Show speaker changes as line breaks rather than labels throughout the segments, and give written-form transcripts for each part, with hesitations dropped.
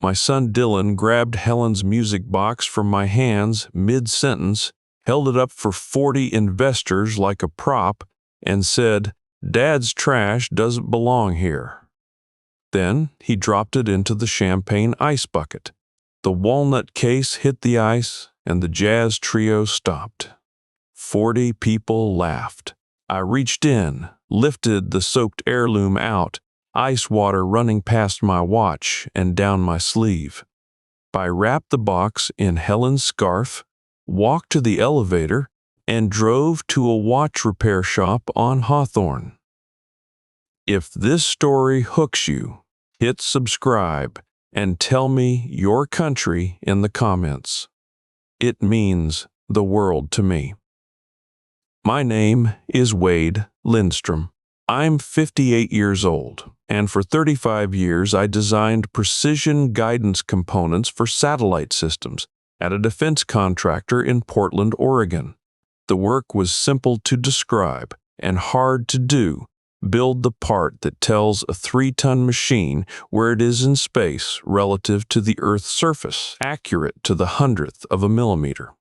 My son Dylan grabbed Helen's music box from my hands mid-sentence, held it up for 40 investors like a prop, and said, "Dad's trash doesn't belong here." Then he dropped it into the champagne ice bucket. The walnut case hit the ice, and the jazz trio stopped. 40 people laughed. I reached in, lifted the soaked heirloom out, ice water running past my watch and down my sleeve. I wrapped the box in Helen's scarf, walked to the elevator, and drove to a watch repair shop on Hawthorne. If this story hooks you, hit subscribe and tell me your country in the comments. It means the world to me. My name is Wade Lindstrom. I'm 58 years old, and for 35 years I designed precision guidance components for satellite systems at a defense contractor in Portland, Oregon. The work was simple to describe and hard to do. Build the part that tells a 3-ton machine where it is in space relative to the Earth's surface, accurate to the 100th of a millimeter.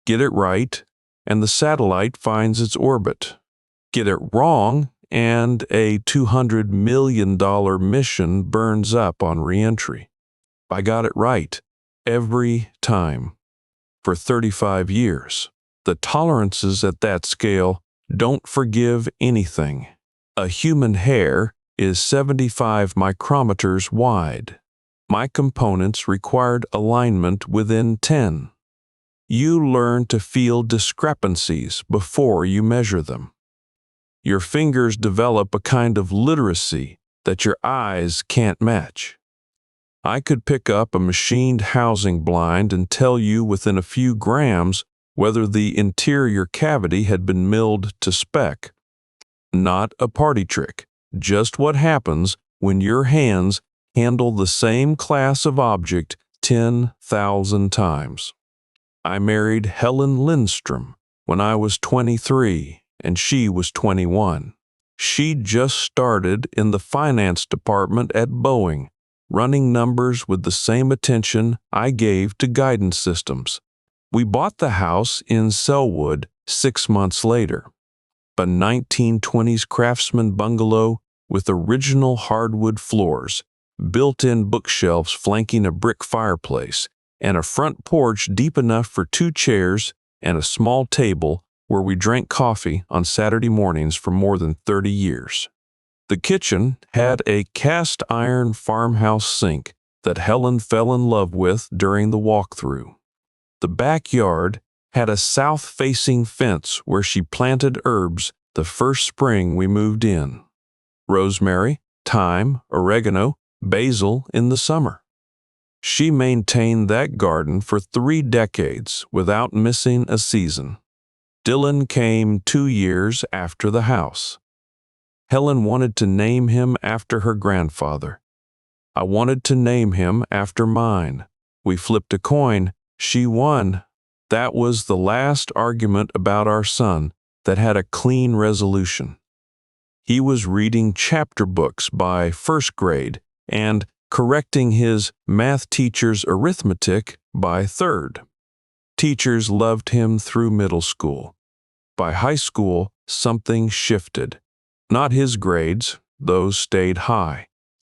Get it right, and the satellite finds its orbit. Get it wrong, and a $200 million mission burns up on re-entry. I got it right every time. For 35 years, the tolerances at that scale don't forgive anything. A human hair is 75 micrometers wide. My components required alignment within 10. You learn to feel discrepancies before you measure them. Your fingers develop a kind of literacy that your eyes can't match. I could pick up a machined housing blind and tell you within a few grams whether the interior cavity had been milled to spec. Not a party trick, just what happens when your hands handle the same class of object 10,000 times. I married Helen Lindstrom when I was 23 and she was 21. She just started in the finance department at Boeing, running numbers with the same attention I gave to guidance systems. We bought the house in Sellwood 6 months later. A 1920s Craftsman bungalow with original hardwood floors, built-in bookshelves flanking a brick fireplace, and a front porch deep enough for 2 chairs and a small table where we drank coffee on Saturday mornings for more than 30 years. The kitchen had a cast-iron farmhouse sink that Helen fell in love with during the walkthrough. The backyard had a south-facing fence where she planted herbs the first spring we moved in. Rosemary, thyme, oregano, basil in the summer. She maintained that garden for 3 decades without missing a season. Dylan came 2 years after the house. Helen wanted to name him after her grandfather. I wanted to name him after mine. We flipped a coin. She won. That was the last argument about our son that had a clean resolution. He was reading chapter books by 1st grade and correcting his math teacher's arithmetic by 3rd. Teachers loved him through middle school. By high school, something shifted. Not his grades, those stayed high.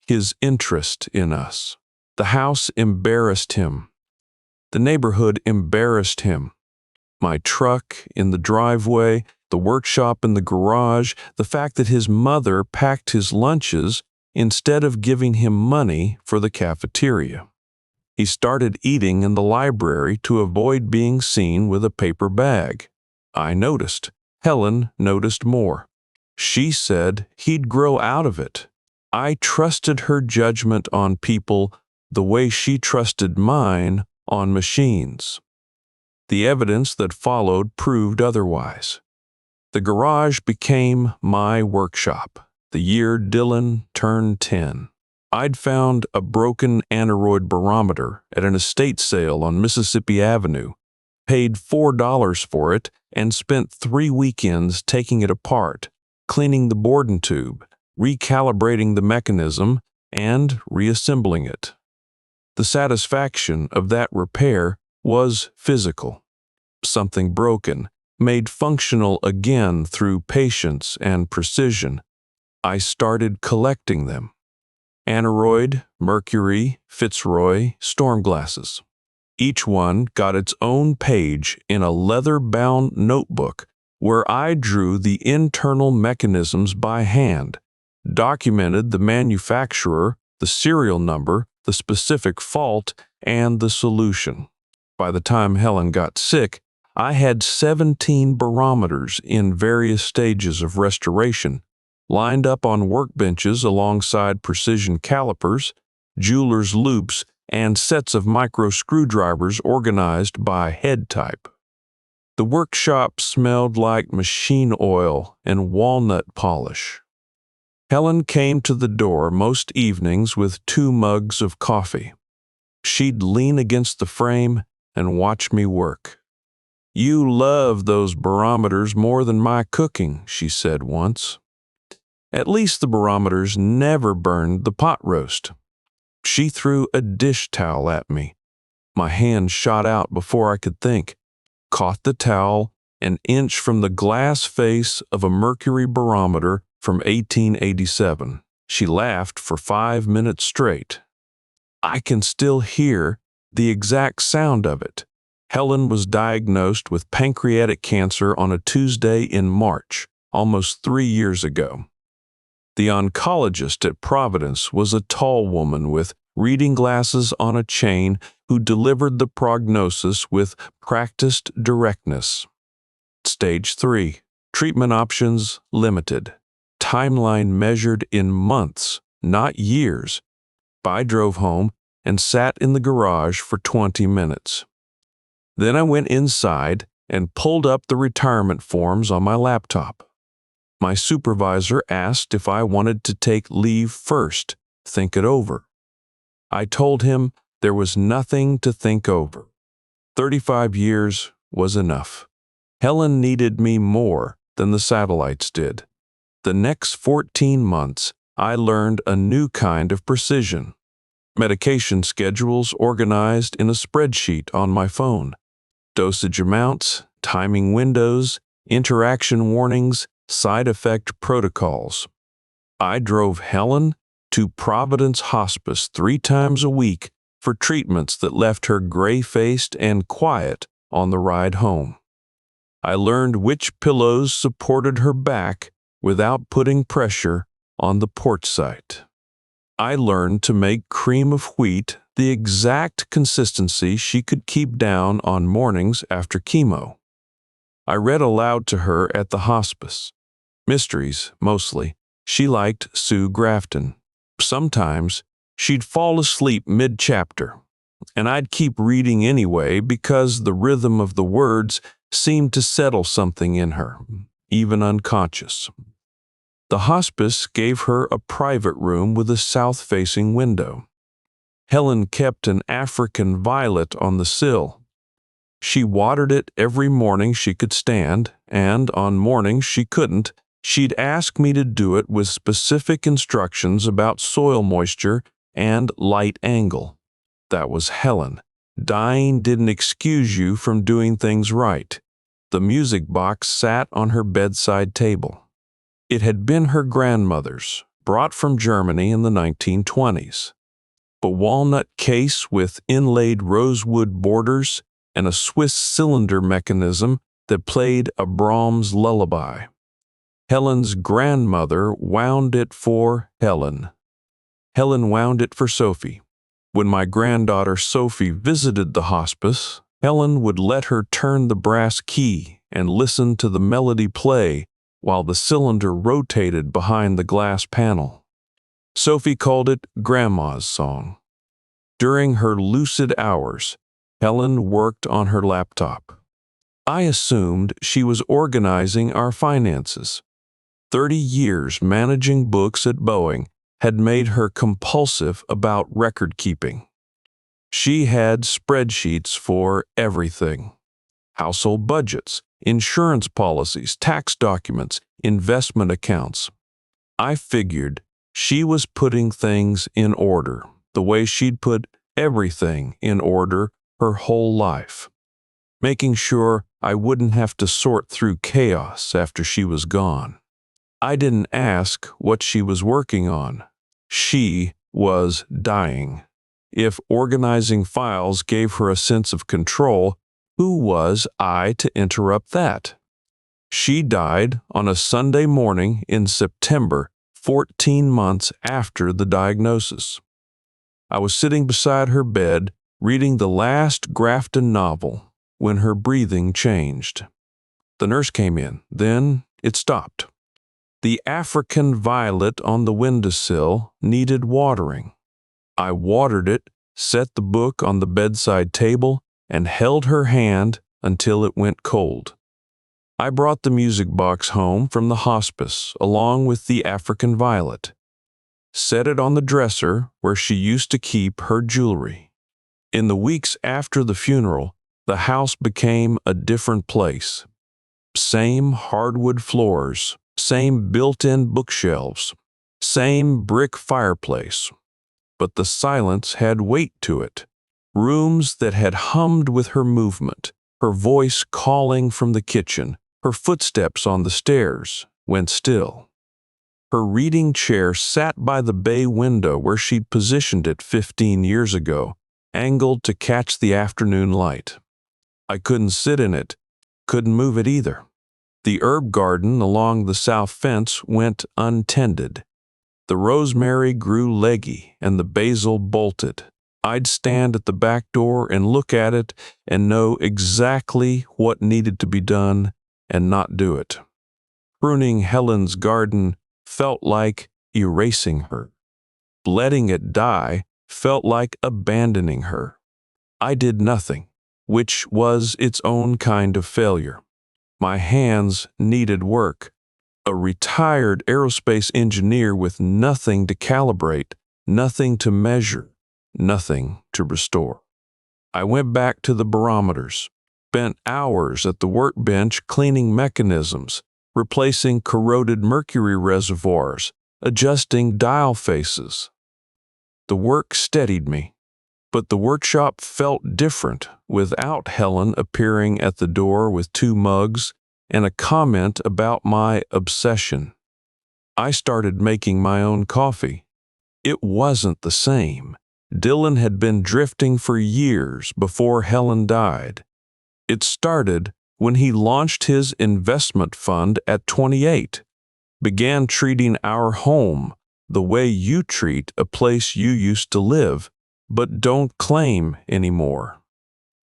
His interest in us. The house embarrassed him. The neighborhood embarrassed him. My truck in the driveway, the workshop in the garage, the fact that his mother packed his lunches instead of giving him money for the cafeteria. He started eating in the library to avoid being seen with a paper bag. I noticed. Helen noticed more. She said he'd grow out of it. I trusted her judgment on people the way she trusted mine on machines. The evidence that followed proved otherwise. The garage became my workshop the year Dylan turned 10. I'd found a broken aneroid barometer at an estate sale on Mississippi Avenue, paid $4 for it, and spent 3 weekends taking it apart, cleaning the Borden tube, recalibrating the mechanism, and reassembling it. The satisfaction of that repair was physical. Something broken, made functional again through patience and precision. I started collecting them. Aneroid, Mercury, Fitzroy, storm glasses. Each one got its own page in a leather-bound notebook where I drew the internal mechanisms by hand, documented the manufacturer, the serial number, the specific fault, and the solution. By the time Helen got sick, I had 17 barometers in various stages of restoration, lined up on workbenches alongside precision calipers, jeweler's loops, and sets of micro screwdrivers organized by head type. The workshop smelled like machine oil and walnut polish. Helen came to the door most evenings with 2 mugs of coffee. She'd lean against the frame and watch me work. "You love those barometers more than my cooking," she said once. At least the barometers never burned the pot roast. She threw a dish towel at me. My hand shot out before I could think, caught the towel an inch from the glass face of a mercury barometer from 1887. She laughed for 5 minutes straight. I can still hear the exact sound of it. Helen was diagnosed with pancreatic cancer on a Tuesday in March, almost 3 years ago. The oncologist at Providence was a tall woman with reading glasses on a chain who delivered the prognosis with practiced directness. Stage 3. Treatment options limited. Timeline measured in months, not years. I drove home and sat in the garage for 20 minutes. Then I went inside and pulled up the retirement forms on my laptop. My supervisor asked if I wanted to take leave first, think it over. I told him there was nothing to think over. 35 years was enough. Helen needed me more than the satellites did. The next 14 months, I learned a new kind of precision. Medication schedules organized in a spreadsheet on my phone. Dosage amounts, timing windows, interaction warnings, side effect protocols. I drove Helen to Providence Hospice 3 times a week for treatments that left her gray-faced and quiet on the ride home. I learned which pillows supported her back without putting pressure on the port site. I learned to make cream of wheat the exact consistency she could keep down on mornings after chemo. I read aloud to her at the hospice. Mysteries, mostly. She liked Sue Grafton. Sometimes she'd fall asleep mid-chapter, and I'd keep reading anyway because the rhythm of the words seemed to settle something in her, even unconscious. The hospice gave her a private room with a south-facing window. Helen kept an African violet on the sill. She watered it every morning she could stand, and on mornings she couldn't, she'd ask me to do it with specific instructions about soil moisture and light angle. That was Helen. Dying didn't excuse you from doing things right. The music box sat on her bedside table. It had been her grandmother's, brought from Germany in the 1920s. A walnut case with inlaid rosewood borders and a Swiss cylinder mechanism that played a Brahms lullaby. Helen's grandmother wound it for Helen. Helen wound it for Sophie. When my granddaughter Sophie visited the hospice, Helen would let her turn the brass key and listen to the melody play while the cylinder rotated behind the glass panel. Sophie called it Grandma's song. During her lucid hours, Helen worked on her laptop. I assumed she was organizing our finances. 30 years managing books at Boeing had made her compulsive about record keeping. She had spreadsheets for everything: household budgets, insurance policies, tax documents, investment accounts. I figured she was putting things in order, the way she'd put everything in order her whole life, making sure I wouldn't have to sort through chaos after she was gone. I didn't ask what she was working on. She was dying. If organizing files gave her a sense of control, who was I to interrupt that? She died on a Sunday morning in September, 14 months after the diagnosis. I was sitting beside her bed, reading the last Grafton novel, when her breathing changed. The nurse came in. Then it stopped. The African violet on the windowsill needed watering. I watered it, set the book on the bedside table, and held her hand until it went cold. I brought the music box home from the hospice along with the African violet, set it on the dresser where she used to keep her jewelry. In the weeks after the funeral, the house became a different place. Same hardwood floors, same built-in bookshelves, same brick fireplace. But the silence had weight to it. Rooms that had hummed with her movement, her voice calling from the kitchen, her footsteps on the stairs, went still. Her reading chair sat by the bay window where she'd positioned it 15 years ago, angled to catch the afternoon light. I couldn't sit in it, couldn't move it either. The herb garden along the south fence went untended. The rosemary grew leggy and the basil bolted. I'd stand at the back door and look at it and know exactly what needed to be done and not do it. Pruning Helen's garden felt like erasing her. Letting it die felt like abandoning her. I did nothing, which was its own kind of failure. My hands needed work. A retired aerospace engineer with nothing to calibrate, nothing to measure, nothing to restore. I went back to the barometers, spent hours at the workbench cleaning mechanisms, replacing corroded mercury reservoirs, adjusting dial faces. The work steadied me, but the workshop felt different without Helen appearing at the door with 2 mugs and a comment about my obsession. I started making my own coffee. It wasn't the same. Dylan had been drifting for years before Helen died. It started when he launched his investment fund at 28, began treating our home the way you treat a place you used to live, but don't claim anymore.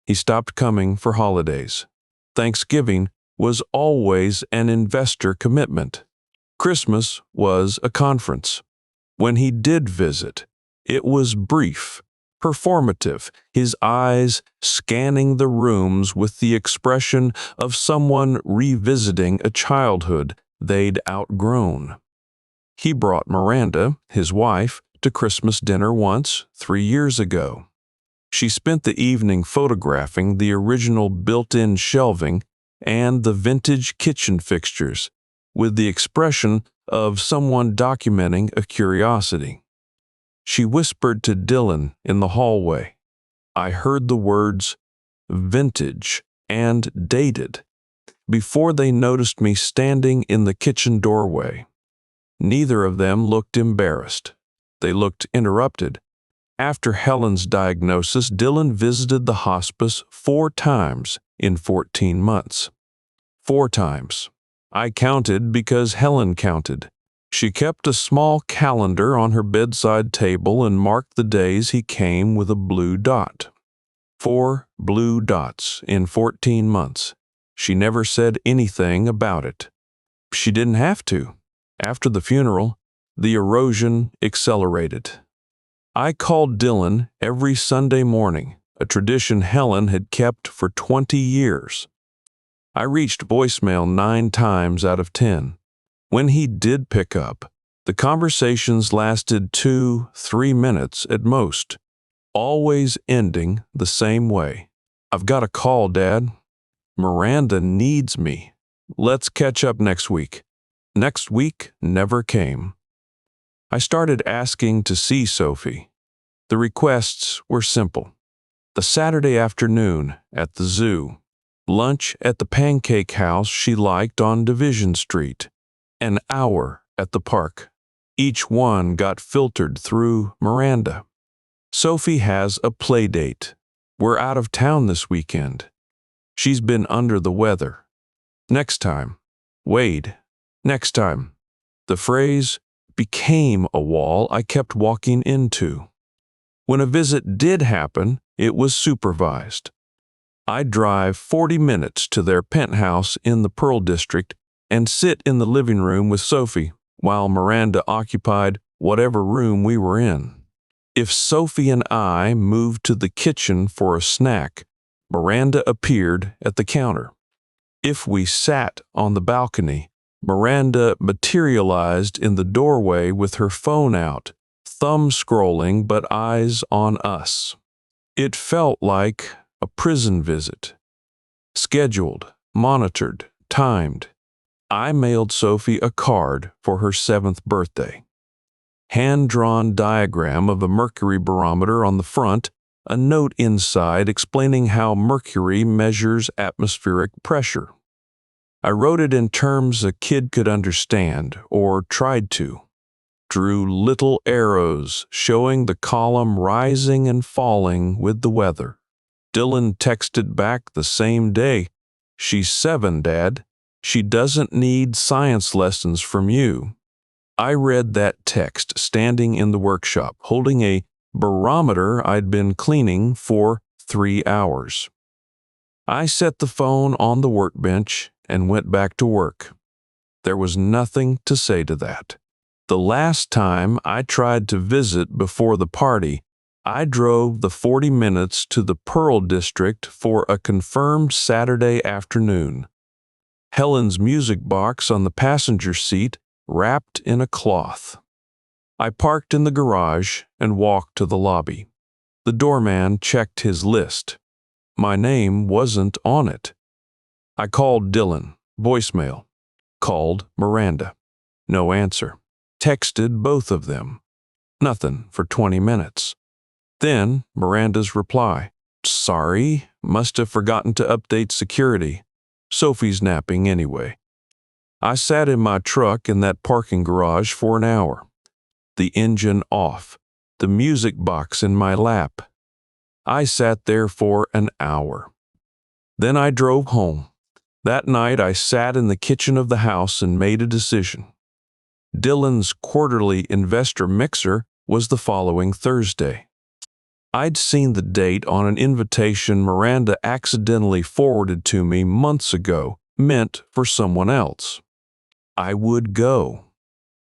He stopped coming for holidays. Thanksgiving was always an investor commitment. Christmas was a conference. When he did visit, it was brief, performative, his eyes scanning the rooms with the expression of someone revisiting a childhood they'd outgrown. He brought Miranda, his wife, to Christmas dinner once, 3 years ago. She spent the evening photographing the original built-in shelving and the vintage kitchen fixtures, with the expression of someone documenting a curiosity. She whispered to Dylan in the hallway. I heard the words vintage and dated before they noticed me standing in the kitchen doorway. Neither of them looked embarrassed. They looked interrupted. After Helen's diagnosis, Dylan visited the hospice 4 times in 14 months. 4 times. I counted because Helen counted. She kept a small calendar on her bedside table and marked the days he came with a blue dot. 4 blue dots in 14 months. She never said anything about it. She didn't have to. After the funeral, the erosion accelerated. I called Dylan every Sunday morning, a tradition Helen had kept for 20 years. I reached voicemail 9 times out of 10. When he did pick up, the conversations lasted 2-3 minutes at most, always ending the same way. I've got a call, Dad. Miranda needs me. Let's catch up next week. Next week never came. I started asking to see Sophie. The requests were simple. The Saturday afternoon at the zoo, lunch at the pancake house she liked on Division Street, an hour at the park. Each one got filtered through Miranda. Sophie has a play date. We're out of town this weekend. She's been under the weather. Next time. Wade. Next time. The phrase became a wall I kept walking into. When a visit did happen, it was supervised. I'd drive 40 minutes to their penthouse in the Pearl District and sit in the living room with Sophie while Miranda occupied whatever room we were in. If Sophie and I moved to the kitchen for a snack, Miranda appeared at the counter. If we sat on the balcony, Miranda materialized in the doorway with her phone out, thumb scrolling but eyes on us. It felt like a prison visit. Scheduled, monitored, timed. I mailed Sophie a card for her 7th birthday. Hand-drawn diagram of a mercury barometer on the front, a note inside explaining how mercury measures atmospheric pressure. I wrote it in terms a kid could understand, or tried to. Drew little arrows showing the column rising and falling with the weather. Dylan texted back the same day, "She's 7, Dad. She doesn't need science lessons from you." I read that text standing in the workshop, holding a barometer I'd been cleaning for 3 hours. I set the phone on the workbench and went back to work. There was nothing to say to that. The last time I tried to visit before the party, I drove the 40 minutes to the Pearl District for a confirmed Saturday afternoon. Helen's music box on the passenger seat wrapped in a cloth. I parked in the garage and walked to the lobby. The doorman checked his list. My name wasn't on it. I called Dylan, voicemail. Called Miranda. No answer. Texted both of them. Nothing for 20 minutes. Then Miranda's reply. "Sorry, must have forgotten to update security. Sophie's napping anyway." I sat in my truck in that parking garage for an hour. The engine off, the music box in my lap. I sat there for an hour. Then I drove home. That night I sat in the kitchen of the house and made a decision. Dylan's quarterly investor mixer was the following Thursday. I'd seen the date on an invitation Miranda accidentally forwarded to me months ago, meant for someone else. I would go.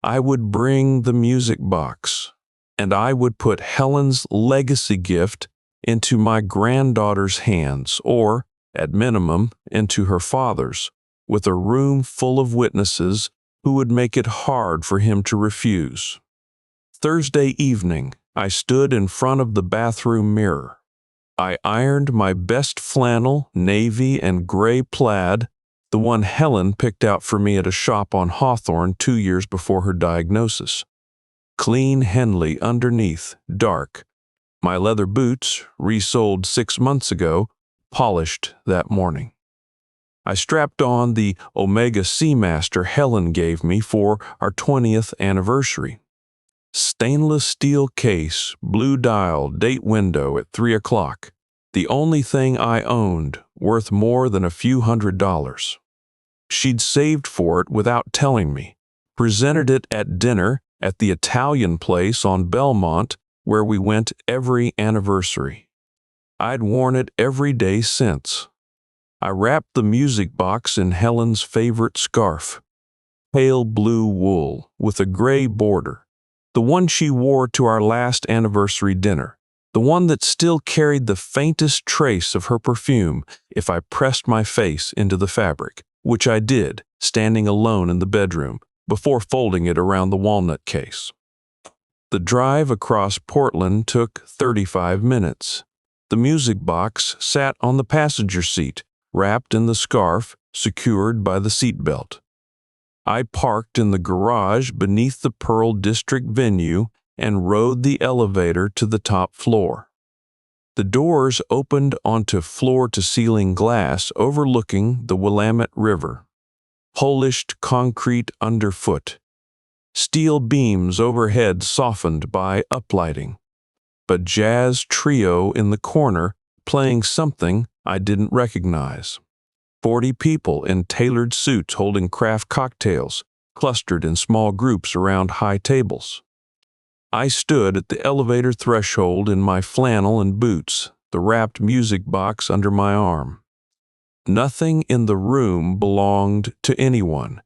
I would bring the music box, and I would put Helen's legacy gift into my granddaughter's hands, or, at minimum, into her father's, with a room full of witnesses who would make it hard for him to refuse. Thursday evening, I stood in front of the bathroom mirror. I ironed my best flannel, navy and gray plaid, the one Helen picked out for me at a shop on Hawthorne 2 years before her diagnosis. Clean Henley underneath, dark. My leather boots, resoled 6 months ago, polished that morning. I strapped on the Omega Seamaster Helen gave me for our 20th anniversary. Stainless steel case, blue dial, date window at 3 o'clock. The only thing I owned, worth more than a few $100s. She'd saved for it without telling me. Presented it at dinner at the Italian place on Belmont, where we went every anniversary. I'd worn it every day since. I wrapped the music box in Helen's favorite scarf. Pale blue wool with a gray border. The one she wore to our last anniversary dinner. The one that still carried the faintest trace of her perfume if I pressed my face into the fabric, which I did, standing alone in the bedroom, before folding it around the walnut case. The drive across Portland took 35 minutes. The music box sat on the passenger seat, wrapped in the scarf, secured by the seatbelt. I parked in the garage beneath the Pearl District venue and rode the elevator to the top floor. The doors opened onto floor-to-ceiling glass overlooking the Willamette River. Polished concrete underfoot. Steel beams overhead softened by uplighting. A jazz trio in the corner playing something I didn't recognize. 40 people in tailored suits holding craft cocktails, clustered in small groups around high tables. I stood at the elevator threshold in my flannel and boots, the wrapped music box under my arm. Nothing in the room belonged to anyone.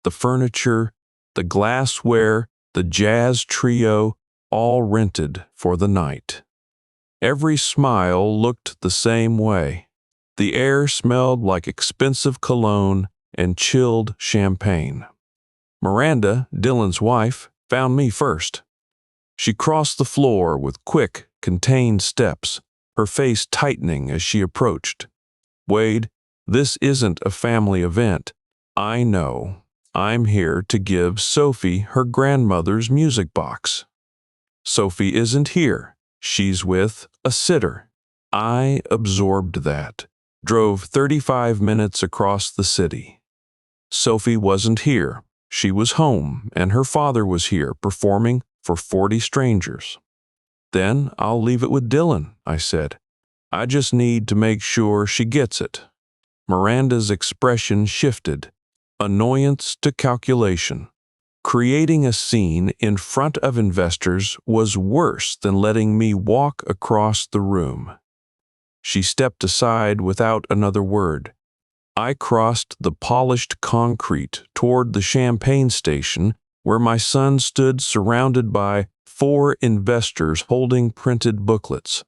The furniture, the glassware, the jazz trio, all rented for the night. Every smile looked the same way. The air smelled like expensive cologne and chilled champagne. Miranda, Dylan's wife, found me first. She crossed the floor with quick, contained steps, her face tightening as she approached. "Wade, this isn't a family event. I know. I'm here to give Sophie her grandmother's music box." "Sophie isn't here. She's with a sitter." I absorbed that. Drove 35 minutes across the city. Sophie wasn't here. She was home, and her father was here performing for 40 strangers. "Then I'll leave it with Dylan," I said. "I just need to make sure she gets it." Miranda's expression shifted, annoyance to calculation. Creating a scene in front of investors was worse than letting me walk across the room. She stepped aside without another word. I crossed the polished concrete toward the champagne station where my son stood surrounded by 4 investors holding printed booklets.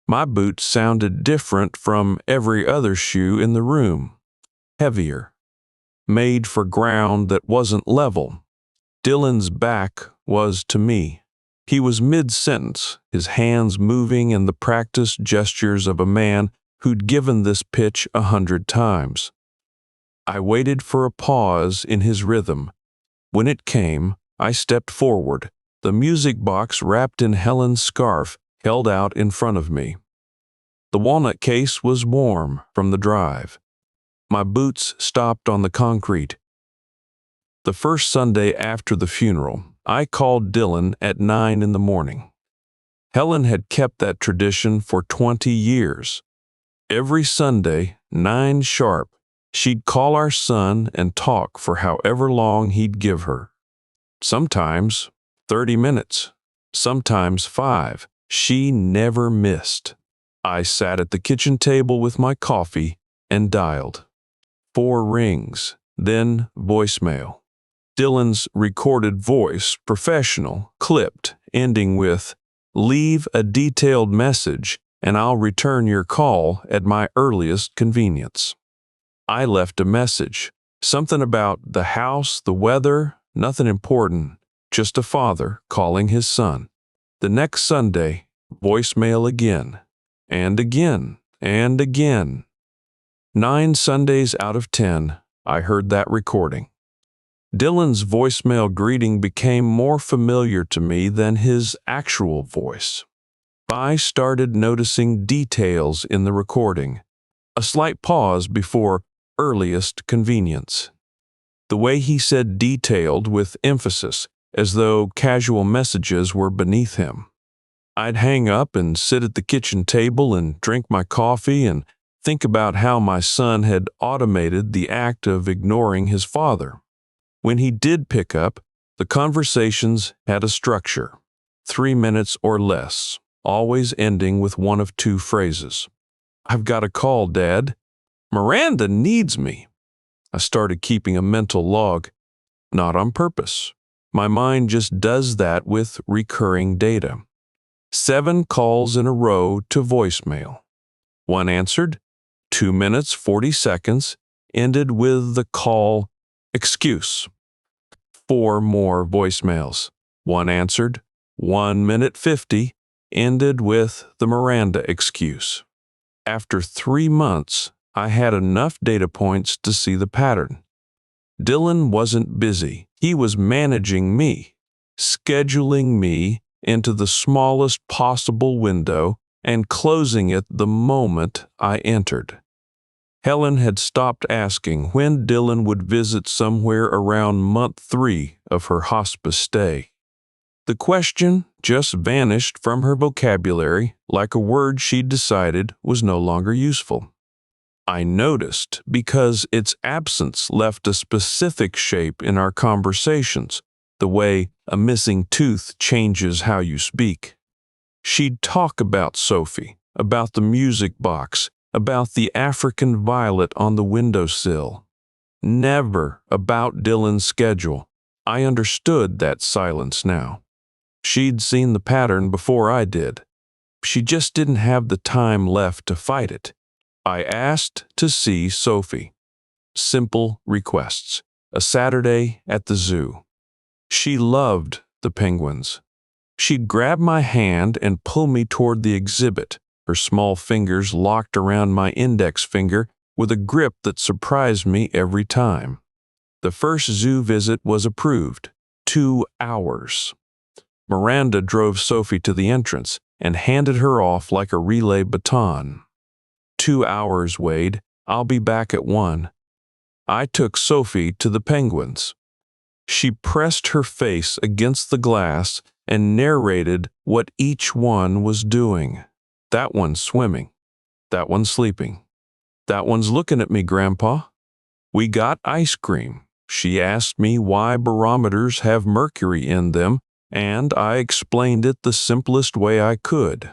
My boots sounded different from every other shoe in the room. Heavier. Made for ground that wasn't level. Dylan's back was to me. He was mid-sentence, his hands moving in the practiced gestures of a man who'd given this pitch 100 times. I waited for a pause in his rhythm. When it came, I stepped forward, the music box wrapped in Helen's scarf held out in front of me. The walnut case was warm from the drive. My boots stopped on the concrete. The first Sunday after the funeral, I called Dylan at 9 in the morning. Helen had kept that tradition for 20 years. Every Sunday, 9 sharp, she'd call our son and talk for however long he'd give her. Sometimes 30 minutes, sometimes 5. She never missed. I sat at the kitchen table with my coffee and dialed. 4 rings, then voicemail. Dylan's recorded voice, professional, clipped, ending with, "Leave a detailed message and I'll return your call at my earliest convenience." I left a message, something about the house, the weather, nothing important, just a father calling his son. The next Sunday, voicemail again, and again, and again. 9 Sundays out of 10, I heard that recording. Dylan's voicemail greeting became more familiar to me than his actual voice. I started noticing details in the recording, a slight pause before earliest convenience. The way he said detailed with emphasis, as though casual messages were beneath him. I'd hang up and sit at the kitchen table and drink my coffee and think about how my son had automated the act of ignoring his father. When he did pick up, the conversations had a structure, 3 minutes or less, always ending with one of 2 phrases. "I've got a call, Dad. Miranda needs me." I started keeping a mental log, not on purpose. My mind just does that with recurring data. 7 calls in a row to voicemail. 1 answered, 2 minutes 40 seconds, ended with the call, "Excuse." 4 more voicemails. 1 answered, 1 minute 50, ended with the Miranda excuse. After 3 months, I had enough data points to see the pattern. Dylan wasn't busy. He was managing me. scheduling me into the smallest possible window and closing it the moment I entered. Helen had stopped asking when Dylan would visit somewhere around month 3 of her hospice stay. The question just vanished from her vocabulary like a word she'd decided was no longer useful. I noticed because its absence left a specific shape in our conversations, the way a missing tooth changes how you speak. She'd talk about Sophie, about the music box, about the African violet on the windowsill. Never about Dylan's schedule. I understood that silence now. She'd seen the pattern before I did. She just didn't have the time left to fight it. I asked to see Sophie. Simple requests. A Saturday at the zoo. She loved the penguins. She'd grab my hand and pull me toward the exhibit, her small fingers locked around my index finger with a grip that surprised me every time. The first zoo visit was approved. 2 hours. Miranda drove Sophie to the entrance and handed her off like a relay baton. 2 hours, Wade. I'll be back at 1. I took Sophie to the penguins. She pressed her face against the glass and narrated what each one was doing. That one's swimming. That one's sleeping. That one's looking at me, Grandpa. We got ice cream. She asked me why barometers have mercury in them, and I explained it the simplest way I could.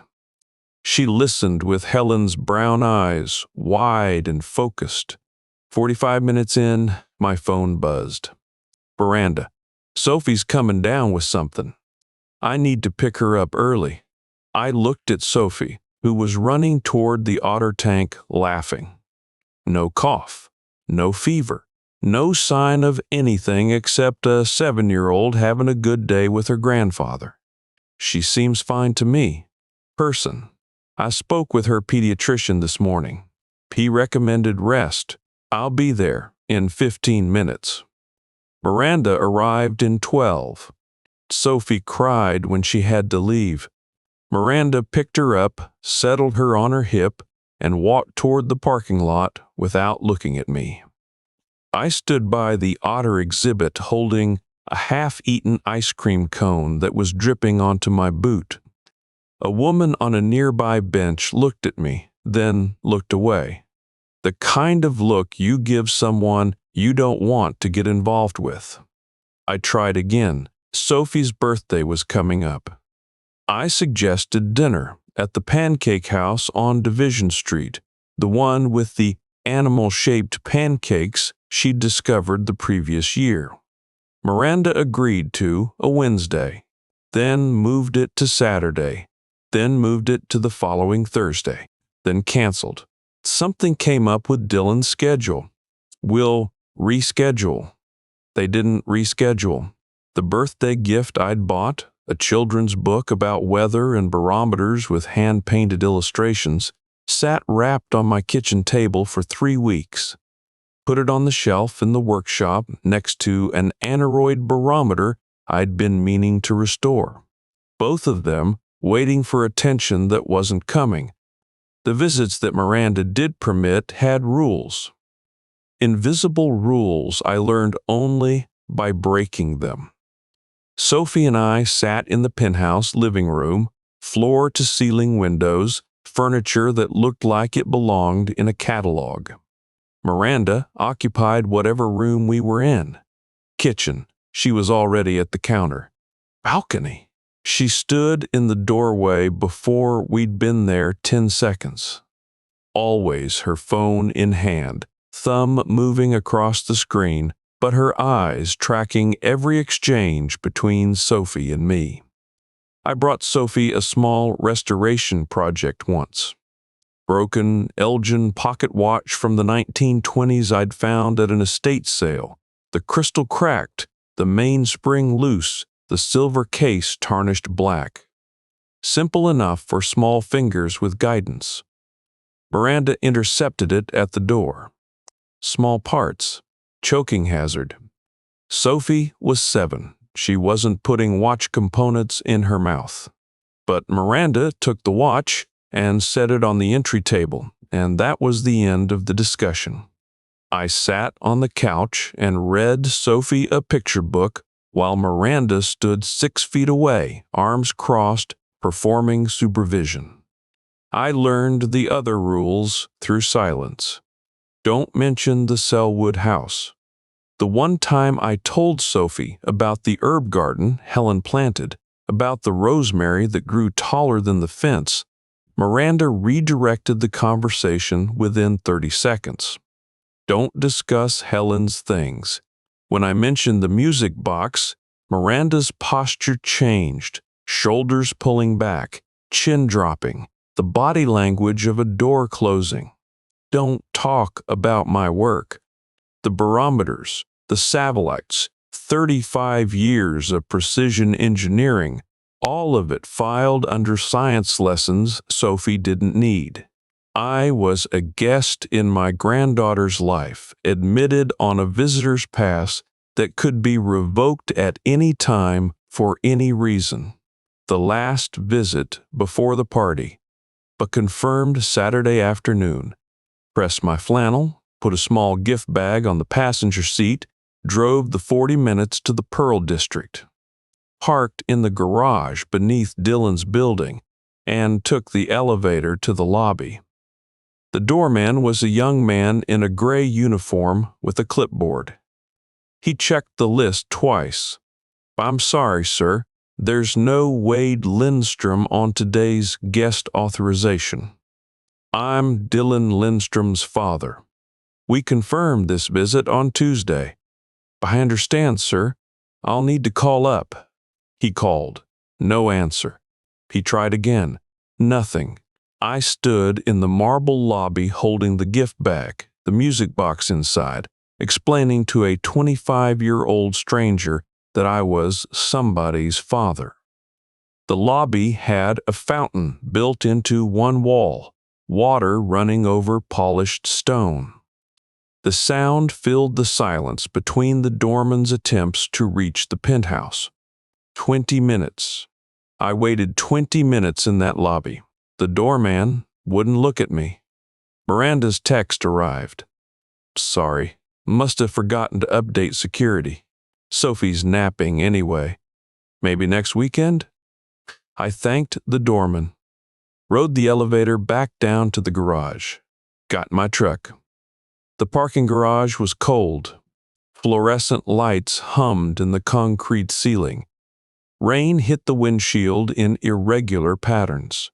She listened with Helen's brown eyes wide and focused. 45 minutes in, my phone buzzed. Miranda, Sophie's coming down with something. I need to pick her up early. I looked at Sophie, who was running toward the otter tank laughing. No cough, no fever, no sign of anything except a 7-year-old having a good day with her grandfather. She seems fine to me. Person. I spoke with her pediatrician this morning. He recommended rest. I'll be there in 15 minutes. Miranda arrived in 12. Sophie cried when she had to leave. Miranda picked her up, settled her on her hip, and walked toward the parking lot without looking at me. I stood by the otter exhibit holding a half-eaten ice cream cone that was dripping onto my boot. A woman on a nearby bench looked at me, then looked away. The kind of look you give someone you don't want to get involved with. I tried again. Sophie's birthday was coming up. I suggested dinner at the pancake house on Division Street, the one with the animal-shaped pancakes she'd discovered the previous year. Miranda agreed to a Wednesday, then moved it to Saturday, then moved it to the following Thursday, then canceled. Something came up with Dylan's schedule. We'll reschedule. They didn't reschedule. The birthday gift I'd bought, a children's book about weather and barometers with hand-painted illustrations, sat wrapped on my kitchen table for 3 weeks. Put it on the shelf in the workshop next to an aneroid barometer I'd been meaning to restore. Both of them waiting for attention that wasn't coming. The visits that Miranda did permit had rules. Invisible rules I learned only by breaking them. Sophie and I sat in the penthouse living room, floor-to-ceiling windows, furniture that looked like it belonged in a catalog. Miranda occupied whatever room we were in. Kitchen. She was already at the counter. Balcony. She stood in the doorway before we'd been there 10 seconds. Always her phone in hand, thumb moving across the screen, but her eyes tracking every exchange between Sophie and me. I brought Sophie a small restoration project once. Broken Elgin pocket watch from the 1920s I'd found at an estate sale, the crystal cracked, the mainspring loose, the silver case tarnished black. Simple enough for small fingers with guidance. Miranda intercepted it at the door. Small parts. Choking hazard. Sophie was 7. She wasn't putting watch components in her mouth. But Miranda took the watch and set it on the entry table, and that was the end of the discussion. I sat on the couch and read Sophie a picture book while Miranda stood 6 feet away, arms crossed, performing supervision. I learned the other rules through silence. Don't mention the Sellwood house. The one time I told Sophie about the herb garden Helen planted, about the rosemary that grew taller than the fence, Miranda redirected the conversation within 30 seconds. Don't discuss Helen's things. When I mentioned the music box, Miranda's posture changed, shoulders pulling back, chin dropping, the body language of a door closing. Don't talk about my work. The barometers, the satellites, 35 years of precision engineering, all of it filed under science lessons Sophie didn't need. I was a guest in my granddaughter's life, admitted on a visitor's pass that could be revoked at any time for any reason. The last visit before the party, but confirmed Saturday afternoon. Pressed my flannel, put a small gift bag on the passenger seat, drove the 40 minutes to the Pearl District. Parked in the garage beneath Dylan's building and took the elevator to the lobby. The doorman was a young man in a gray uniform with a clipboard. He checked the list twice. "I'm sorry, sir. There's no Wade Lindstrom on today's guest authorization. I'm Dylan Lindstrom's father. We confirmed this visit on Tuesday." "I understand, sir. I'll need to call up." He called. No answer. He tried again. Nothing. I stood in the marble lobby holding the gift bag, the music box inside, explaining to a 25-year-old stranger that I was somebody's father. The lobby had a fountain built into one wall, water running over polished stone. The sound filled the silence between the doorman's attempts to reach the penthouse. 20 minutes. I waited 20 minutes in that lobby. The doorman wouldn't look at me. Miranda's text arrived. "Sorry, must have forgotten to update security. Sophie's napping anyway. Maybe next weekend?" I thanked the doorman. Rode the elevator back down to the garage. Got my truck. The parking garage was cold. Fluorescent lights hummed in the concrete ceiling. Rain hit the windshield in irregular patterns.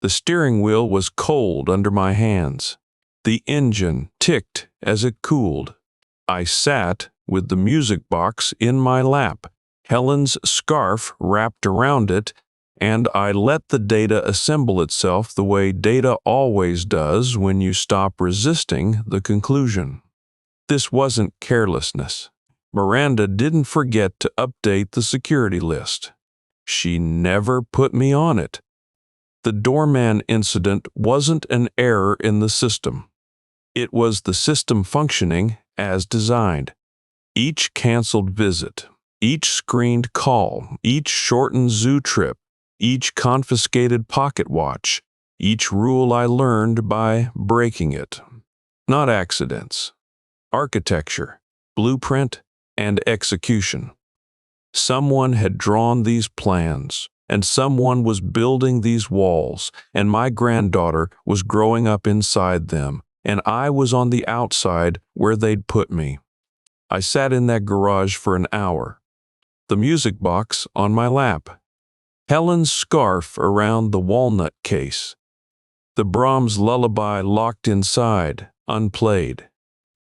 The steering wheel was cold under my hands. The engine ticked as it cooled. I sat with the music box in my lap, Helen's scarf wrapped around it, and I let the data assemble itself the way data always does when you stop resisting the conclusion. This wasn't carelessness. Miranda didn't forget to update the security list. She never put me on it. The doorman incident wasn't an error in the system. It was the system functioning as designed. Each canceled visit, each screened call, each shortened zoo trip, each confiscated pocket watch, each rule I learned by breaking it. Not accidents. Architecture, blueprint, and execution. Someone had drawn these plans, and someone was building these walls, and my granddaughter was growing up inside them, and I was on the outside where they'd put me. I sat in that garage for an hour, the music box on my lap, Helen's scarf around the walnut case, the Brahms lullaby locked inside, unplayed.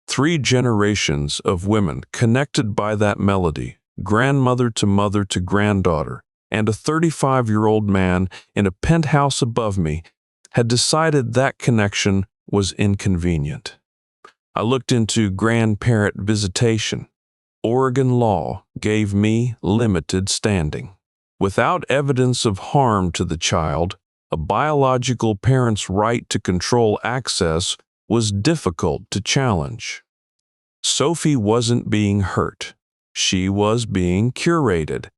3 generations of women connected by that melody, grandmother to mother to granddaughter, and a 35-year-old man in a penthouse above me had decided that connection was inconvenient. I looked into grandparent visitation. Oregon law gave me limited standing. Without evidence of harm to the child, a biological parent's right to control access was difficult to challenge. Sophie wasn't being hurt. She was being curated.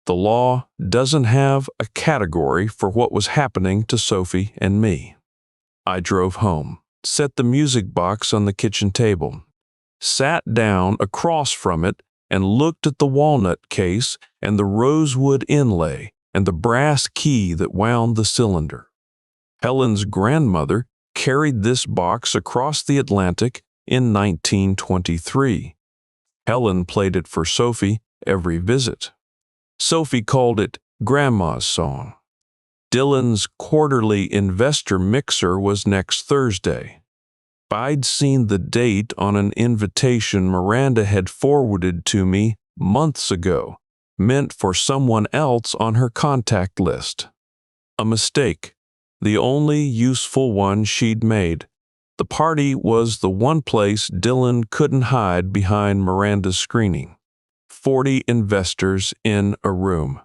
The law doesn't have a category for what was happening to Sophie and me. I drove home, set the music box on the kitchen table, sat down across from it, and looked at the walnut case and the rosewood inlay and the brass key that wound the cylinder. Helen's grandmother carried this box across the Atlantic in 1923. Helen played it for Sophie every visit. Sophie called it Grandma's song. Dylan's quarterly investor mixer was next Thursday. I'd seen the date on an invitation Miranda had forwarded to me months ago, meant for someone else on her contact list. A mistake, the only useful one she'd made. The party was the one place Dylan couldn't hide behind Miranda's screening. 40 investors in a room.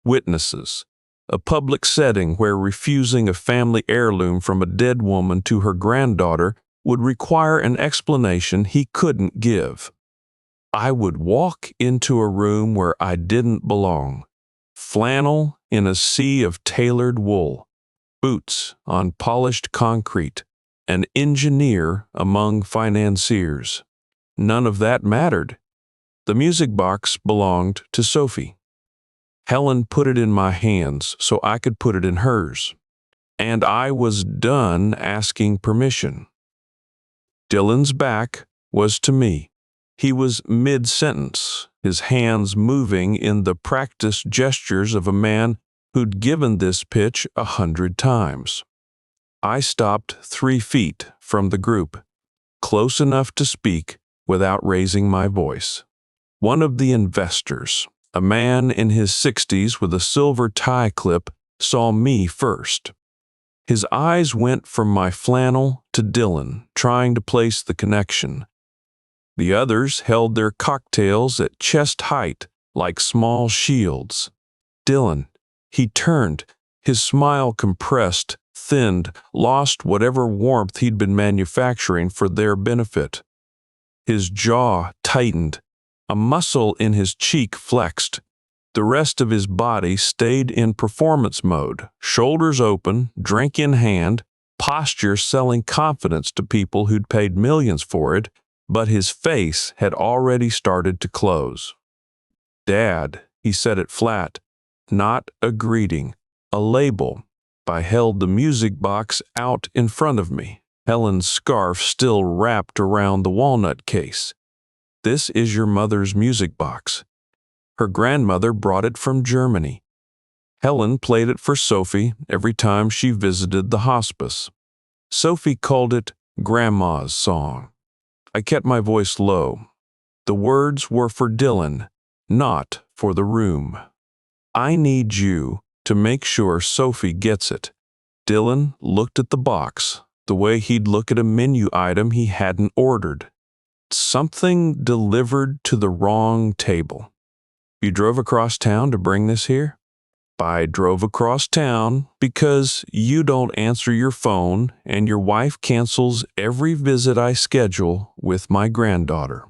Witnesses. A public setting where refusing a family heirloom from a dead woman to her granddaughter would require an explanation he couldn't give. I would walk into a room where I didn't belong. Flannel in a sea of tailored wool. Boots on polished concrete. An engineer among financiers. None of that mattered. The music box belonged to Sophie. Helen put it in my hands so I could put it in hers. And I was done asking permission. Dylan's back was to me. He was mid-sentence, his hands moving in the practiced gestures of a man who'd given this pitch 100 times. I stopped 3 feet from the group, close enough to speak without raising my voice. One of the investors, a man in his 60s with a silver tie clip, saw me first. His eyes went from my flannel to Dylan, trying to place the connection. The others held their cocktails at chest height like small shields. Dylan, he turned, his smile compressed, thinned, lost whatever warmth he'd been manufacturing for their benefit. His jaw tightened. A muscle in his cheek flexed. The rest of his body stayed in performance mode, shoulders open, drink in hand, posture selling confidence to people who'd paid millions for it, but his face had already started to close. "Dad," he said it flat, not a greeting, a label. I held the music box out in front of me, Helen's scarf still wrapped around the walnut case. "This is your mother's music box. Her grandmother brought it from Germany. Helen played it for Sophie every time she visited the hospice. Sophie called it Grandma's song." I kept my voice low. The words were for Dylan, not for the room. "I need you to make sure Sophie gets it." Dylan looked at the box, the way he'd look at a menu item he hadn't ordered. Something delivered to the wrong table. "You drove across town to bring this here?" "I drove across town because you don't answer your phone and your wife cancels every visit I schedule with my granddaughter."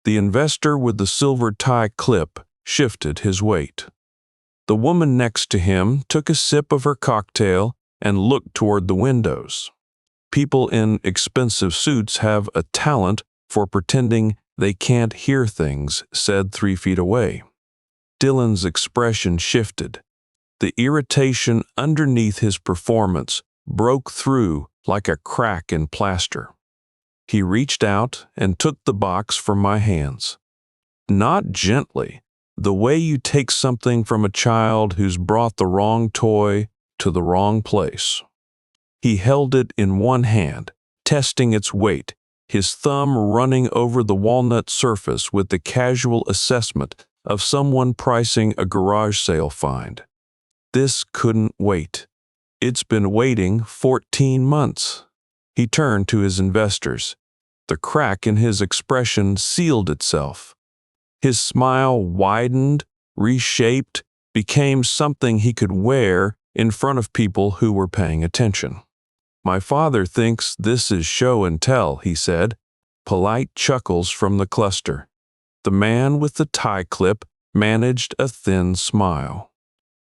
The investor with the silver tie clip shifted his weight. The woman next to him took a sip of her cocktail and looked toward the windows. People in expensive suits have a talent for pretending they can't hear things said 3 feet away. Dylan's expression shifted. The irritation underneath his performance broke through like a crack in plaster. He reached out and took the box from my hands. Not gently, the way you take something from a child who's brought the wrong toy to the wrong place. He held it in one hand, testing its weight, his thumb running over the walnut surface with the casual assessment of someone pricing a garage sale find. This couldn't wait. It's been waiting 14 months. He turned to his investors. The crack in his expression sealed itself. His smile widened, reshaped, became something he could wear in front of people who were paying attention. "My father thinks this is show and tell," he said. Polite chuckles from the cluster. The man with the tie clip managed a thin smile.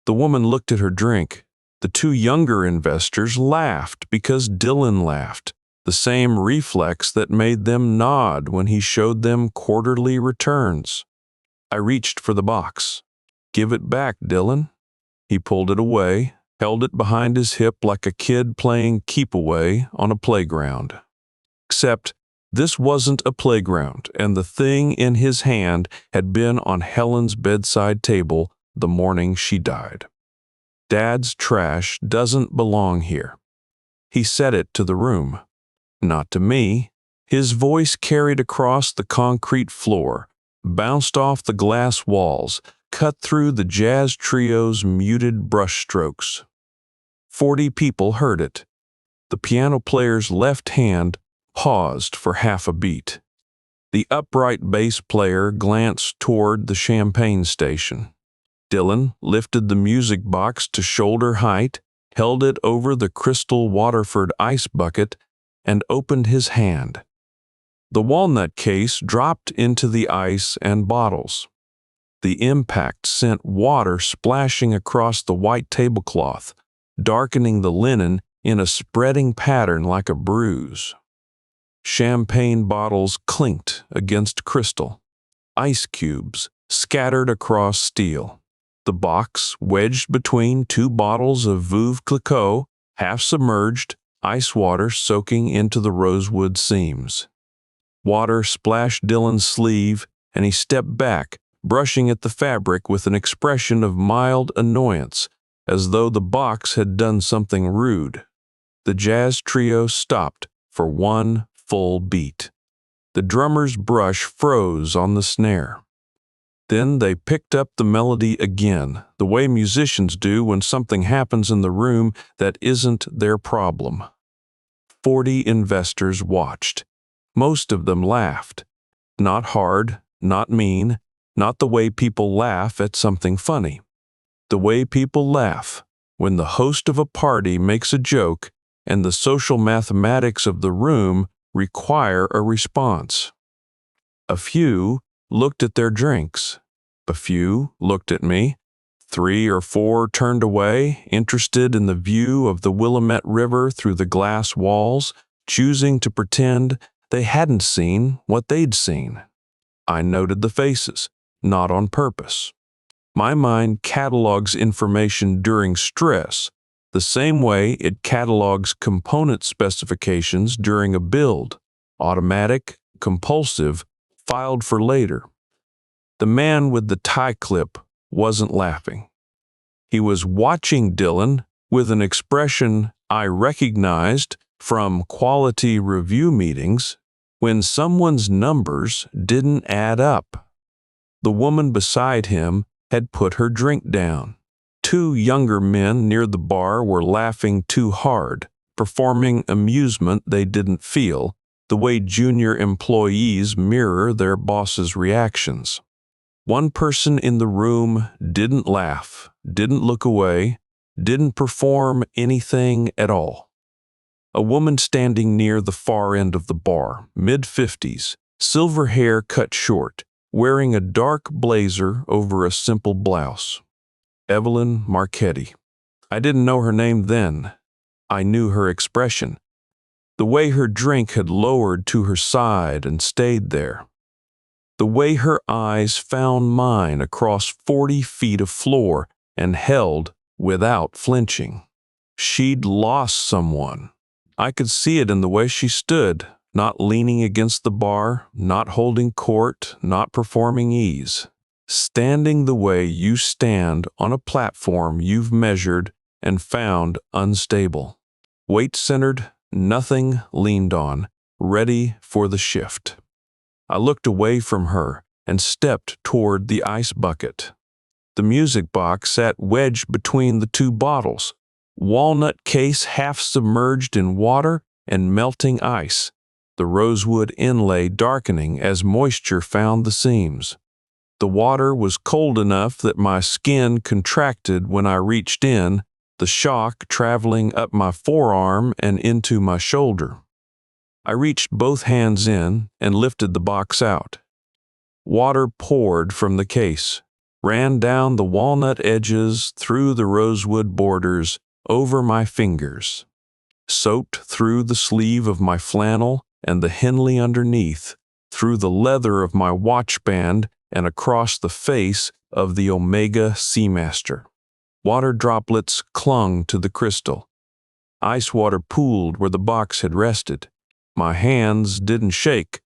The woman looked at her drink. The two younger investors laughed because Dylan laughed, the same reflex that made them nod when he showed them quarterly returns. I reached for the box. "Give it back, Dylan." He pulled it away, held it behind his hip like a kid playing keep-away on a playground. Except this wasn't a playground, and the thing in his hand had been on Helen's bedside table the morning she died. "Dad's trash doesn't belong here." He said it to the room. Not to me. His voice carried across the concrete floor, bounced off the glass walls, cut through the jazz trio's muted brushstrokes. 40 people heard it. The piano player's left hand paused for half a beat. The upright bass player glanced toward the champagne station. Dylan lifted the music box to shoulder height, held it over the crystal Waterford ice bucket, and opened his hand. The walnut case dropped into the ice and bottles. The impact sent water splashing across the white tablecloth, darkening the linen in a spreading pattern like a bruise. Champagne bottles clinked against crystal. Ice cubes scattered across steel. The box, wedged between two bottles of Veuve Clicquot, half submerged, ice water soaking into the rosewood seams. Water splashed Dylan's sleeve, and he stepped back, brushing at the fabric with an expression of mild annoyance, as though the box had done something rude. The jazz trio stopped for one full beat. The drummer's brush froze on the snare. Then they picked up the melody again, the way musicians do when something happens in the room that isn't their problem. 40 investors watched. Most of them laughed. Not hard, not mean, not the way people laugh at something funny. The way people laugh when the host of a party makes a joke and the social mathematics of the room require a response. A few looked at their drinks. A few looked at me. 3 or 4 turned away, interested in the view of the Willamette River through the glass walls, choosing to pretend they hadn't seen what they'd seen. I noted the faces, not on purpose. My mind catalogs information during stress, the same way it catalogs component specifications during a build, automatic, compulsive, filed for later. The man with the tie clip wasn't laughing. He was watching Dylan with an expression I recognized from quality review meetings when someone's numbers didn't add up. The woman beside him had put her drink down. 2 younger men near the bar were laughing too hard, performing amusement they didn't feel, the way junior employees mirror their boss's reactions. One person in the room didn't laugh, didn't look away, didn't perform anything at all. A woman standing near the far end of the bar, mid-50s, silver hair cut short, wearing a dark blazer over a simple blouse. Evelyn Marchetti. I didn't know her name then. I knew her expression. The way her drink had lowered to her side and stayed there. The way her eyes found mine across 40 feet of floor and held without flinching. She'd lost someone. I could see it in the way she stood, not leaning against the bar, not holding court, not performing ease. Standing the way you stand on a platform you've measured and found unstable. Weight-centered, nothing leaned on, ready for the shift. I looked away from her and stepped toward the ice bucket. The music box sat wedged between the 2 bottles, walnut case half submerged in water and melting ice, the rosewood inlay darkening as moisture found the seams. The water was cold enough that my skin contracted when I reached in, the shock traveling up my forearm and into my shoulder. I reached both hands in and lifted the box out. Water poured from the case, ran down the walnut edges, through the rosewood borders, over my fingers, soaked through the sleeve of my flannel and the Henley underneath, through the leather of my watch band and across the face of the Omega Seamaster. Water droplets clung to the crystal. Ice water pooled where the box had rested. My hands didn't shake.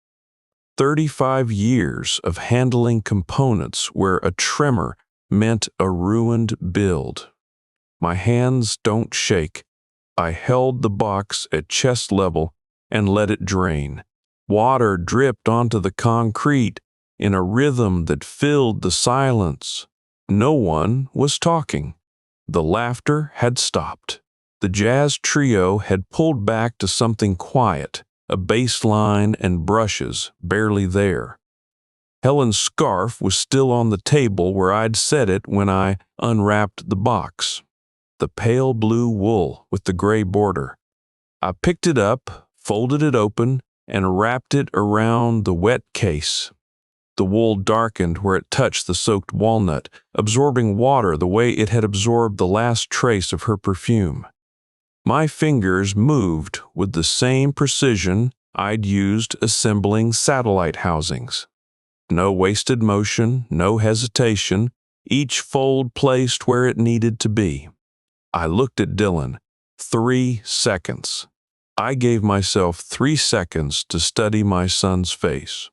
35 years of handling components where a tremor meant a ruined build. My hands don't shake. I held the box at chest level and let it drain. Water dripped onto the concrete in a rhythm that filled the silence. No one was talking. The laughter had stopped. The jazz trio had pulled back to something quiet, a bass line and brushes barely there. Helen's scarf was still on the table where I'd set it when I unwrapped the box. The pale blue wool with the gray border. I picked it up, folded it open, and wrapped it around the wet case. The wool darkened where it touched the soaked walnut, absorbing water the way it had absorbed the last trace of her perfume. My fingers moved with the same precision I'd used assembling satellite housings. No wasted motion, no hesitation, each fold placed where it needed to be. I looked at Dylan. 3 seconds. I gave myself 3 seconds to study my son's face.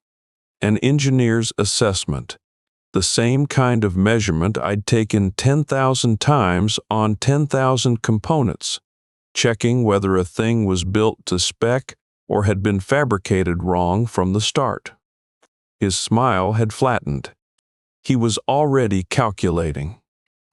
An engineer's assessment. The same kind of measurement I'd taken 10,000 times on 10,000 components, checking whether a thing was built to spec or had been fabricated wrong from the start. His smile had flattened. He was already calculating.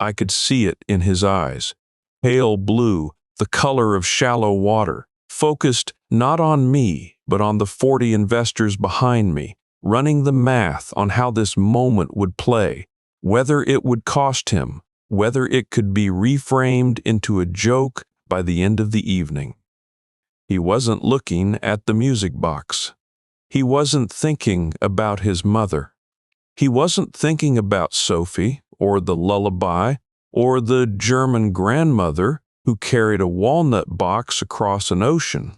I could see it in his eyes. Pale blue, the color of shallow water, focused not on me, but on the 40 investors behind me, running the math on how this moment would play, whether it would cost him, whether it could be reframed into a joke by the end of the evening. He wasn't looking at the music box. He wasn't thinking about his mother. He wasn't thinking about Sophie, or the lullaby, or the German grandmother who carried a walnut box across an ocean.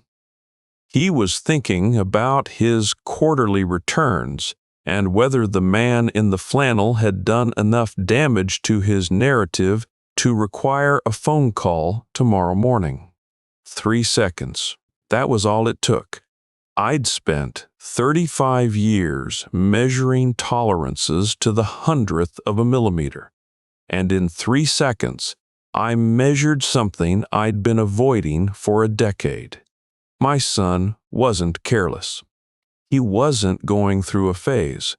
He was thinking about his quarterly returns and whether the man in the flannel had done enough damage to his narrative to require a phone call tomorrow morning. 3 seconds. That was all it took. I'd spent 35 years measuring tolerances to the 100th of a millimeter, and in 3 seconds, I measured something I'd been avoiding for a decade. My son wasn't careless. He wasn't going through a phase.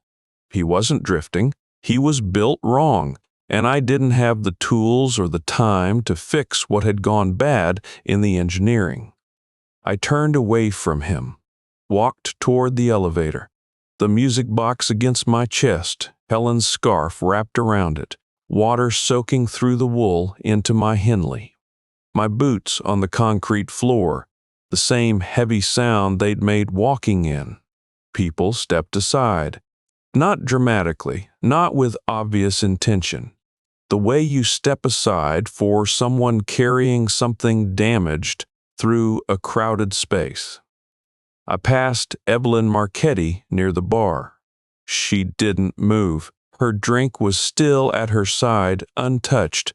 He wasn't drifting. He was built wrong, and I didn't have the tools or the time to fix what had gone bad in the engineering. I turned away from him, walked toward the elevator, the music box against my chest, Helen's scarf wrapped around it, water soaking through the wool into my Henley. My boots on the concrete floor, the same heavy sound they'd made walking in. People stepped aside. Not dramatically, not with obvious intention. The way you step aside for someone carrying something damaged through a crowded space. I passed Evelyn Marchetti near the bar. She didn't move. Her drink was still at her side, untouched.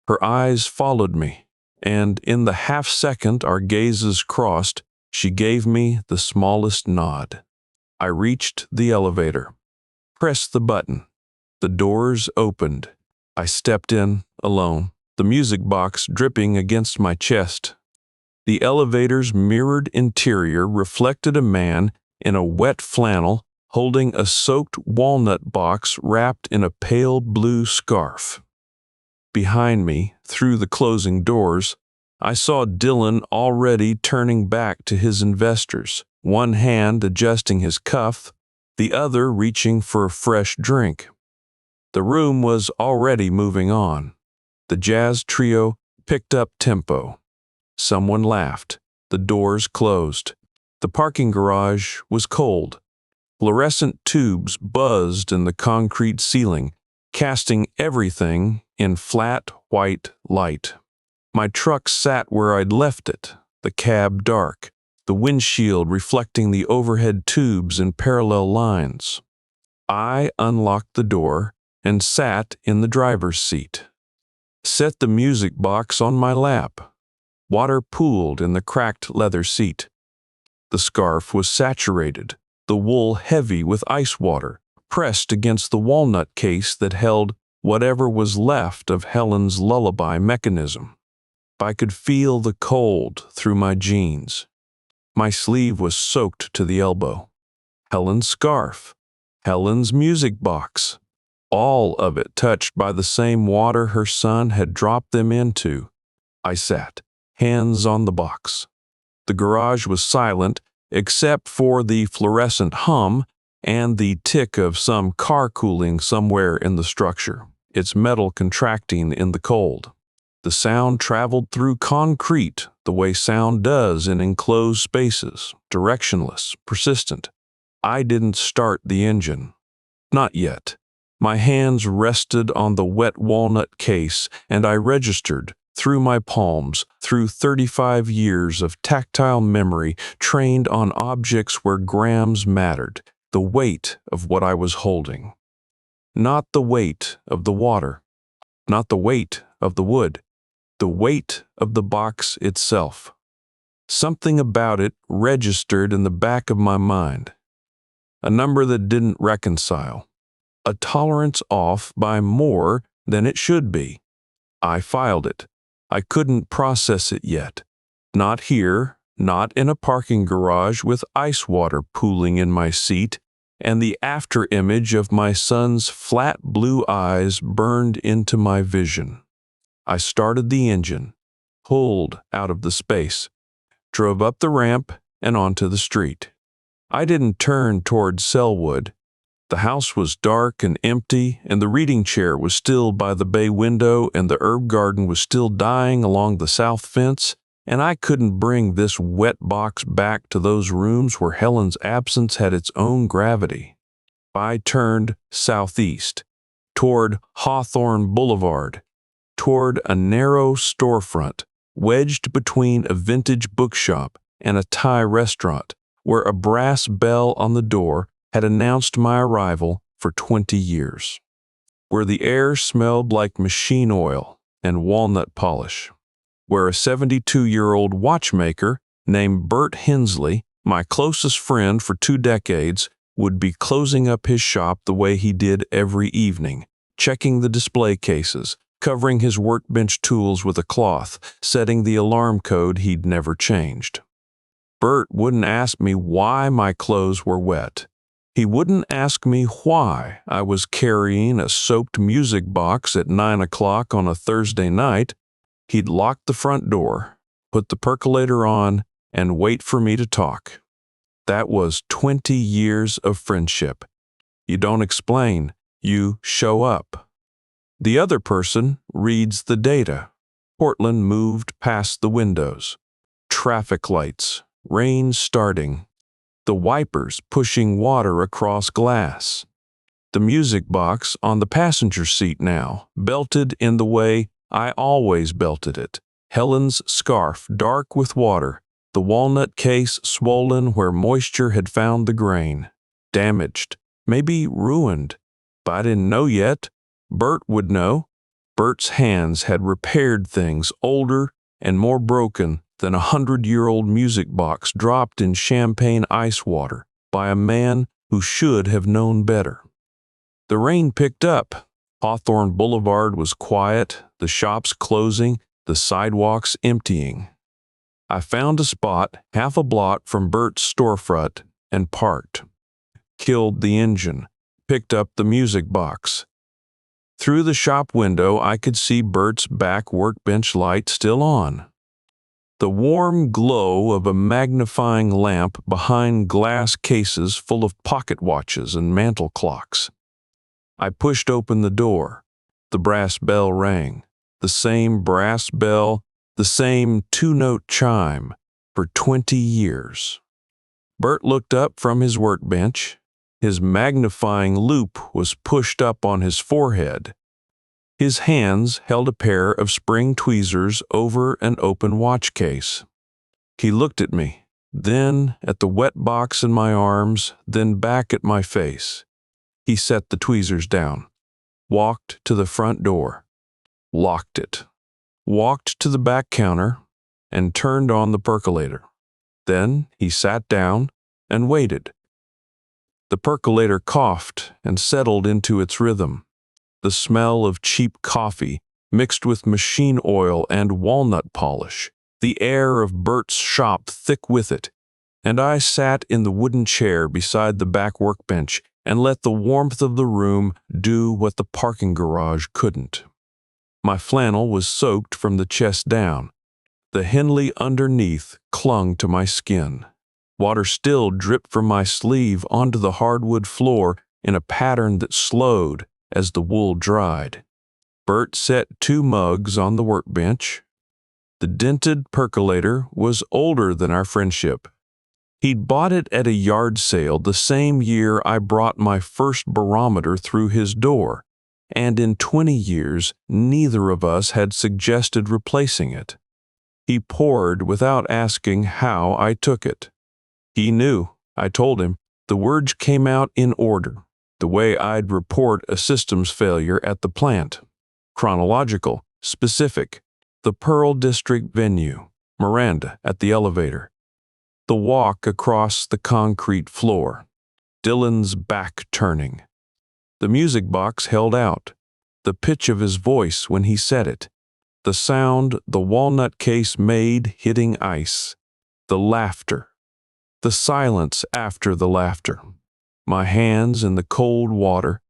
Her eyes followed me, and in the half-second our gazes crossed, she gave me the smallest nod. I reached the elevator, pressed the button. The doors opened. I stepped in, alone, the music box dripping against my chest. The elevator's mirrored interior reflected a man in a wet flannel holding a soaked walnut box wrapped in a pale blue scarf. Behind me, through the closing doors, I saw Dylan already turning back to his investors, one hand adjusting his cuff, the other reaching for a fresh drink. The room was already moving on. The jazz trio picked up tempo. Someone laughed. The doors closed. The parking garage was cold. Fluorescent tubes buzzed in the concrete ceiling, casting everything in flat white light. My truck sat where I'd left it, the cab dark, the windshield reflecting the overhead tubes in parallel lines. I unlocked the door and sat in the driver's seat. Set the music box on my lap. Water pooled in the cracked leather seat. The scarf was saturated, the wool heavy with ice water, pressed against the walnut case that held whatever was left of Helen's lullaby mechanism. I could feel the cold through my jeans. My sleeve was soaked to the elbow. Helen's scarf, Helen's music box, all of it touched by the same water her son had dropped them into. I sat, hands on the box. The garage was silent, except for the fluorescent hum and the tick of some car cooling somewhere in the structure, its metal contracting in the cold. The sound traveled through concrete the way sound does in enclosed spaces, directionless, persistent. I didn't start the engine. Not yet. My hands rested on the wet walnut case, and I registered, through my palms, through 35 years of tactile memory trained on objects where grams mattered, the weight of what I was holding. Not the weight of the water, not the weight of the wood, the weight of the box itself. Something about it registered in the back of my mind. A number that didn't reconcile. A tolerance off by more than it should be. I filed it. I couldn't process it yet. Not here, not in a parking garage with ice water pooling in my seat, and the after-image of my son's flat blue eyes burned into my vision. I started the engine, pulled out of the space, drove up the ramp and onto the street. I didn't turn toward Sellwood. The house was dark and empty, and the reading chair was still by the bay window, and the herb garden was still dying along the south fence, and I couldn't bring this wet box back to those rooms where Helen's absence had its own gravity. I turned southeast, toward Hawthorne Boulevard, toward a narrow storefront wedged between a vintage bookshop and a Thai restaurant, where a brass bell on the door had announced my arrival for 20 years, where the air smelled like machine oil and walnut polish, where a 72-year-old watchmaker named Bert Hensley, my closest friend for 2 decades, would be closing up his shop the way he did every evening, checking the display cases, covering his workbench tools with a cloth, setting the alarm code he'd never changed. Bert wouldn't ask me why my clothes were wet. He wouldn't ask me why I was carrying a soaked music box at 9 o'clock on a Thursday night. He'd lock the front door, put the percolator on, and wait for me to talk. That was 20 years of friendship. You don't explain, you show up. The other person reads the data. Portland moved past the windows. Traffic lights, rain starting. The wipers pushing water across glass. The music box on the passenger seat now, belted in the way I always belted it. Helen's scarf dark with water, the walnut case swollen where moisture had found the grain. Damaged, maybe ruined, but I didn't know yet. Bert would know. Bert's hands had repaired things older and more broken than a 100-year-old music box dropped in champagne ice water by a man who should have known better. The rain picked up. Hawthorne Boulevard was quiet, the shops closing, the sidewalks emptying. I found a spot half a block from Bert's storefront and parked. Killed the engine, picked up the music box. Through the shop window I could see Bert's back workbench light still on. The warm glow of a magnifying lamp behind glass cases full of pocket watches and mantel clocks. I pushed open the door. The brass bell rang. The same brass bell, the same 2-note chime, for 20 years. Bert looked up from his workbench. His magnifying loupe was pushed up on his forehead. His hands held a pair of spring tweezers over an open watch case. He looked at me, then at the wet box in my arms, then back at my face. He set the tweezers down, walked to the front door, locked it, walked to the back counter, and turned on the percolator. Then he sat down and waited. The percolator coughed and settled into its rhythm. The smell of cheap coffee mixed with machine oil and walnut polish, the air of Bert's shop thick with it, and I sat in the wooden chair beside the back workbench and let the warmth of the room do what the parking garage couldn't. My flannel was soaked from the chest down. The Henley underneath clung to my skin. Water still dripped from my sleeve onto the hardwood floor in a pattern that slowed as the wool dried. Bert set 2 mugs on the workbench. The dented percolator was older than our friendship. He'd bought it at a yard sale the same year I brought my first barometer through his door, and in 20 years neither of us had suggested replacing it. He poured without asking how I took it. He knew, I told him, the words came out in order, the way I'd report a systems failure at the plant. Chronological, specific, the Pearl District venue, Miranda at the elevator, the walk across the concrete floor, Dylan's back turning. The music box held out, the pitch of his voice when he said it, the sound the walnut case made hitting ice, the laughter, the silence after the laughter. My hands in the cold water.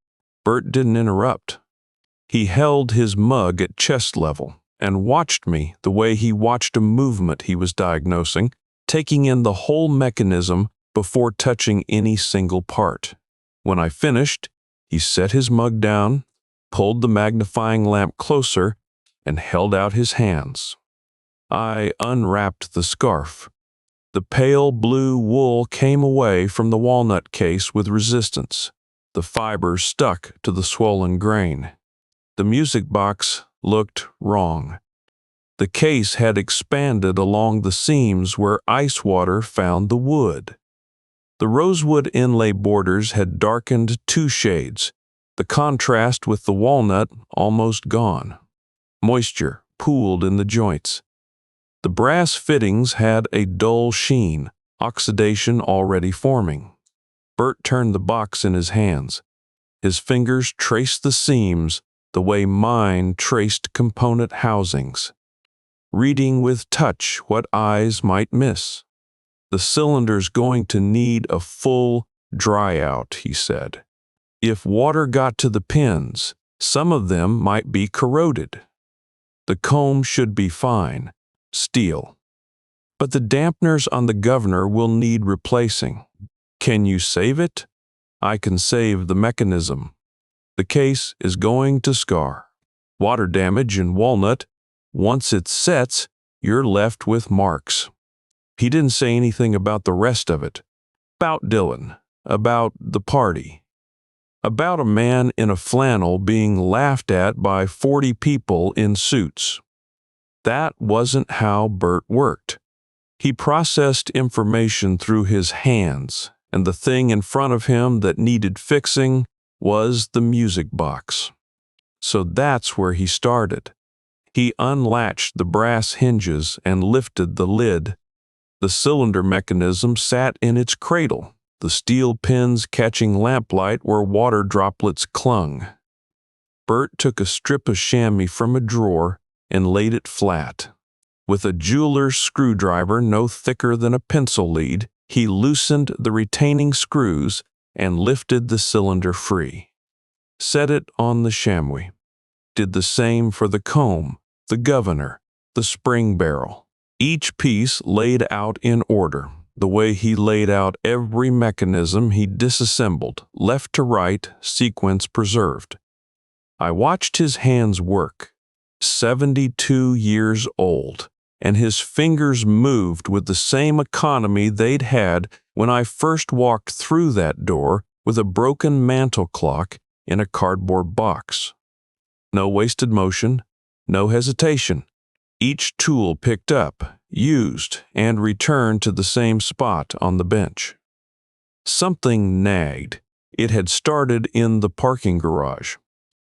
Bert didn't interrupt. He held his mug at chest level and watched me the way he watched a movement he was diagnosing, taking in the whole mechanism before touching any single part. When I finished, he set his mug down, pulled the magnifying lamp closer, and held out his hands. I unwrapped the scarf. The pale blue wool came away from the walnut case with resistance. The fibers stuck to the swollen grain. The music box looked wrong. The case had expanded along the seams where ice water found the wood. The rosewood inlay borders had darkened 2 shades, the contrast with the walnut almost gone. Moisture pooled in the joints. The brass fittings had a dull sheen, oxidation already forming. Bert turned the box in his hands. His fingers traced the seams the way mine traced component housings, reading with touch what eyes might miss. The cylinder's going to need a full dry out, he said. If water got to the pins, some of them might be corroded. The comb should be fine, steel. But the dampeners on the governor will need replacing. Can you save it? I can save the mechanism. The case is going to scar. Water damage in walnut, once it sets, you're left with marks. He didn't say anything about the rest of it. About Dylan, about the party, about a man in a flannel being laughed at by 40 people in suits. That wasn't how Bert worked. He processed information through his hands, and the thing in front of him that needed fixing was the music box. So that's where he started. He unlatched the brass hinges and lifted the lid. The cylinder mechanism sat in its cradle, the steel pins catching lamplight where water droplets clung. Bert took a strip of chamois from a drawer and laid it flat. With a jeweler's screwdriver no thicker than a pencil lead, he loosened the retaining screws and lifted the cylinder free. Set it on the chamois. Did the same for the comb, the governor, the spring barrel. Each piece laid out in order, the way he laid out every mechanism he disassembled, left to right, sequence preserved. I watched his hands work, 72 years old, and his fingers moved with the same economy they'd had when I first walked through that door with a broken mantel clock in a cardboard box. No wasted motion, no hesitation. Each tool picked up, used, and returned to the same spot on the bench. Something nagged. It had started in the parking garage.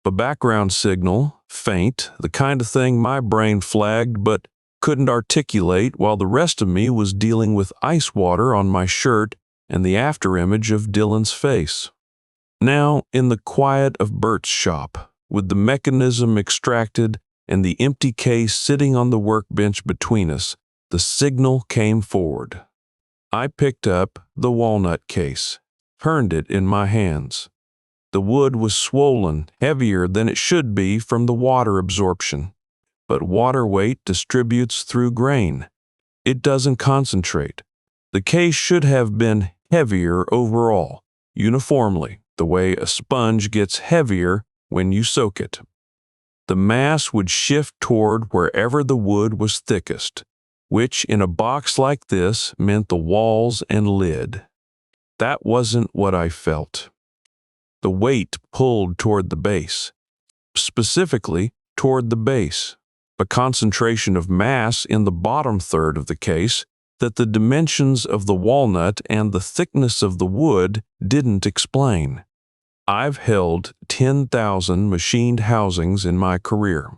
A background signal, faint, the kind of thing my brain flagged but couldn't articulate while the rest of me was dealing with ice water on my shirt and the afterimage of Dylan's face. Now, in the quiet of Bert's shop, with the mechanism extracted and the empty case sitting on the workbench between us, the signal came forward. I picked up the walnut case, turned it in my hands. The wood was swollen, heavier than it should be from the water absorption. But water weight distributes through grain. It doesn't concentrate. The case should have been heavier overall, uniformly, the way a sponge gets heavier when you soak it. The mass would shift toward wherever the wood was thickest, which in a box like this meant the walls and lid. That wasn't what I felt. The weight pulled toward the base, specifically toward the base, a concentration of mass in the bottom third of the case that the dimensions of the walnut and the thickness of the wood didn't explain. I've held 10,000 machined housings in my career.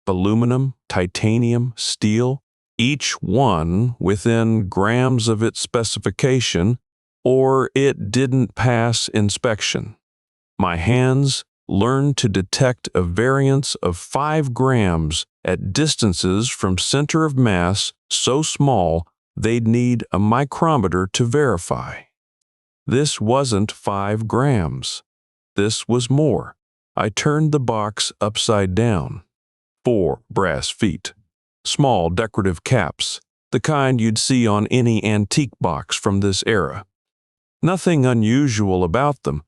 Aluminum, titanium, steel, each one within grams of its specification, or it didn't pass inspection. My hands learned to detect a variance of 5 grams at distances from center of mass so small they'd need a micrometer to verify. This wasn't 5 grams. This was more. I turned the box upside down. 4 brass feet. Small decorative caps, the kind you'd see on any antique box from this era. Nothing unusual about them.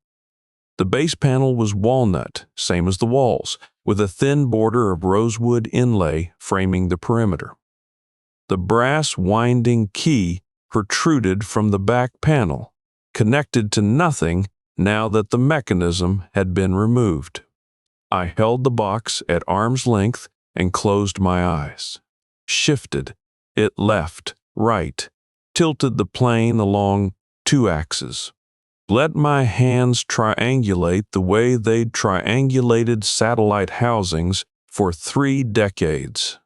The base panel was walnut, same as the walls, with a thin border of rosewood inlay framing the perimeter. The brass winding key protruded from the back panel, connected to nothing now that the mechanism had been removed. I held the box at arm's length and closed my eyes. Shifted it left, right, tilted the plane along 2 axes. Let my hands triangulate the way they'd triangulated satellite housings for 3 decades.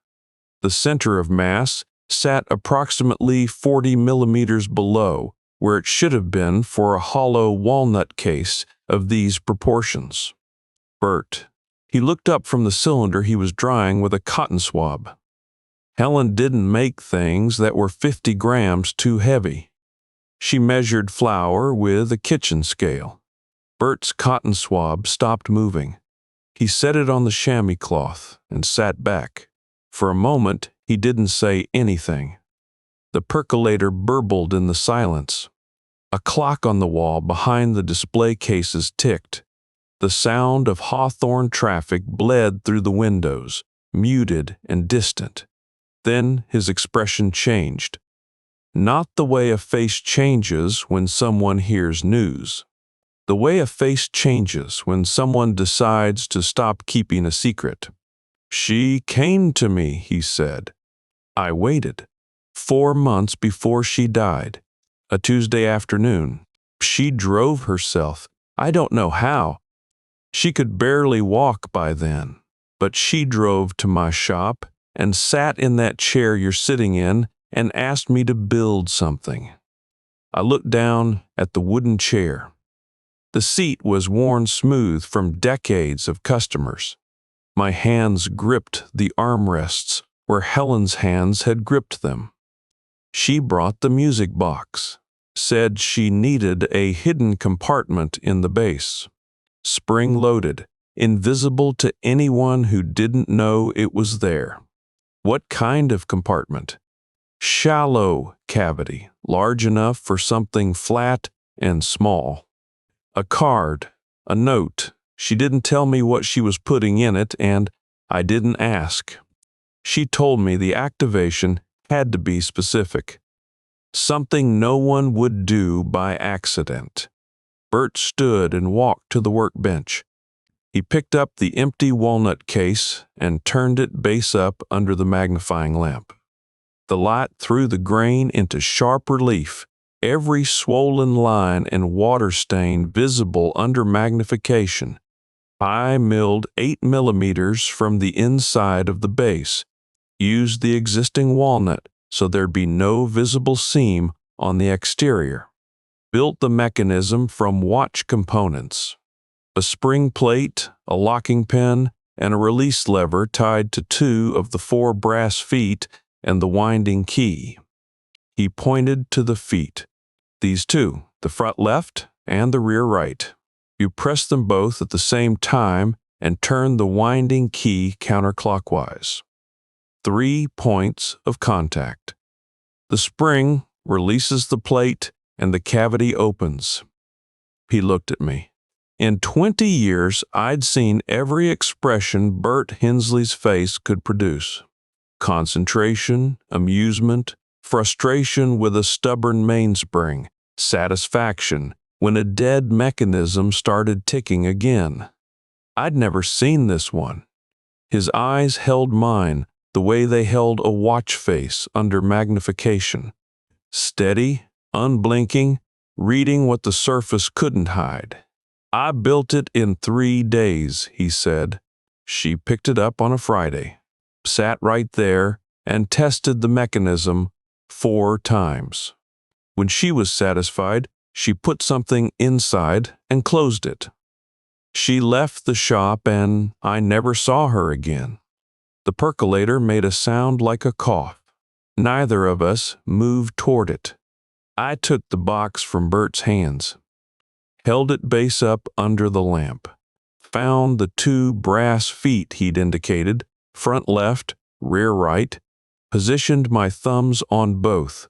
The center of mass sat approximately 40 millimeters below where it should have been for a hollow walnut case of these proportions. Bert. He looked up from the cylinder he was drying with a cotton swab. Helen didn't make things that were 50 grams too heavy. She measured flour with a kitchen scale. Bert's cotton swab stopped moving. He set it on the chamois cloth and sat back. For a moment, he didn't say anything. The percolator burbled in the silence. A clock on the wall behind the display cases ticked. The sound of Hawthorne traffic bled through the windows, muted and distant. Then his expression changed. Not the way a face changes when someone hears news. The way a face changes when someone decides to stop keeping a secret. "She came to me," he said. I waited. 4 months before she died. A Tuesday afternoon. She drove herself. I don't know how. She could barely walk by then. But she drove to my shop and sat in that chair you're sitting in and asked me to build something. I looked down at the wooden chair. The seat was worn smooth from decades of customers. My hands gripped the armrests where Helen's hands had gripped them. She brought the music box, said she needed a hidden compartment in the base, spring-loaded, invisible to anyone who didn't know it was there. What kind of compartment? Shallow cavity, large enough for something flat and small. A card, a note. She didn't tell me what she was putting in it, and I didn't ask. She told me the activation had to be specific. Something no one would do by accident. Bert stood and walked to the workbench. He picked up the empty walnut case and turned it base up under the magnifying lamp. The light threw the grain into sharp relief, every swollen line and water stain visible under magnification. I milled 8 millimeters from the inside of the base, used the existing walnut so there'd be no visible seam on the exterior. Built the mechanism from watch components. A spring plate, a locking pin, and a release lever tied to 2 of the 4 brass feet and the winding key. He pointed to the feet. These 2, the front left and the rear right. You press them both at the same time and turn the winding key counterclockwise. 3 points of contact. The spring releases the plate and the cavity opens. He looked at me. In 20 years, I'd seen every expression Bert Hensley's face could produce. Concentration, amusement, frustration with a stubborn mainspring, satisfaction when a dead mechanism started ticking again. I'd never seen this one. His eyes held mine the way they held a watch face under magnification. Steady, unblinking, reading what the surface couldn't hide. I built it in 3 days, he said. She picked it up on a Friday, sat right there, and tested the mechanism 4 times. When she was satisfied, she put something inside and closed it. She left the shop and I never saw her again. The percolator made a sound like a cough. Neither of us moved toward it. I took the box from Bert's hands, held it base up under the lamp, found the 2 brass feet he'd indicated, front left, rear right, positioned my thumbs on both.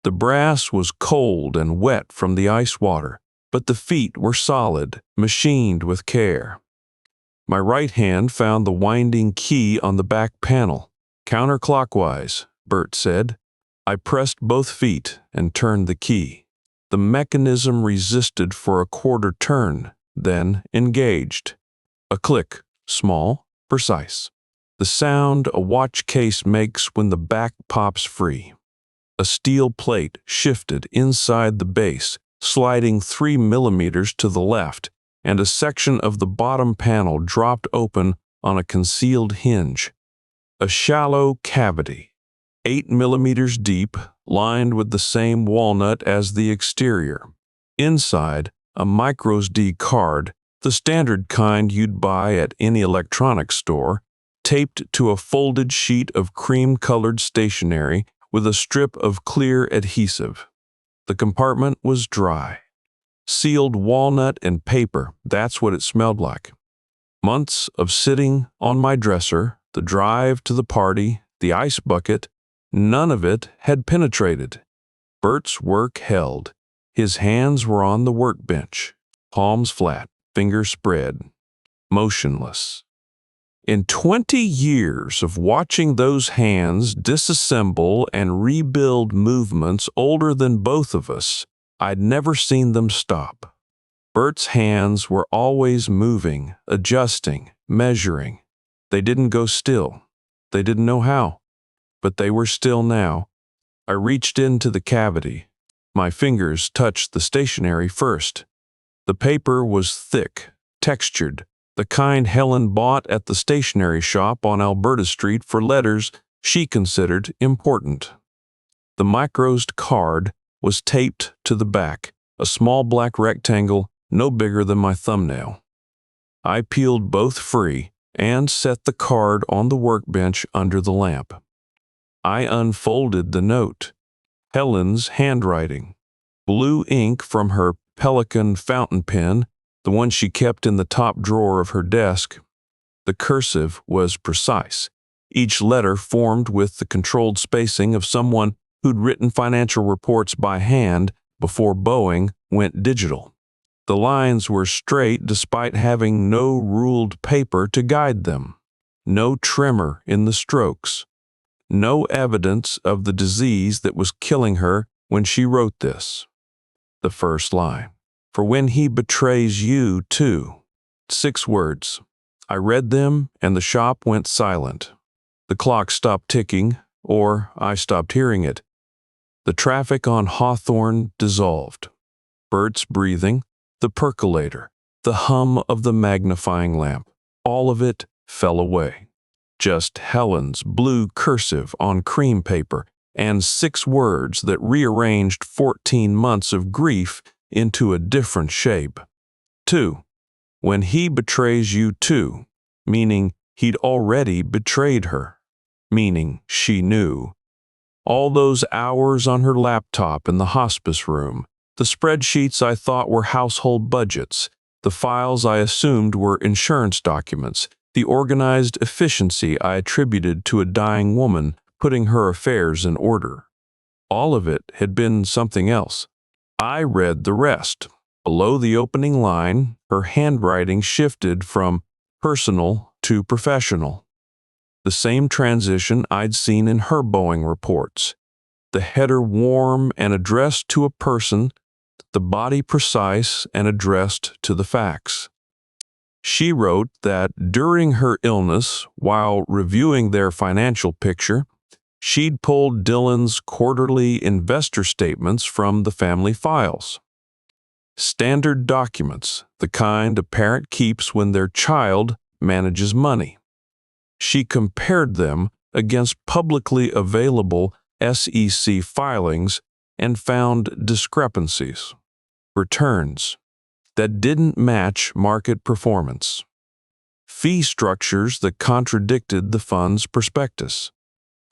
The brass was cold and wet from the ice water, but the feet were solid, machined with care. My right hand found the winding key on the back panel. Counterclockwise, Bert said. I pressed both feet and turned the key. The mechanism resisted for a quarter turn, then engaged. A click, small, precise. The sound a watch case makes when the back pops free. A steel plate shifted inside the base, sliding 3 millimeters to the left, and a section of the bottom panel dropped open on a concealed hinge. A shallow cavity, 8 millimeters deep, lined with the same walnut as the exterior. Inside, a microSD card, the standard kind you'd buy at any electronics store, taped to a folded sheet of cream-colored stationery with a strip of clear adhesive. The compartment was dry. Sealed walnut and paper, that's what it smelled like. Months of sitting on my dresser, the drive to the party, the ice bucket, none of it had penetrated. Bert's work held. His hands were on the workbench, palms flat, fingers spread, motionless. In 20 years of watching those hands disassemble and rebuild movements older than both of us, I'd never seen them stop. Bert's hands were always moving, adjusting, measuring. They didn't go still. They didn't know how, but they were still now. I reached into the cavity. My fingers touched the stationery first. The paper was thick, textured, the kind Helen bought at the stationery shop on Alberta Street for letters she considered important. The microsed card was taped to the back, a small black rectangle no bigger than my thumbnail. I peeled both free and set the card on the workbench under the lamp. I unfolded the note. Helen's handwriting. Blue ink from her Pelican fountain pen, the one she kept in the top drawer of her desk. The cursive was precise, each letter formed with the controlled spacing of someone who'd written financial reports by hand before Boeing went digital. The lines were straight despite having no ruled paper to guide them, no tremor in the strokes, no evidence of the disease that was killing her when she wrote this. The first line. For when he betrays you, too. 6 words. I read them, and the shop went silent. The clock stopped ticking, or I stopped hearing it. The traffic on Hawthorne dissolved. Bert's breathing, the percolator, the hum of the magnifying lamp, all of it fell away. Just Helen's blue cursive on cream paper and 6 words that rearranged 14 months of grief into a different shape. 2. When he betrays you too, meaning he'd already betrayed her, meaning she knew. All those hours on her laptop in the hospice room, the spreadsheets I thought were household budgets, the files I assumed were insurance documents, the organized efficiency I attributed to a dying woman putting her affairs in order. All of it had been something else. I read the rest. Below the opening line, her handwriting shifted from personal to professional. The same transition I'd seen in her Boeing reports. The header warm and addressed to a person, the body precise and addressed to the facts. She wrote that during her illness, while reviewing their financial picture, she'd pulled Dylan's quarterly investor statements from the family files. Standard documents, the kind a parent keeps when their child manages money. She compared them against publicly available SEC filings and found discrepancies, returns that didn't match market performance, fee structures that contradicted the fund's prospectus,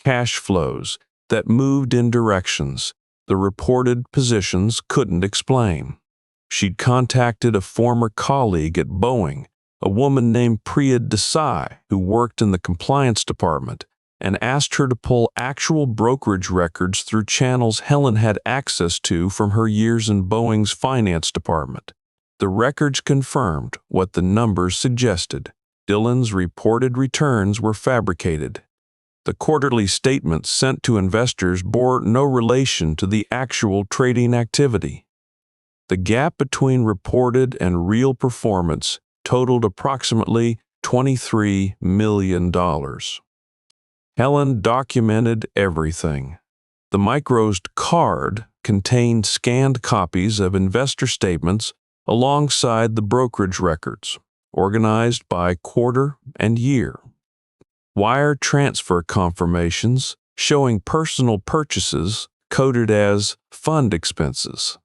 cash flows that moved in directions the reported positions couldn't explain. She'd contacted a former colleague at Boeing, a woman named Priya Desai, who worked in the compliance department, and asked her to pull actual brokerage records through channels Helen had access to from her years in Boeing's finance department. The records confirmed what the numbers suggested. Dylan's reported returns were fabricated. The quarterly statements sent to investors bore no relation to the actual trading activity. The gap between reported and real performance totaled approximately $23 million. Helen documented everything. The microsed card contained scanned copies of investor statements alongside the brokerage records, organized by quarter and year. Wire transfer confirmations showing personal purchases coded as fund expenses.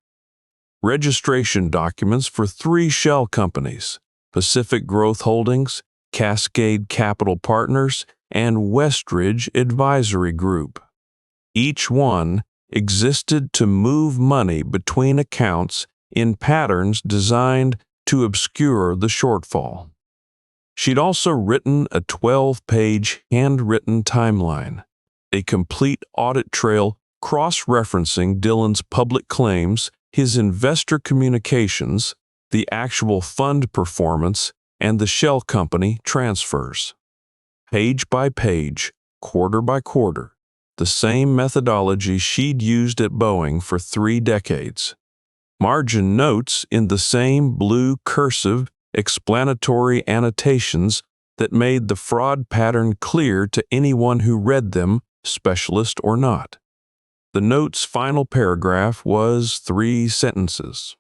Registration documents for 3 shell companies, Pacific Growth Holdings, Cascade Capital Partners, and Westridge Advisory Group. Each one existed to move money between accounts in patterns designed to obscure the shortfall. She'd also written a 12-page handwritten timeline, a complete audit trail cross-referencing Dylan's public claims, his investor communications, the actual fund performance, and the shell company transfers. Page by page, quarter by quarter, the same methodology she'd used at Boeing for 3 decades. Margin notes in the same blue cursive explanatory annotations that made the fraud pattern clear to anyone who read them, specialist or not. The note's final paragraph was 3 sentences.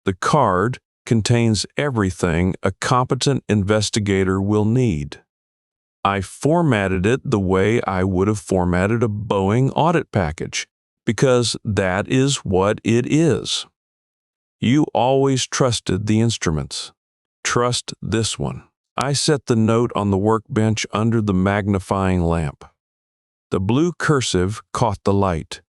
The card contains everything a competent investigator will need. I formatted it the way I would have formatted a Boeing audit package, because that is what it is. You always trusted the instruments. Trust this one. I set the note on the workbench under the magnifying lamp. The blue cursive caught the light.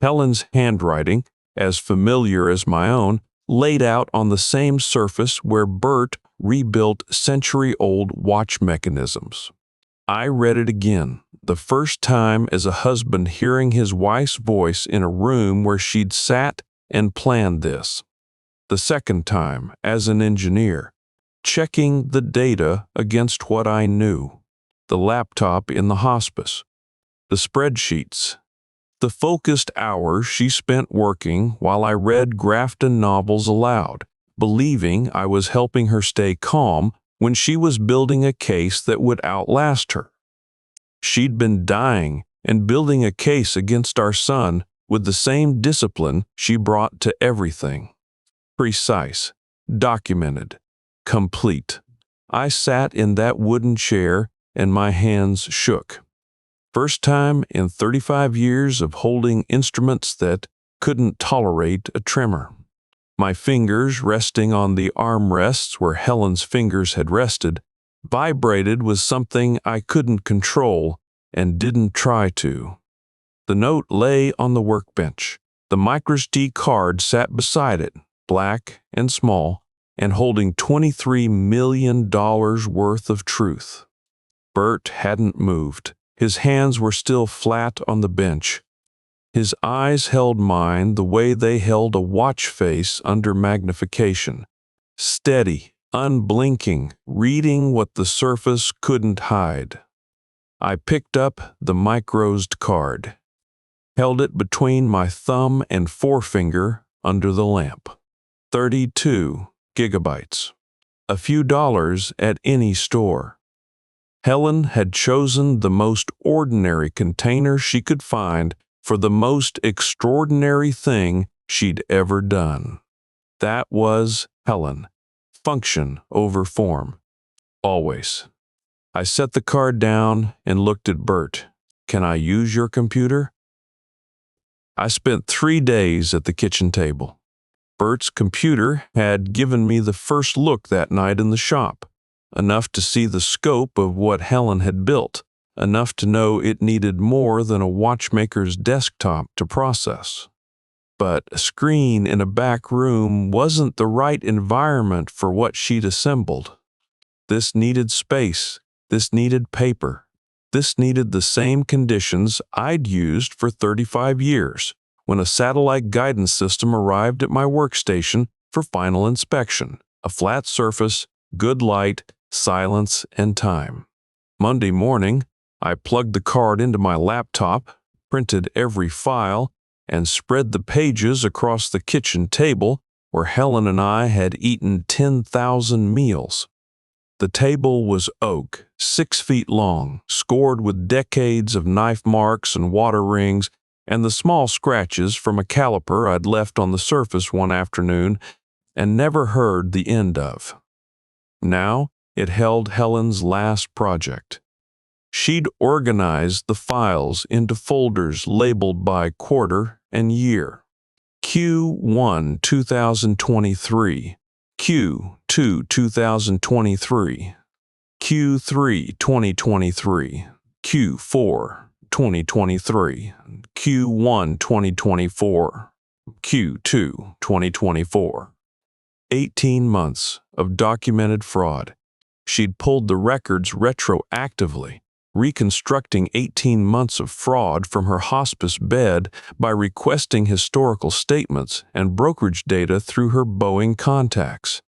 Helen's handwriting, as familiar as my own, laid out on the same surface where Bert rebuilt century-old watch mechanisms. I read it again, the first time as a husband hearing his wife's voice in a room where she'd sat and planned this. The second time as an engineer, checking the data against what I knew, the laptop in the hospice, the spreadsheets, the focused hours she spent working while I read Grafton novels aloud, believing I was helping her stay calm when she was building a case that would outlast her. She'd been dying and building a case against our son with the same discipline she brought to everything. Precise, documented, complete. I sat in that wooden chair and my hands shook. First time in 35 years of holding instruments that couldn't tolerate a tremor. My fingers, resting on the armrests where Helen's fingers had rested, vibrated with something I couldn't control and didn't try to. The note lay on the workbench. The microSD card sat beside it, black and small, and holding $23 million worth of truth. Bert hadn't moved. His hands were still flat on the bench. His eyes held mine the way they held a watch face under magnification. Steady, unblinking, reading what the surface couldn't hide. I picked up the microsed card, held it between my thumb and forefinger under the lamp. 32 gigabytes. A few dollars at any store. Helen had chosen the most ordinary container she could find for the most extraordinary thing she'd ever done. That was Helen. Function over form. Always. I set the card down and looked at Bert. Can I use your computer? I spent 3 days at the kitchen table. Bert's computer had given me the first look that night in the shop, enough to see the scope of what Helen had built, enough to know it needed more than a watchmaker's desktop to process. But a screen in a back room wasn't the right environment for what she'd assembled. This needed space. This needed paper. This needed the same conditions I'd used for 35 years when a satellite guidance system arrived at my workstation for final inspection. A flat surface, good light, silence, and time. Monday morning, I plugged the card into my laptop, printed every file, and spread the pages across the kitchen table where Helen and I had eaten 10,000 meals. The table was oak, 6 feet long, scored with decades of knife marks and water rings, and the small scratches from a caliper I'd left on the surface one afternoon and never heard the end of. Now it held Helen's last project. She'd organized the files into folders labeled by quarter and year. Q1 2023, Q2 2023, Q3 2023, Q4 2023, Q1 2024, Q2 2024. 18 months of documented fraud. She'd pulled the records retroactively, reconstructing 18 months of fraud from her hospice bed by requesting historical statements and brokerage data through her Boeing contacts.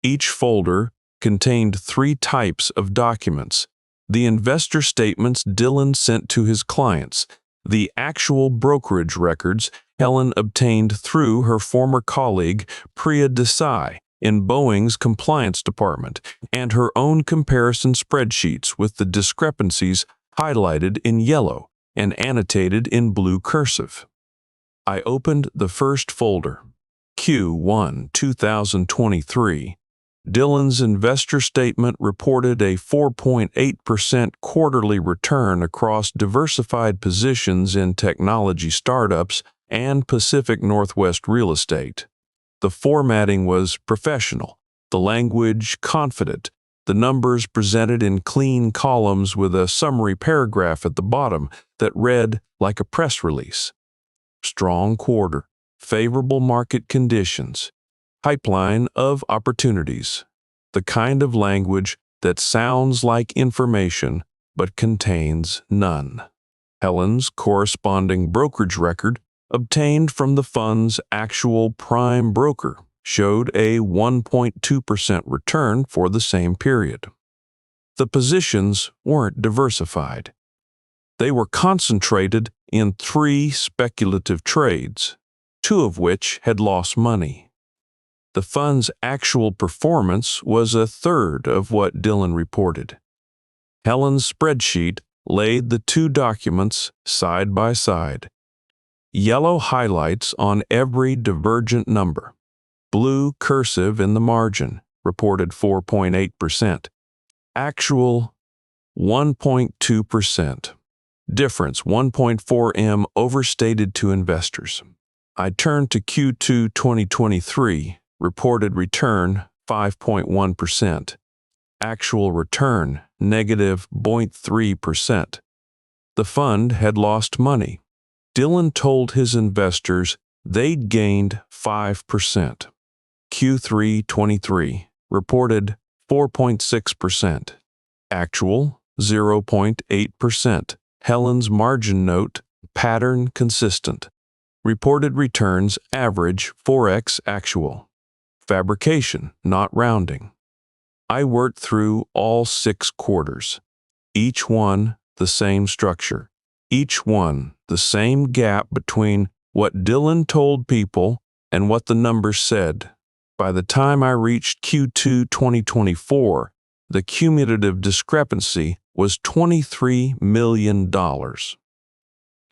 Each folder contained 3 types of documents: the investor statements Dylan sent to his clients, the actual brokerage records Helen obtained through her former colleague Priya Desai in Boeing's compliance department, and her own comparison spreadsheets with the discrepancies highlighted in yellow and annotated in blue cursive. I opened the first folder, Q1 2023. Dylan's investor statement reported a 4.8% quarterly return across diversified positions in technology startups and Pacific Northwest real estate. The formatting was professional, the language confident, the numbers presented in clean columns with a summary paragraph at the bottom that read like a press release. Strong quarter, favorable market conditions, pipeline of opportunities. The kind of language that sounds like information but contains none. Helen's corresponding brokerage record, obtained from the fund's actual prime broker, showed a 1.2% return for the same period. The positions weren't diversified. They were concentrated in 3 speculative trades, 2 of which had lost money. The fund's actual performance was a third of what Dylan reported. Helen's spreadsheet laid the two documents side by side. Yellow highlights on every divergent number. Blue cursive in the margin, reported 4.8%. Actual, 1.2%. Difference, 1.4 M overstated to investors. I turned to Q2 2023, reported return, 5.1%. Actual return, negative 0.3%. The fund had lost money. Dylan told his investors they'd gained 5%. Q3 23 reported 4.6%. Actual, 0.8%. Helen's margin note, pattern consistent. Reported returns average 4x actual. Fabrication, not rounding. I worked through all 6 quarters. Each one the same structure. Each one the same gap between what Dylan told people and what the numbers said. By the time I reached Q2 2024, the cumulative discrepancy was $23 million.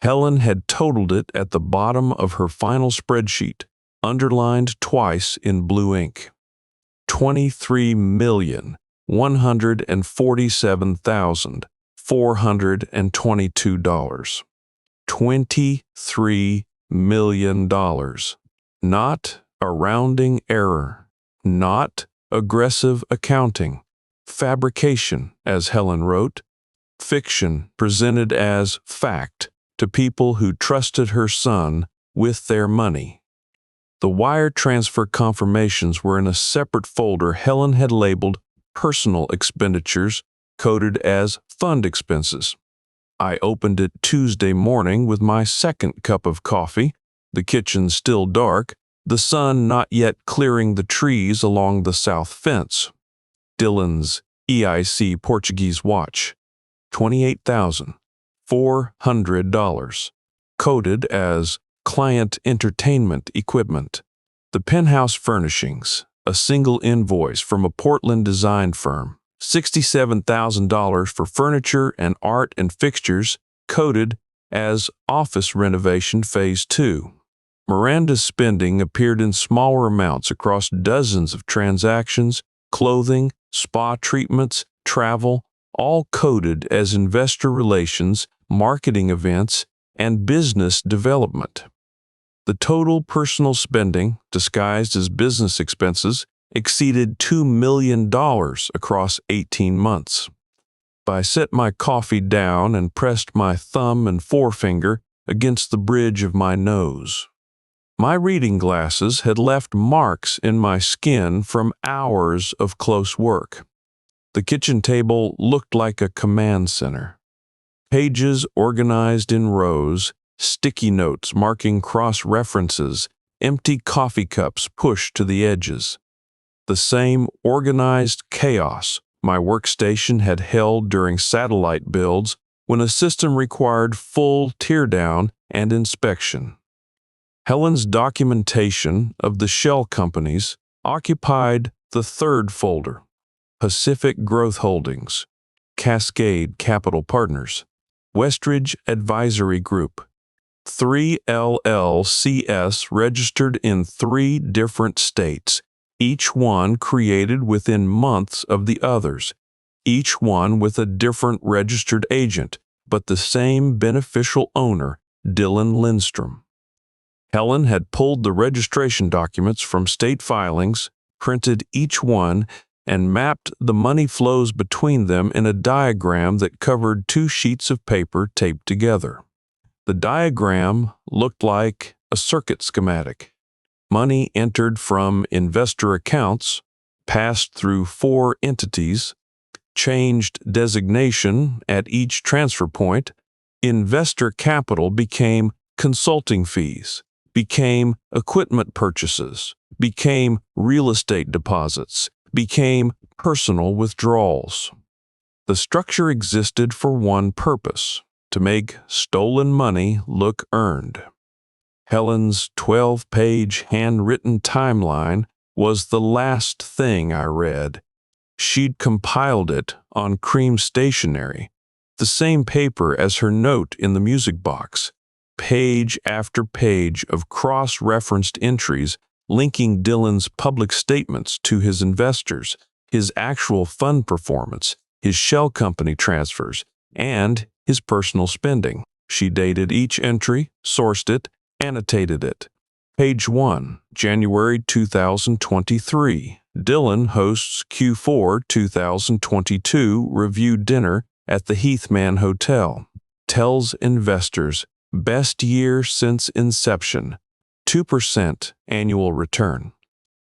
Helen had totaled it at the bottom of her final spreadsheet, underlined twice in blue ink. $23,147,422. $23 million. Not a rounding error. Not aggressive accounting. Fabrication, as Helen wrote. Fiction presented as fact to people who trusted her son with their money. The wire transfer confirmations were in a separate folder Helen had labeled personal expenditures, coded as fund expenses. I opened it Tuesday morning with my second cup of coffee, the kitchen still dark, the sun not yet clearing the trees along the south fence. Dylan's EIC Portuguese watch, $28,400, coded as client entertainment equipment. The penthouse furnishings, a single invoice from a Portland design firm, $67,000 for furniture and art and fixtures, coded as office renovation phase 2. Miranda's spending appeared in smaller amounts across dozens of transactions, clothing, spa treatments, travel, all coded as investor relations, marketing events, and business development. The total personal spending, disguised as business expenses, exceeded $2 million across 18 months. I set my coffee down and pressed my thumb and forefinger against the bridge of my nose. My reading glasses had left marks in my skin from hours of close work. The kitchen table looked like a command center. Pages organized in rows, sticky notes marking cross-references, empty coffee cups pushed to the edges. The same organized chaos my workstation had held during satellite builds when a system required full teardown and inspection. Helen's documentation of the shell companies occupied the third folder: Pacific Growth Holdings, Cascade Capital Partners, Westridge Advisory Group, 3 LLCs registered in 3 different states, each one created within months of the others, each one with a different registered agent, but the same beneficial owner, Dylan Lindstrom. Helen had pulled the registration documents from state filings, printed each one, and mapped the money flows between them in a diagram that covered 2 sheets of paper taped together. The diagram looked like a circuit schematic. Money entered from investor accounts, passed through 4 entities, changed designation at each transfer point. Investor capital became consulting fees, became equipment purchases, became real estate deposits, became personal withdrawals. The structure existed for one purpose: to make stolen money look earned. Helen's 12-page handwritten timeline was the last thing I read. She'd compiled it on cream stationery, the same paper as her note in the music box, page after page of cross-referenced entries linking Dylan's public statements to his investors, his actual fund performance, his shell company transfers, and his personal spending. She dated each entry, sourced it, annotated it. Page 1, January 2023. Dylan hosts Q4 2022 review dinner at the Heathman Hotel. Tells investors, best year since inception, 2% annual return.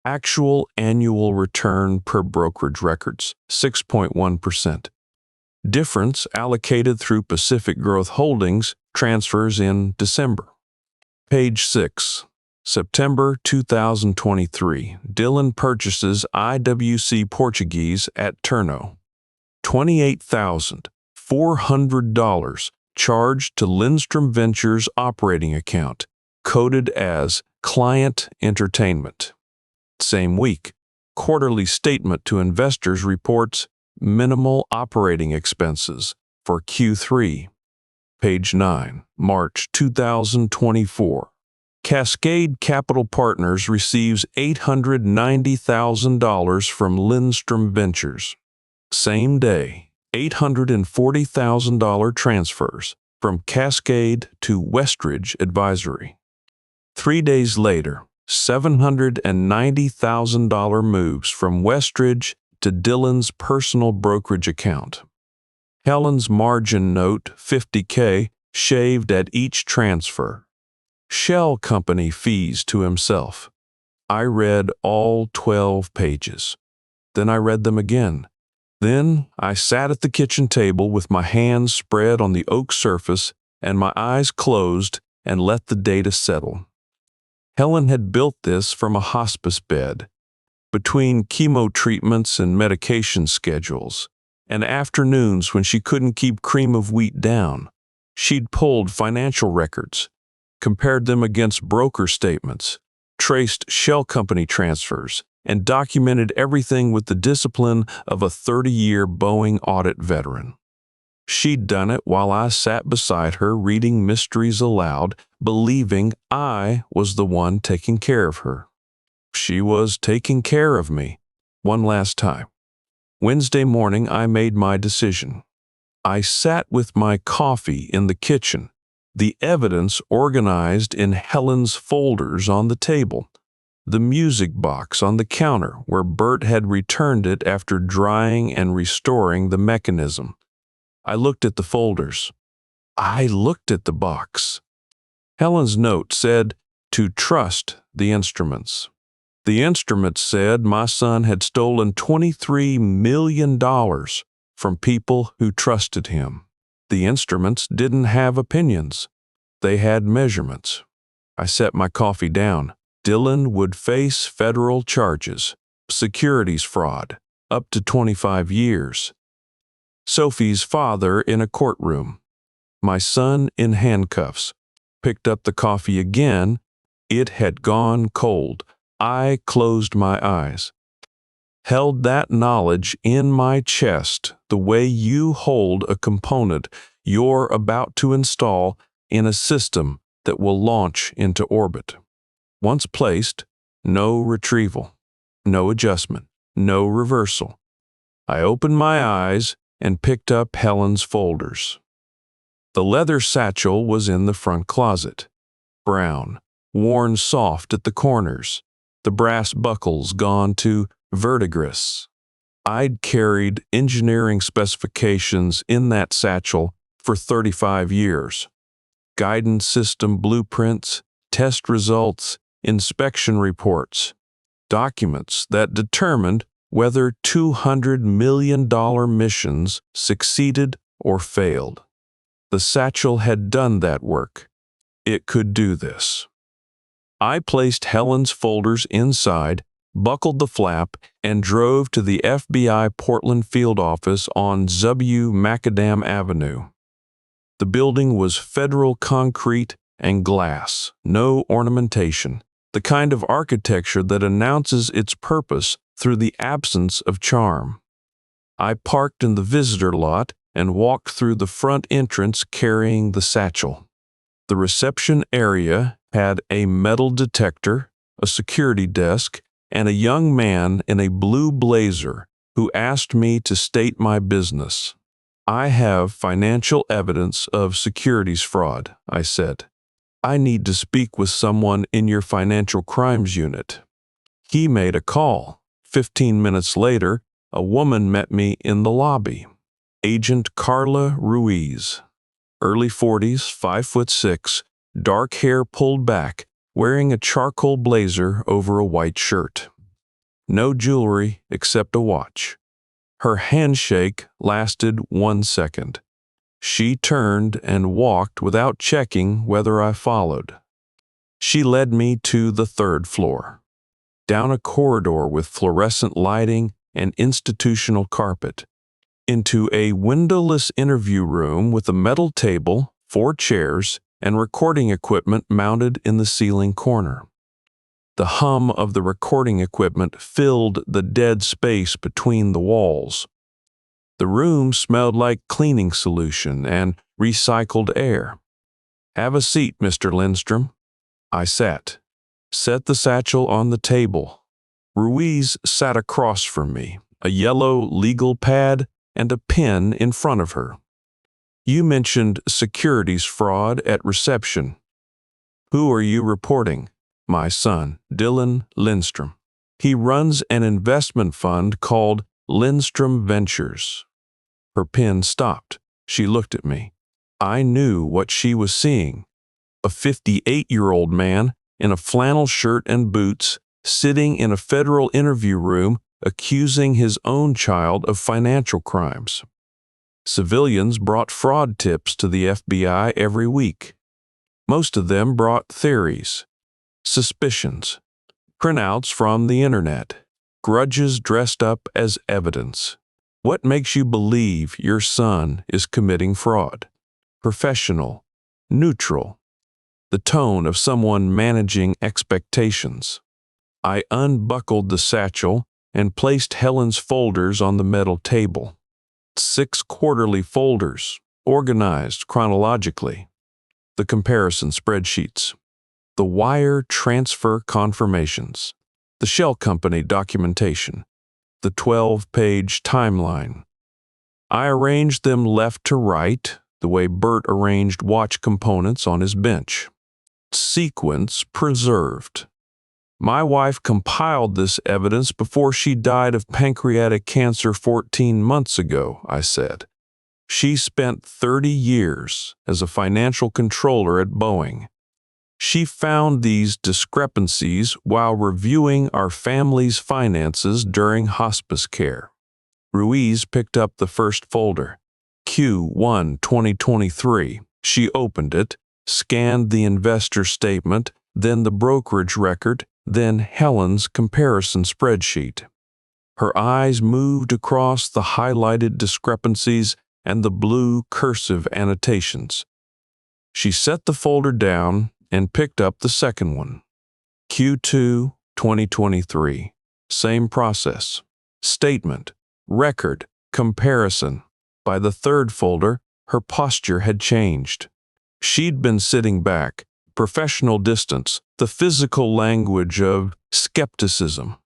Actual annual return per brokerage records, 6.1%. Difference allocated through Pacific Growth Holdings transfers in December. Page 6. September 2023. Dylan purchases IWC Portuguese at Turno. $28,400 charged to Lindstrom Ventures operating account, coded as Client Entertainment. Same week, quarterly statement to investors reports minimal operating expenses for Q3. Page 9, March 2024. Cascade Capital Partners receives $890,000 from Lindstrom Ventures. Same day, $840,000 transfers from Cascade to Westridge Advisory. 3 days later, $790,000 moves from Westridge to Dylan's personal brokerage account. Helen's margin note, $50K, shaved at each transfer. Shell company fees to himself. I read all 12 pages. Then I read them again. Then I sat at the kitchen table with my hands spread on the oak surface and my eyes closed and let the data settle. Helen had built this from a hospice bed, between chemo treatments and medication schedules, and afternoons when she couldn't keep cream of wheat down. She'd pulled financial records, compared them against broker statements, traced shell company transfers, and documented everything with the discipline of a 30-year Boeing audit veteran. She'd done it while I sat beside her reading mysteries aloud, believing I was the one taking care of her. She was taking care of me, one last time. Wednesday morning, I made my decision. I sat with my coffee in the kitchen, the evidence organized in Helen's folders on the table, the music box on the counter where Bert had returned it after drying and restoring the mechanism. I looked at the folders. I looked at the box. Helen's note said to trust the instruments. The instruments said my son had stolen $23 million from people who trusted him. The instruments didn't have opinions. They had measurements. I set my coffee down. Dylan would face federal charges, securities fraud, up to 25 years. Sophie's father in a courtroom. My son in handcuffs. Picked up the coffee again. It had gone cold. I closed my eyes. Held that knowledge in my chest the way you hold a component you're about to install in a system that will launch into orbit. Once placed, no retrieval, no adjustment, no reversal. I opened my eyes and picked up Helen's folders. The leather satchel was in the front closet, brown, worn soft at the corners, the brass buckles gone to verdigris. I'd carried engineering specifications in that satchel for 35 years. Guidance system blueprints, test results, inspection reports, documents that determined whether $200 million missions succeeded or failed. The satchel had done that work. It could do this. I placed Helen's folders inside, buckled the flap, and drove to the FBI Portland field office on W. Macadam Avenue. The building was federal concrete and glass, no ornamentation, the kind of architecture that announces its purpose through the absence of charm. I parked in the visitor lot and walked through the front entrance carrying the satchel. The reception area had a metal detector, a security desk, and a young man in a blue blazer who asked me to state my business. I have financial evidence of securities fraud, I said. I need to speak with someone in your financial crimes unit. He made a call. 15 minutes later, a woman met me in the lobby. Agent Carla Ruiz. Early 40s, 5'6", dark hair pulled back, wearing a charcoal blazer over a white shirt. No jewelry except a watch. Her handshake lasted 1 second. She turned and walked without checking whether I followed. She led me to the 3rd floor, down a corridor with fluorescent lighting and institutional carpet, into a windowless interview room with a metal table, 4 chairs, and recording equipment mounted in the ceiling corner. The hum of the recording equipment filled the dead space between the walls. The room smelled like cleaning solution and recycled air. "Have a seat, Mr. Lindstrom." I sat. Set the satchel on the table. Ruiz sat across from me, a yellow legal pad and a pen in front of her. "You mentioned securities fraud at reception. Who are you reporting?" "My son, Dylan Lindstrom. He runs an investment fund called Lindstrom Ventures." Her pen stopped. She looked at me. I knew what she was seeing. A 58-year-old man in a flannel shirt and boots sitting in a federal interview room accusing his own child of financial crimes. Civilians brought fraud tips to the FBI every week. Most of them brought theories, suspicions, printouts from the internet, grudges dressed up as evidence. What makes you believe your son is committing fraud? Professional, neutral, the tone of someone managing expectations. I unbuckled the satchel and placed Helen's folders on the metal table. 6 quarterly folders, organized chronologically. The comparison spreadsheets. The wire transfer confirmations. The shell company documentation. The 12-page timeline. I arranged them left to right, the way Bert arranged watch components on his bench. Sequence preserved. My wife compiled this evidence before she died of pancreatic cancer 14 months ago, I said. She spent 30 years as a financial controller at Boeing. She found these discrepancies while reviewing our family's finances during hospice care. Ruiz picked up the first folder, Q1 2023. She opened it, scanned the investor statement, then the brokerage record, then Helen's comparison spreadsheet. Her eyes moved across the highlighted discrepancies and the blue cursive annotations. She set the folder down and picked up the second one. Q2 2023. Same process. Statement, record, comparison. By the 3rd folder, her posture had changed. She'd been sitting back, professional distance, the physical language of skepticism.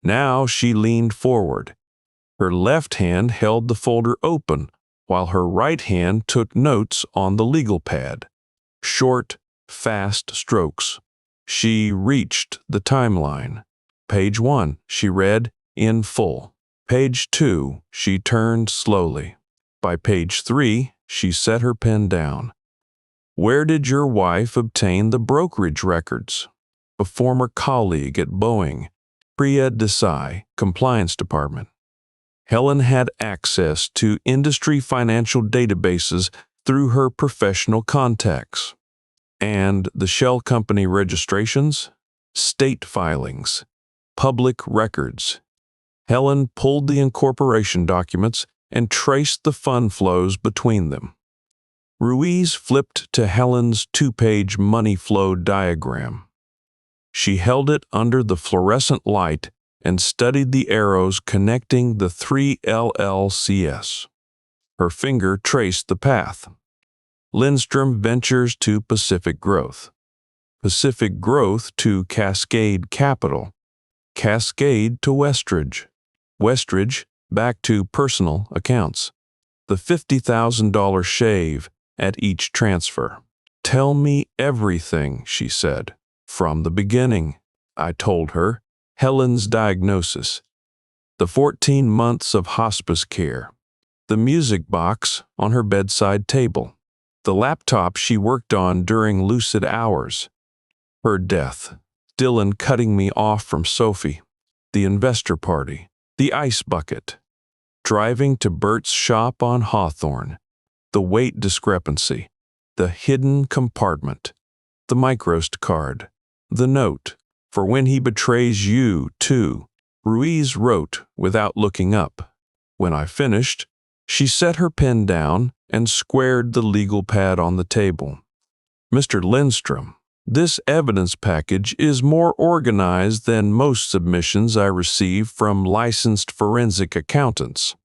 Now she leaned forward. Her left hand held the folder open, while her right hand took notes on the legal pad. Short, fast strokes. She reached the timeline. Page 1, she read in full. Page 2, she turned slowly. By page 3, she set her pen down. "Where did your wife obtain the brokerage records?" "A former colleague at Boeing, Priya Desai, Compliance Department." Helen had access to industry financial databases through her professional contacts. And the shell company registrations, state filings, public records. Helen pulled the incorporation documents and traced the fund flows between them. Ruiz flipped to Helen's 2-page money flow diagram. She held it under the fluorescent light and studied the arrows connecting the three LLCs. Her finger traced the path. Lindstrom Ventures to Pacific Growth. Pacific Growth to Cascade Capital. Cascade to Westridge. Westridge back to personal accounts. The $50,000 shave at each transfer. "Tell me everything," she said. "From the beginning," I told her. Helen's diagnosis. The 14 months of hospice care. The music box on her bedside table. The laptop she worked on during lucid hours. Her death. Dylan cutting me off from Sophie. The investor party. The ice bucket. Driving to Bert's shop on Hawthorne. The weight discrepancy. The hidden compartment. The microst card. The note. "For when he betrays you, too," Ruiz wrote without looking up. When I finished, she set her pen down and squared the legal pad on the table. "Mr. Lindstrom, this evidence package is more organized than most submissions I receive from licensed forensic accountants."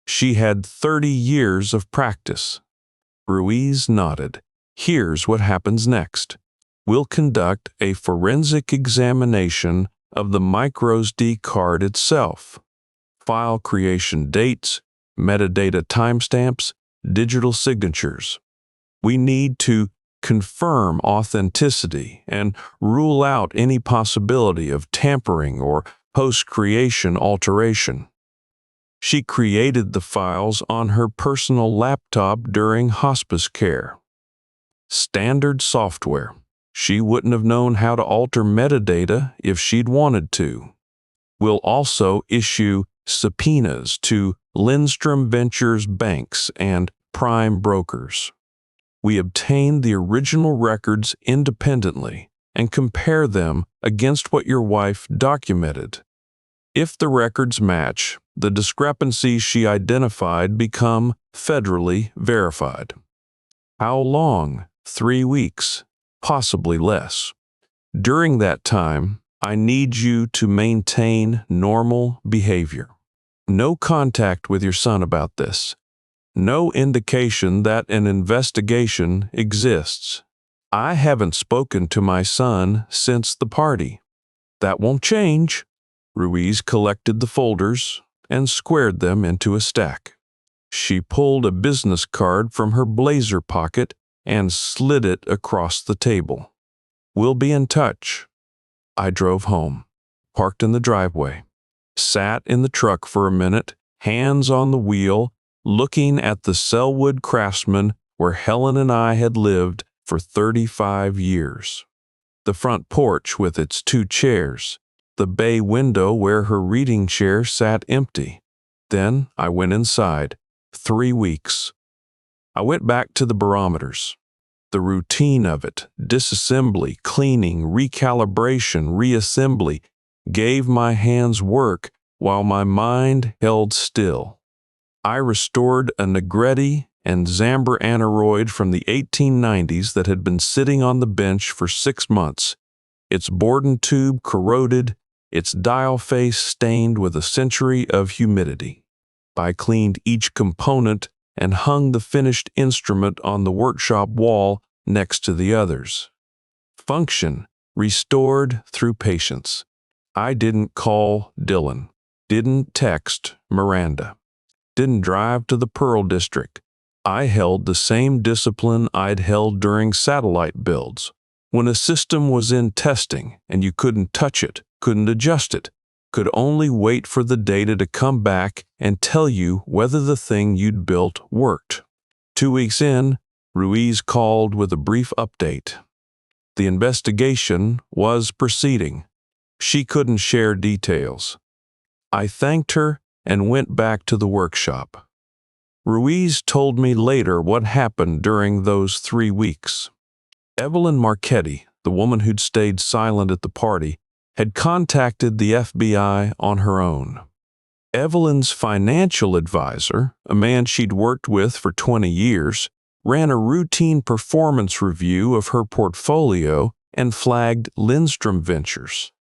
She had 30 years of practice. Ruiz nodded. "Here's what happens next. We'll conduct a forensic examination of the microSD card itself. File creation dates, metadata timestamps, digital signatures. We need to confirm authenticity and rule out any possibility of tampering or post-creation alteration." She created the files on her personal laptop during hospice care. Standard software. She wouldn't have known how to alter metadata if she'd wanted to. We'll also issue subpoenas to Lindstrom Ventures banks and prime brokers. We obtain the original records independently and compare them against what your wife documented. If the records match, the discrepancies she identified become federally verified. How long? 3 weeks, possibly less. During that time, I need you to maintain normal behavior. No contact with your son about this. No indication that an investigation exists. I haven't spoken to my son since the party. That won't change. Ruiz collected the folders and squared them into a stack. She pulled a business card from her blazer pocket and slid it across the table. "We'll be in touch." I drove home, parked in the driveway, sat in the truck for a minute, hands on the wheel, looking at the Sellwood Craftsman where Helen and I had lived for 35 years. The front porch with its 2 chairs, the bay window where her reading chair sat empty. Then I went inside. 3 weeks. I went back to the barometers. The routine of it, disassembly, cleaning, recalibration, reassembly, gave my hands work while my mind held still. I restored a Negretti and Zamber aneroid from the 1890s that had been sitting on the bench for 6 months, its Borden tube corroded, its dial face stained with a century of humidity. I cleaned each component and hung the finished instrument on the workshop wall next to the others. Function restored through patience. I didn't call Dylan, didn't text Miranda, didn't drive to the Pearl District. I held the same discipline I'd held during satellite builds. When a system was in testing and you couldn't touch it, couldn't adjust it, could only wait for the data to come back and tell you whether the thing you'd built worked. 2 weeks in, Ruiz called with a brief update. The investigation was proceeding. She couldn't share details. I thanked her and went back to the workshop. Ruiz told me later what happened during those 3 weeks. Evelyn Marchetti, the woman who'd stayed silent at the party, had contacted the FBI on her own. Evelyn's financial advisor, a man she'd worked with for 20 years, ran a routine performance review of her portfolio and flagged Lindstrom Ventures.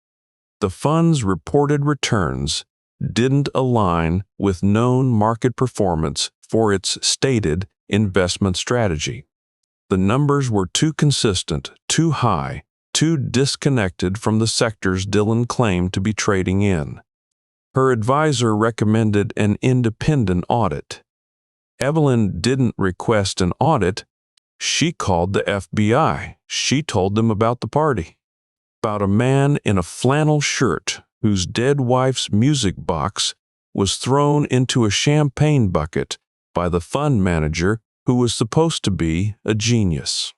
The fund's reported returns didn't align with known market performance for its stated investment strategy. The numbers were too consistent, too high, too disconnected from the sectors Dillon claimed to be trading in. Her advisor recommended an independent audit. Evelyn didn't request an audit. She called the FBI. She told them about the party. About a man in a flannel shirt whose dead wife's music box was thrown into a champagne bucket by the fund manager who was supposed to be a genius.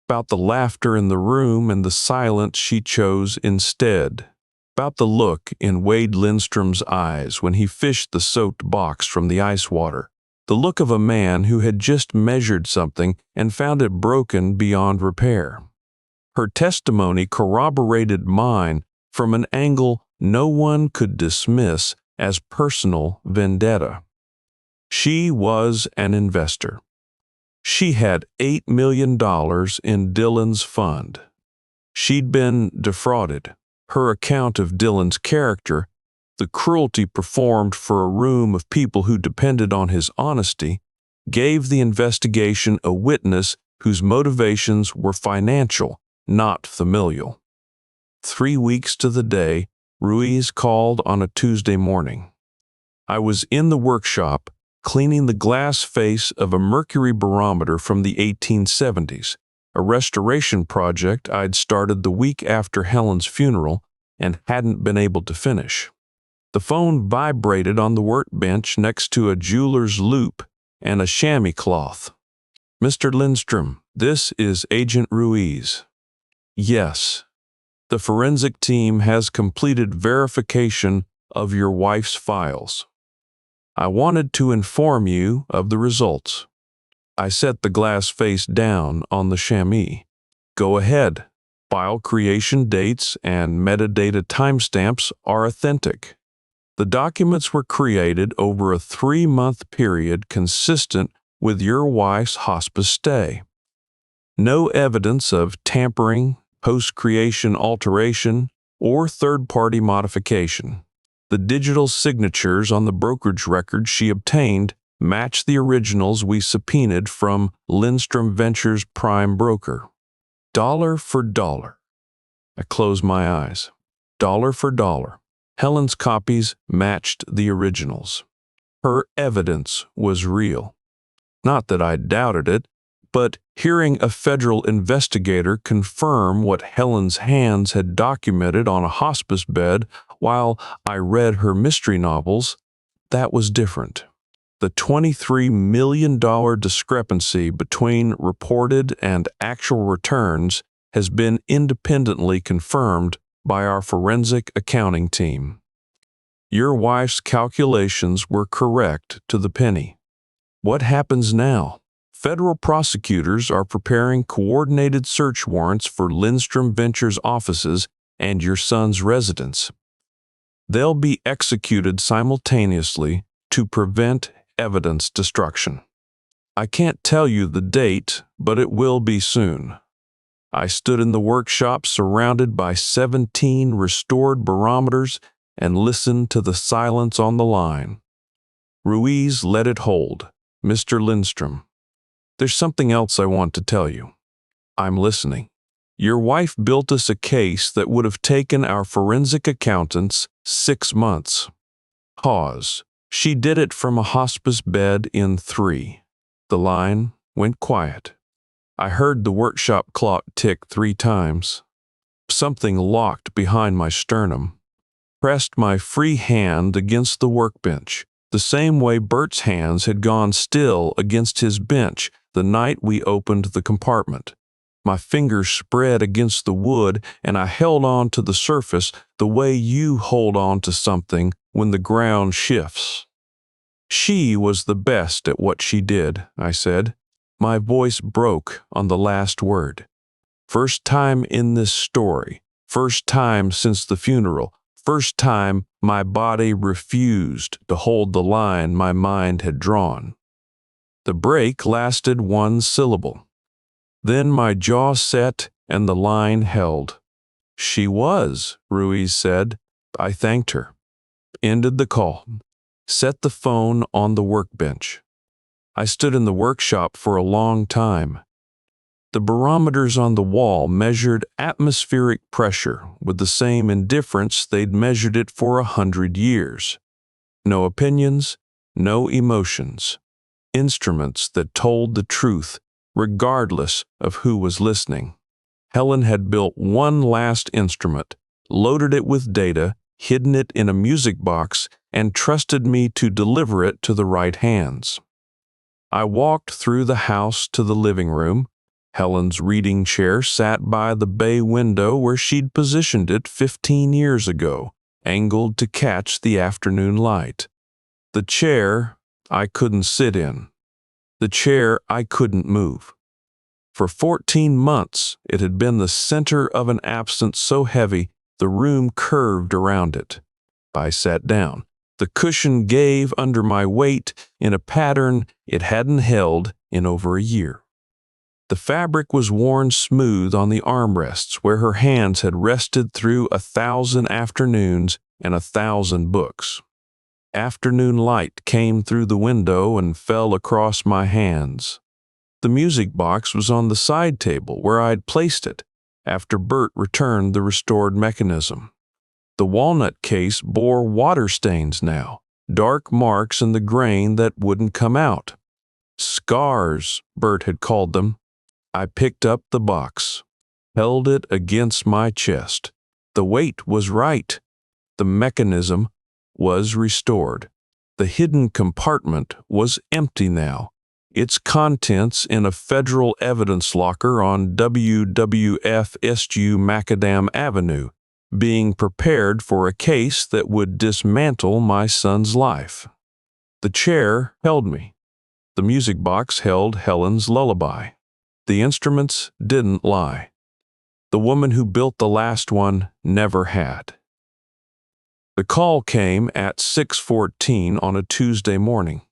About the laughter in the room and the silence she chose instead. About the look in Wade Lindstrom's eyes when he fished the soaked box from the ice water. The look of a man who had just measured something and found it broken beyond repair. Her testimony corroborated mine from an angle no one could dismiss as personal vendetta. She was an investor. She had $8 million in Dillon's fund. She'd been defrauded. Her account of Dillon's character, the cruelty performed for a room of people who depended on his honesty, gave the investigation a witness whose motivations were financial, not familial. 3 weeks to the day, Ruiz called on a Tuesday morning. I was in the workshop cleaning the glass face of a mercury barometer from the 1870s, a restoration project I'd started the week after Helen's funeral and hadn't been able to finish. The phone vibrated on the workbench next to a jeweler's loupe and a chamois cloth. "Mr. Lindstrom, this is Agent Ruiz." "Yes. The forensic team has completed verification of your wife's files. I wanted to inform you of the results." I set the glass face down on the chamois. "Go ahead. File creation dates and metadata timestamps are authentic. The documents were created over a 3-month period consistent with your wife's hospice stay. No evidence of tampering, post-creation alteration, or third-party modification. The digital signatures on the brokerage record she obtained match the originals we subpoenaed from Lindstrom Ventures' prime broker. Dollar for dollar." I closed my eyes. Dollar for dollar. Helen's copies matched the originals. Her evidence was real. Not that I doubted it, but hearing a federal investigator confirm what Helen's hands had documented on a hospice bed while I read her mystery novels, that was different. The $23 million discrepancy between reported and actual returns has been independently confirmed by our forensic accounting team. Your wife's calculations were correct to the penny. What happens now? Federal prosecutors are preparing coordinated search warrants for Lindstrom Ventures offices and your son's residence. They'll be executed simultaneously to prevent evidence destruction. I can't tell you the date, but it will be soon. I stood in the workshop surrounded by 17 restored barometers and listened to the silence on the line. Ruiz let it hold. "Mr. Lindstrom, there's something else I want to tell you." "I'm listening." "Your wife built us a case that would have taken our forensic accountants 6 months. Pause. She did it from a hospice bed in 3. The line went quiet. I heard the workshop clock tick 3 times. Something locked behind my sternum, pressed my free hand against the workbench, the same way Bert's hands had gone still against his bench the night we opened the compartment. My fingers spread against the wood, and I held on to the surface the way you hold on to something when the ground shifts. "She was the best at what she did," I said. My voice broke on the last word. "First time in this story, first time since the funeral, first time my body refused to hold the line my mind had drawn." The break lasted 1 syllable. Then my jaw set and the line held. "She was," Ruiz said. I thanked her. Ended the call. Set the phone on the workbench. I stood in the workshop for a long time. The barometers on the wall measured atmospheric pressure with the same indifference they'd measured it for 100 years. No opinions, no emotions. Instruments that told the truth, regardless of who was listening. Helen had built one last instrument, loaded it with data, hidden it in a music box, and trusted me to deliver it to the right hands. I walked through the house to the living room. Helen's reading chair sat by the bay window where she'd positioned it 15 years ago, angled to catch the afternoon light. The chair I couldn't sit in. The chair I couldn't move. For 14 months, it had been the center of an absence so heavy the room curved around it. I sat down. The cushion gave under my weight in a pattern it hadn't held in over a year. The fabric was worn smooth on the armrests where her hands had rested through 1,000 afternoons and 1,000 books. Afternoon light came through the window and fell across my hands. The music box was on the side table where I'd placed it after Bert returned the restored mechanism. The walnut case bore water stains now, dark marks in the grain that wouldn't come out. Scars, Bert had called them. I picked up the box, held it against my chest. The weight was right. The mechanism was restored. The hidden compartment was empty now, its contents in a federal evidence locker on WWF-SU Macadam Avenue, being prepared for a case that would dismantle my son's life. The chair held me. The music box held Helen's lullaby. The instruments didn't lie. The woman who built the last one never had. The call came at 6:14 on a Tuesday morning.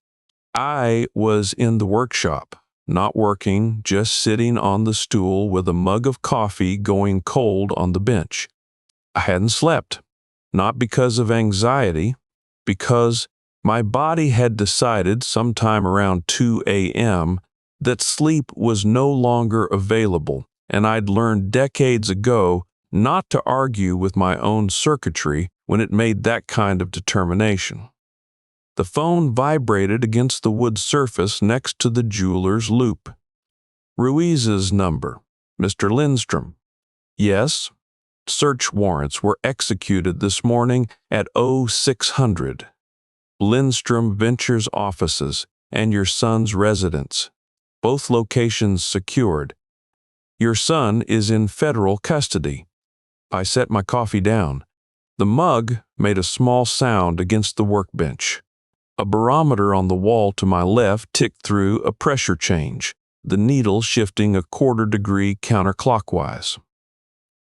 I was in the workshop, not working, just sitting on the stool with a mug of coffee going cold on the bench. I hadn't slept, not because of anxiety, because my body had decided sometime around 2 a.m. that sleep was no longer available, and I'd learned decades ago not to argue with my own circuitry when it made that kind of determination. The phone vibrated against the wood surface next to the jeweler's loop. Ruiz's number, Mr. Lindstrom. Yes, search warrants were executed this morning at 0600. Lindstrom Ventures offices and your son's residence. Both locations secured. Your son is in federal custody. I set my coffee down. The mug made a small sound against the workbench. A barometer on the wall to my left ticked through a pressure change, the needle shifting a 1/4 degree counterclockwise.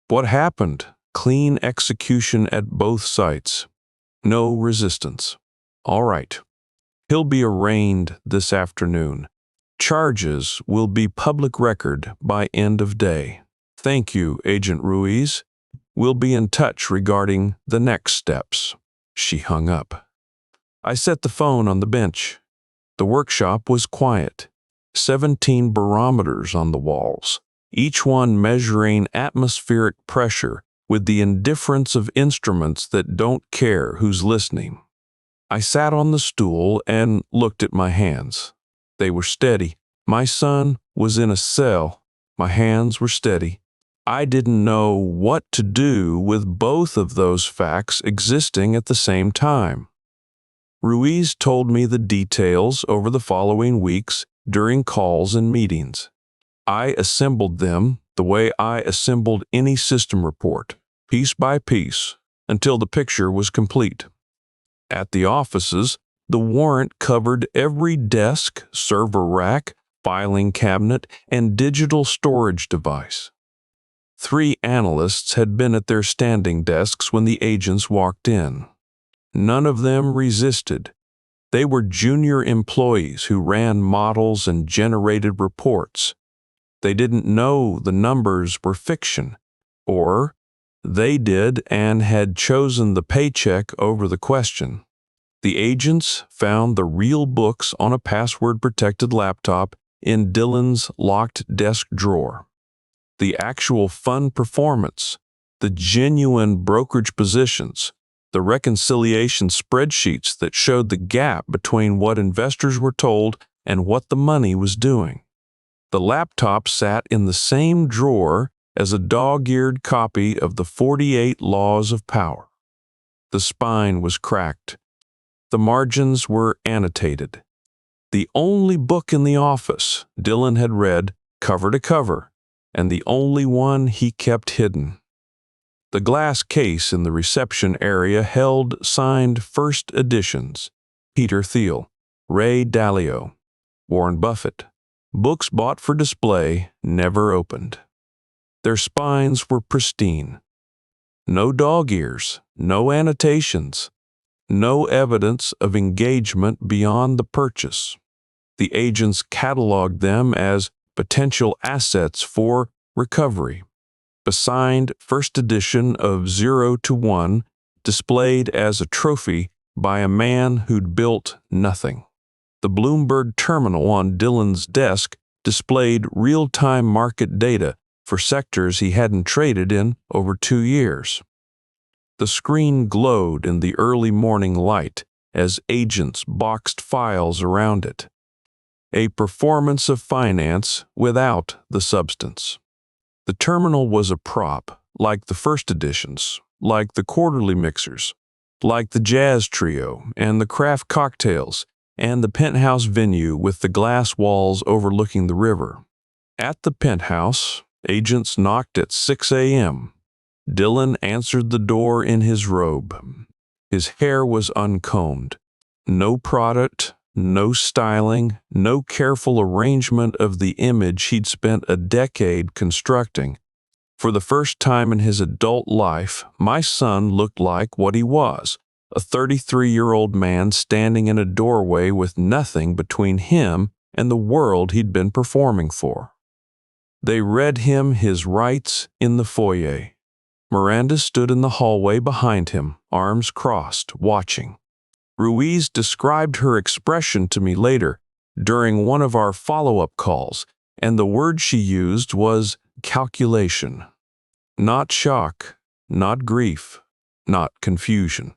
What happened? Clean execution at both sites. No resistance. All right. He'll be arraigned this afternoon. Charges will be public record by end of day. Thank you, Agent Ruiz. We'll be in touch regarding the next steps. She hung up. I set the phone on the bench. The workshop was quiet. 17 barometers on the walls, each one measuring atmospheric pressure with the indifference of instruments that don't care who's listening. I sat on the stool and looked at my hands. They were steady. My son was in a cell. My hands were steady. I didn't know what to do with both of those facts existing at the same time. Ruiz told me the details over the following weeks during calls and meetings. I assembled them the way I assembled any system report, piece by piece, until the picture was complete. At the offices, the warrant covered every desk, server rack, filing cabinet, and digital storage device. 3 analysts had been at their standing desks when the agents walked in. None of them resisted. They were junior employees who ran models and generated reports. They didn't know the numbers were fiction, or they did and had chosen the paycheck over the question. The agents found the real books on a password-protected laptop in Dylan's locked desk drawer. The actual fund performance, the genuine brokerage positions, the reconciliation spreadsheets that showed the gap between what investors were told and what the money was doing. The laptop sat in the same drawer as a dog-eared copy of the 48 Laws of Power. The spine was cracked. The margins were annotated. The only book in the office Dylan had read cover to cover, and the only one he kept hidden. The glass case in the reception area held signed first editions: Peter Thiel, Ray Dalio, Warren Buffett, books bought for display, never opened. Their spines were pristine. No dog ears, no annotations, no evidence of engagement beyond the purchase. The agents cataloged them as potential assets for recovery. A signed first edition of 0 to 1, displayed as a trophy by a man who'd built nothing. The Bloomberg terminal on Dylan's desk displayed real-time market data for sectors he hadn't traded in over 2 years. The screen glowed in the early morning light as agents boxed files around it. A performance of finance without the substance. The terminal was a prop, like the first editions, like the quarterly mixers, like the jazz trio and the craft cocktails, and the penthouse venue with the glass walls overlooking the river. At the penthouse, agents knocked at 6 a.m. Dylan answered the door in his robe. His hair was uncombed. No product, no styling, no careful arrangement of the image he'd spent a decade constructing. For the first time in his adult life, my son looked like what he was, a 33-year-old man standing in a doorway with nothing between him and the world he'd been performing for. They read him his rights in the foyer. Miranda stood in the hallway behind him, arms crossed, watching. Ruiz described her expression to me later, during one of our follow-up calls, and the word she used was calculation. Not shock, not grief, not confusion.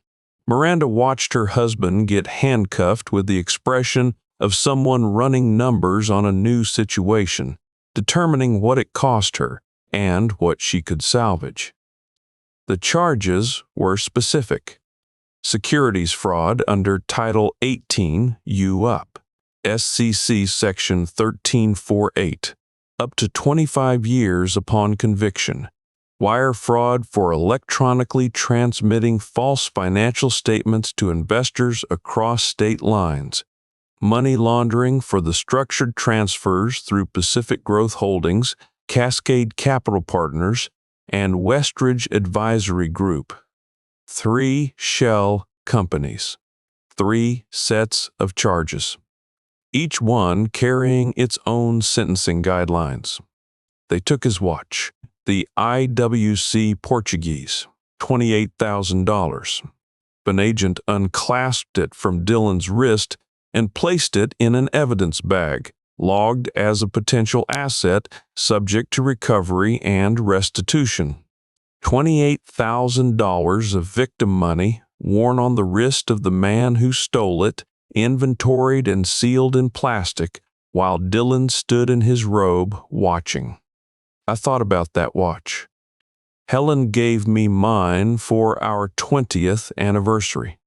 Miranda watched her husband get handcuffed with the expression of someone running numbers on a new situation, determining what it cost her and what she could salvage. The charges were specific. Securities fraud under Title 18 U-Up, SCC Section 1348, up to 25 years upon conviction. Wire fraud for electronically transmitting false financial statements to investors across state lines. Money laundering for the structured transfers through Pacific Growth Holdings, Cascade Capital Partners, and Westridge Advisory Group. 3 shell companies. 3 sets of charges. Each one carrying its own sentencing guidelines. They took his watch, the IWC Portuguese, $28,000. An agent unclasped it from Dylan's wrist and placed it in an evidence bag, logged as a potential asset subject to recovery and restitution. $28,000 of victim money worn on the wrist of the man who stole it, inventoried and sealed in plastic, while Dylan stood in his robe watching. I thought about that watch. Helen gave me mine for our 20th anniversary.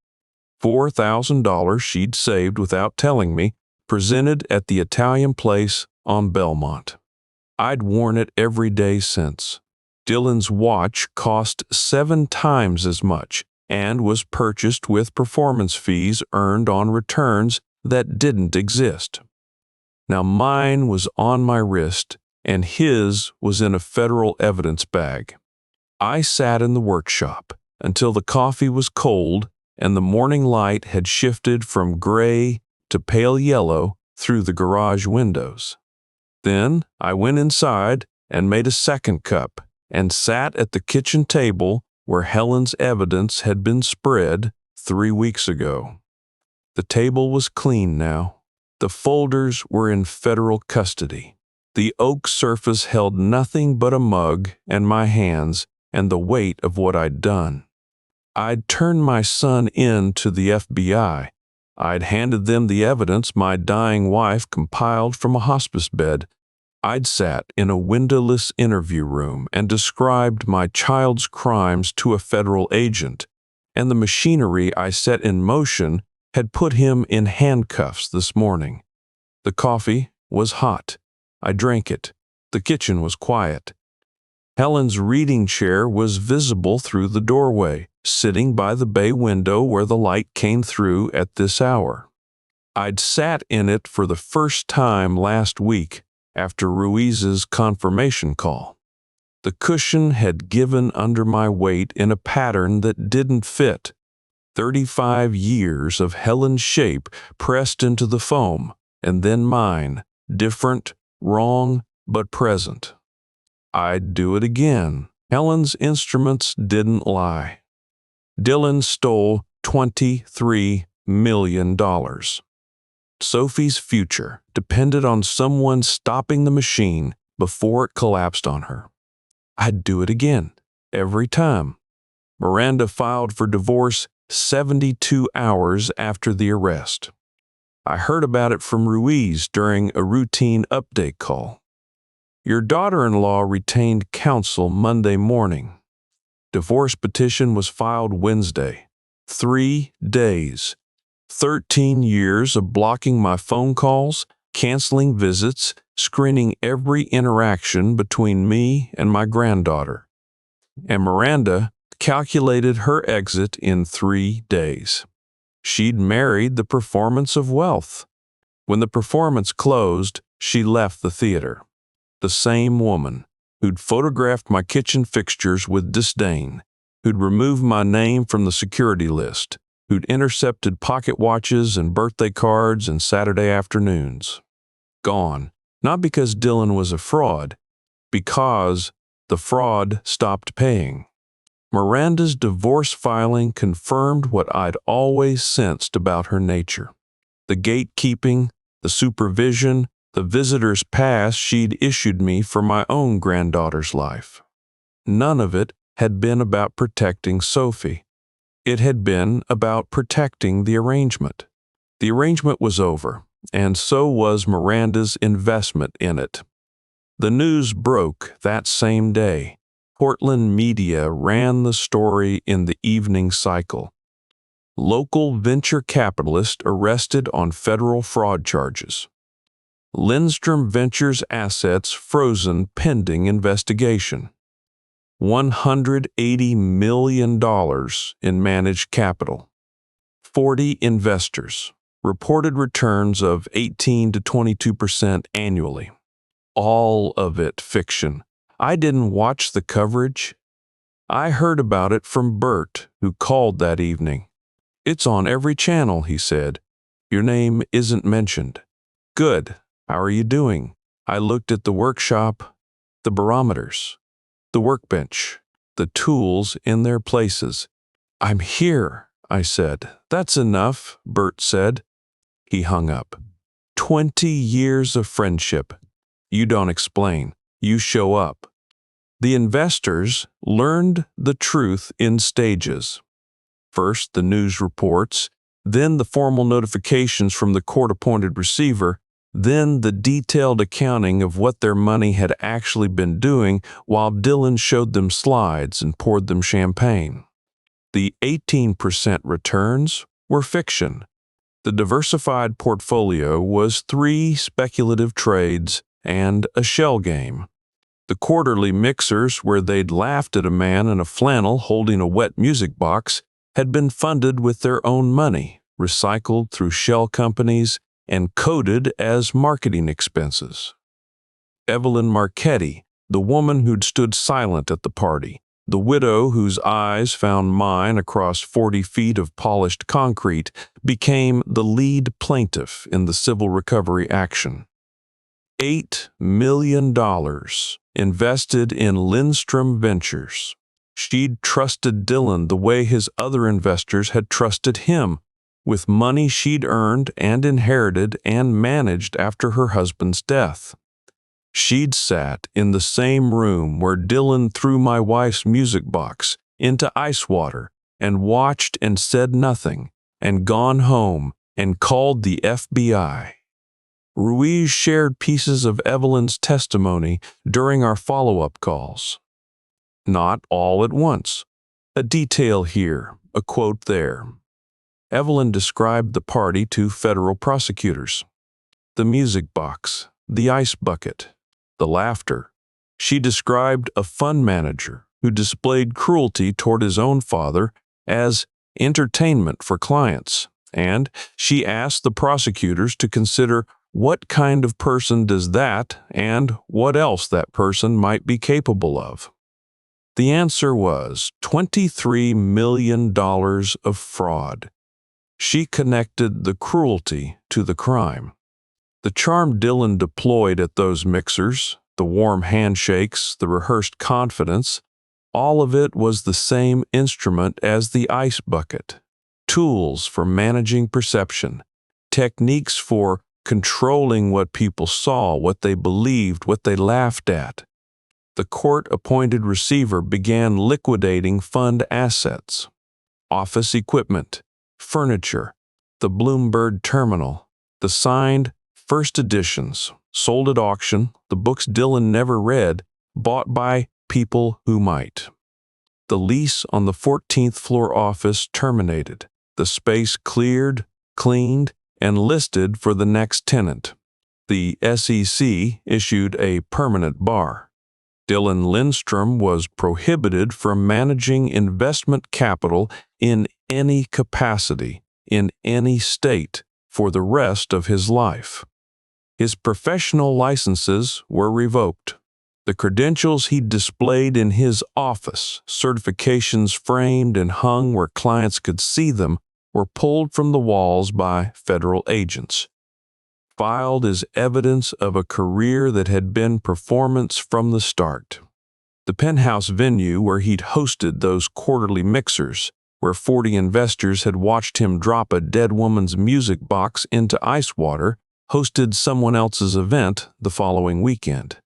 $4,000 she'd saved without telling me, presented at the Italian place on Belmont. I'd worn it every day since. Dylan's watch cost 7 times as much and was purchased with performance fees earned on returns that didn't exist. Now mine was on my wrist and his was in a federal evidence bag. I sat in the workshop until the coffee was cold and the morning light had shifted from gray to pale yellow through the garage windows. Then I went inside and made a second cup and sat at the kitchen table where Helen's evidence had been spread 3 weeks ago. The table was clean now. The folders were in federal custody. The oak surface held nothing but a mug and my hands and the weight of what I'd done. I'd turned my son in to the FBI. I'd handed them the evidence my dying wife compiled from a hospice bed. I'd sat in a windowless interview room and described my child's crimes to a federal agent, and the machinery I set in motion had put him in handcuffs this morning. The coffee was hot. I drank it. The kitchen was quiet. Helen's reading chair was visible through the doorway, sitting by the bay window where the light came through at this hour. I'd sat in it for the first time last week after Ruiz's confirmation call. The cushion had given under my weight in a pattern that didn't fit. 35 years of Helen's shape pressed into the foam, and then mine, different, wrong, but present. I'd do it again. Helen's instruments didn't lie. Dylan stole $23 million. Sophie's future depended on someone stopping the machine before it collapsed on her. I'd do it again, every time. Miranda filed for divorce 72 hours after the arrest. I heard about it from Ruiz during a routine update call. Your daughter-in-law retained counsel Monday morning. Divorce petition was filed Wednesday. 3 days. 13 years of blocking my phone calls, canceling visits, screening every interaction between me and my granddaughter. And Miranda calculated her exit in 3 days. She'd married the performance of wealth. When the performance closed, she left the theater. The same woman who'd photographed my kitchen fixtures with disdain, who'd removed my name from the security list, who'd intercepted pocket watches and birthday cards and Saturday afternoons. Gone, not because Dylan was a fraud, because the fraud stopped paying. Miranda's divorce filing confirmed what I'd always sensed about her nature. The gatekeeping, the supervision, the visitor's pass she'd issued me for my own granddaughter's life. None of it had been about protecting Sophie. It had been about protecting the arrangement. The arrangement was over, and so was Miranda's investment in it. The news broke that same day. Portland media ran the story in the evening cycle. Local venture capitalist arrested on federal fraud charges. Lindstrom Ventures assets frozen pending investigation. $180 million in managed capital. 40 investors. Reported returns of 18 to 22% annually. All of it fiction. I didn't watch the coverage. I heard about it from Bert, who called that evening. It's on every channel, he said. Your name isn't mentioned. Good. How are you doing? I looked at the workshop, the barometers, the workbench, the tools in their places. I'm here, I said. That's enough, Bert said. He hung up. 20 years of friendship. You don't explain. You show up. The investors learned the truth in stages. First, the news reports, then the formal notifications from the court-appointed receiver, then the detailed accounting of what their money had actually been doing while Dylan showed them slides and poured them champagne. The 18% returns were fiction. The diversified portfolio was 3 speculative trades and a shell game. The quarterly mixers where they'd laughed at a man in a flannel holding a wet music box had been funded with their own money, recycled through shell companies, and coded as marketing expenses. Evelyn Marchetti, the woman who'd stood silent at the party, the widow whose eyes found mine across 40 feet of polished concrete, became the lead plaintiff in the civil recovery action. $8 million invested in Lindstrom Ventures. She'd trusted Dylan the way his other investors had trusted him, with money she'd earned and inherited and managed after her husband's death. She'd sat in the same room where Dylan threw my wife's music box into ice water and watched and said nothing, and gone home and called the FBI. Ruiz shared pieces of Evelyn's testimony during our follow-up calls. Not all at once. A detail here, a quote there. Evelyn described the party to federal prosecutors. The music box, the ice bucket, the laughter. She described a fund manager who displayed cruelty toward his own father as entertainment for clients, and she asked the prosecutors to consider what kind of person does that and what else that person might be capable of. The answer was $23 million of fraud. She connected the cruelty to the crime. The charm Dylan deployed at those mixers, the warm handshakes, the rehearsed confidence, all of it was the same instrument as the ice bucket. Tools for managing perception, techniques for controlling what people saw, what they believed, what they laughed at. The court-appointed receiver began liquidating fund assets, office equipment, furniture, the Bloomberg terminal, the signed first editions, sold at auction, the books Dylan never read, bought by people who might. The lease on the 14th floor office terminated, the space cleared, cleaned, and listed for the next tenant. The SEC issued a permanent bar. Dylan Lindstrom was prohibited from managing investment capital in any capacity, in any state, for the rest of his life. His professional licenses were revoked. The credentials he displayed in his office, certifications framed and hung where clients could see them, were pulled from the walls by federal agents, filed as evidence of a career that had been performance from the start. The penthouse venue where he'd hosted those quarterly mixers, where 40 investors had watched him drop a dead woman's music box into ice water, hosted someone else's event the following weekend.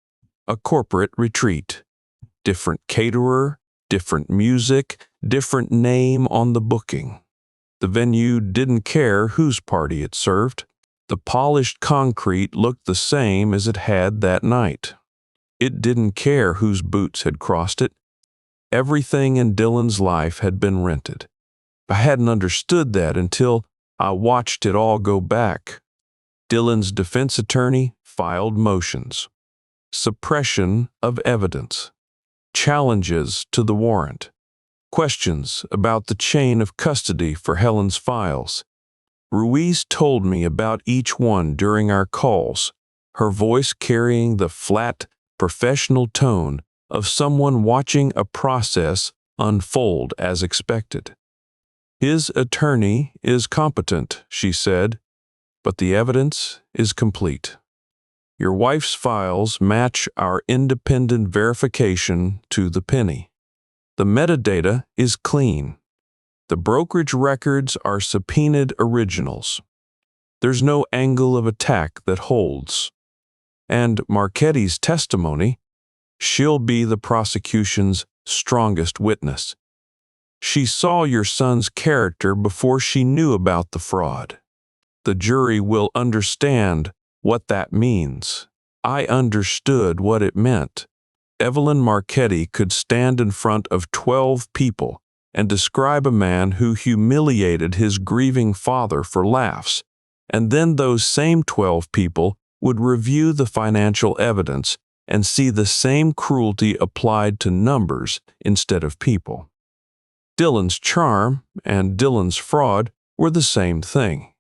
A corporate retreat. Different caterer, different music, different name on the booking. The venue didn't care whose party it served. The polished concrete looked the same as it had that night. It didn't care whose boots had crossed it. Everything in Dylan's life had been rented. I hadn't understood that until I watched it all go back. Dylan's defense attorney filed motions. Suppression of evidence. Challenges to the warrant. Questions about the chain of custody for Helen's files. Ruiz told me about each one during our calls, her voice carrying the flat, professional tone of someone watching a process unfold as expected. His attorney is competent, she said, but the evidence is complete. Your wife's files match our independent verification to the penny. The metadata is clean. The brokerage records are subpoenaed originals. There's no angle of attack that holds. And Marchetti's testimony, she'll be the prosecution's strongest witness. She saw your son's character before she knew about the fraud. The jury will understand what that means. I understood what it meant. Evelyn Marchetti could stand in front of 12 people and describe a man who humiliated his grieving father for laughs, and then those same 12 people would review the financial evidence and see the same cruelty applied to numbers instead of people. Dylan's charm and Dylan's fraud were the same thing.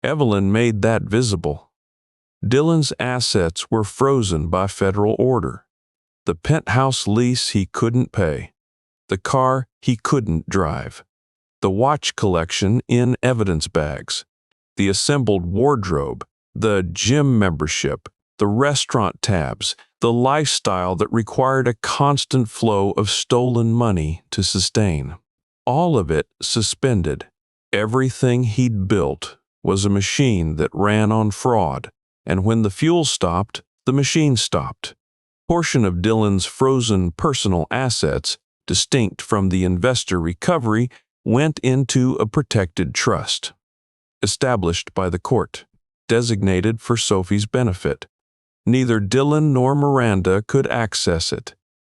Evelyn made that visible. Dylan's assets were frozen by federal order. The penthouse lease he couldn't pay. The car he couldn't drive. The watch collection in evidence bags. The assembled wardrobe. The gym membership. the restaurant tabs, the lifestyle that required a constant flow of stolen money to sustain. All of it suspended. Everything he'd built was a machine that ran on fraud, and when the fuel stopped, the machine stopped. Portion of Dylan's frozen personal assets, distinct from the investor recovery, went into a protected trust, established by the court, designated for Sophie's benefit. Neither Dylan nor Miranda could access it.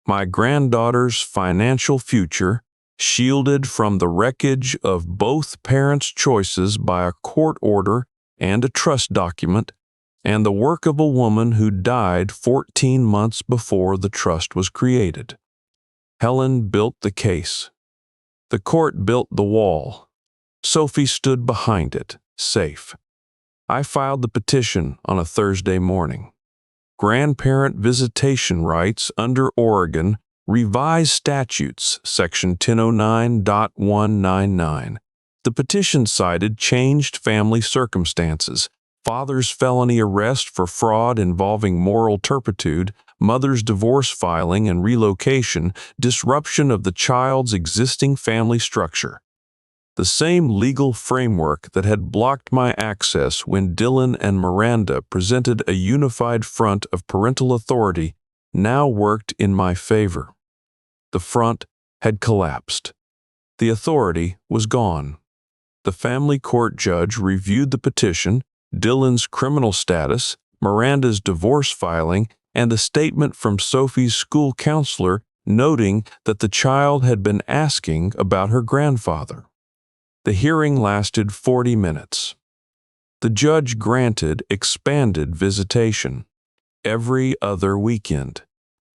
My granddaughter's financial future, shielded from the wreckage of both parents' choices by a court order and a trust document, and the work of a woman who died 14 months before the trust was created. Helen built the case. The court built the wall. Sophie stood behind it, safe. I filed the petition on a Thursday morning. Grandparent visitation rights under Oregon Revised Statutes, Section 1009.199. The petition cited changed family circumstances, father's felony arrest for fraud involving moral turpitude, mother's divorce filing and relocation, disruption of the child's existing family structure. The same legal framework that had blocked my access when Dylan and Miranda presented a unified front of parental authority now worked in my favor. The front had collapsed. The authority was gone. The family court judge reviewed the petition, Dylan's criminal status, Miranda's divorce filing, and a statement from Sophie's school counselor noting that the child had been asking about her grandfather. The hearing lasted 40 minutes. The judge granted expanded visitation every other weekend,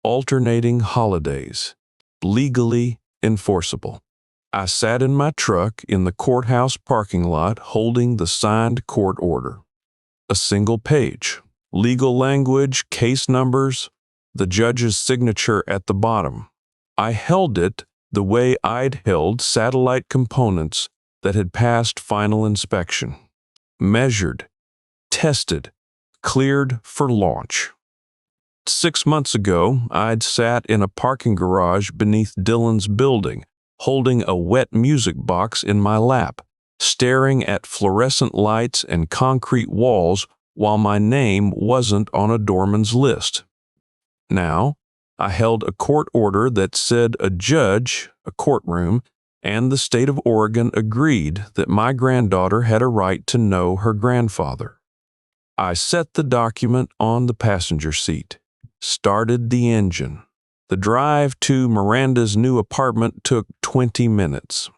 alternating holidays, legally enforceable. I sat in my truck in the courthouse parking lot holding the signed court order. A single page, legal language, case numbers, the judge's signature at the bottom. I held it the way I'd held satellite components that had passed final inspection. Measured, tested, cleared for launch. 6 months ago, I'd sat in a parking garage beneath Dylan's building, holding a wet music box in my lap, staring at fluorescent lights and concrete walls while my name wasn't on a doorman's list. Now, I held a court order that said a judge, a courtroom, and the state of Oregon agreed that my granddaughter had a right to know her grandfather. I set the document on the passenger seat, started the engine. The drive to Miranda's new apartment took 20 minutes.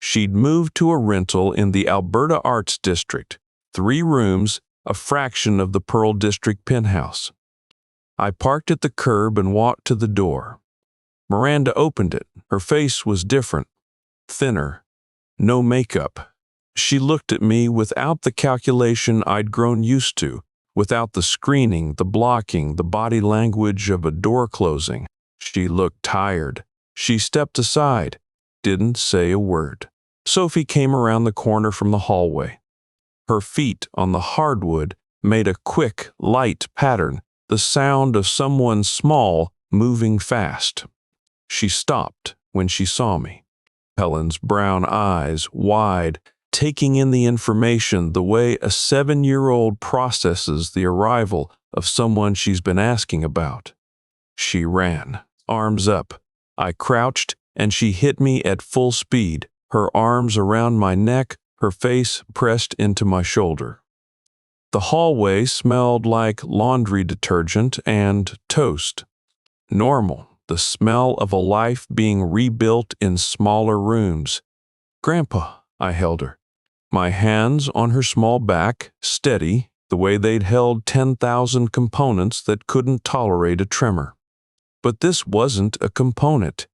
She'd moved to a rental in the Alberta Arts District, 3 rooms, a fraction of the Pearl District penthouse. I parked at the curb and walked to the door. Miranda opened it. Her face was different, thinner, no makeup. She looked at me without the calculation I'd grown used to, without the screening, the blocking, the body language of a door closing. She looked tired. She stepped aside, didn't say a word. Sophie came around the corner from the hallway. Her feet on the hardwood made a quick, light pattern, the sound of someone small moving fast. She stopped when she saw me. Helen's brown eyes wide, taking in the information the way a 7-year-old processes the arrival of someone she's been asking about. She ran, arms up. I crouched, and she hit me at full speed, her arms around my neck, her face pressed into my shoulder. The hallway smelled like laundry detergent and toast. Normal. The smell of a life being rebuilt in smaller rooms. "Grandpa," I held her. My hands on her small back, steady, the way they'd held 10,000 components that couldn't tolerate a tremor. But this wasn't a component.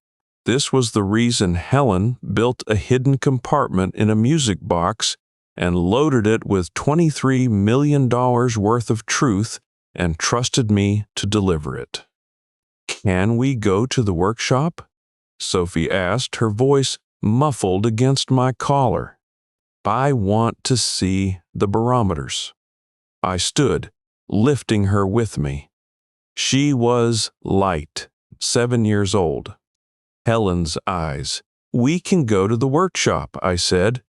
This was the reason Helen built a hidden compartment in a music box and loaded it with $23 million worth of truth and trusted me to deliver it. "Can we go to the workshop?" Sophie asked, her voice muffled against my collar. "I want to see the barometers." I stood, lifting her with me. She was light, 7 years old. Helen's eyes. "We can go to the workshop," I said.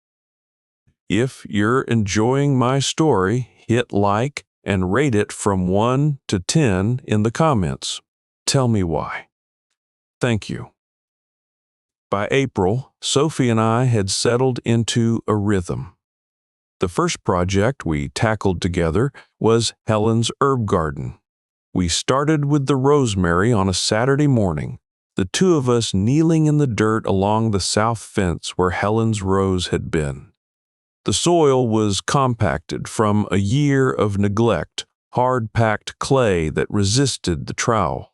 If you're enjoying my story, hit like and rate it from 1 to 10 in the comments. Tell me why. Thank you. By April, Sophie and I had settled into a rhythm. The first project we tackled together was Helen's herb garden. We started with the rosemary on a Saturday morning, the two of us kneeling in the dirt along the south fence where Helen's rose had been. The soil was compacted from a year of neglect, hard-packed clay that resisted the trowel.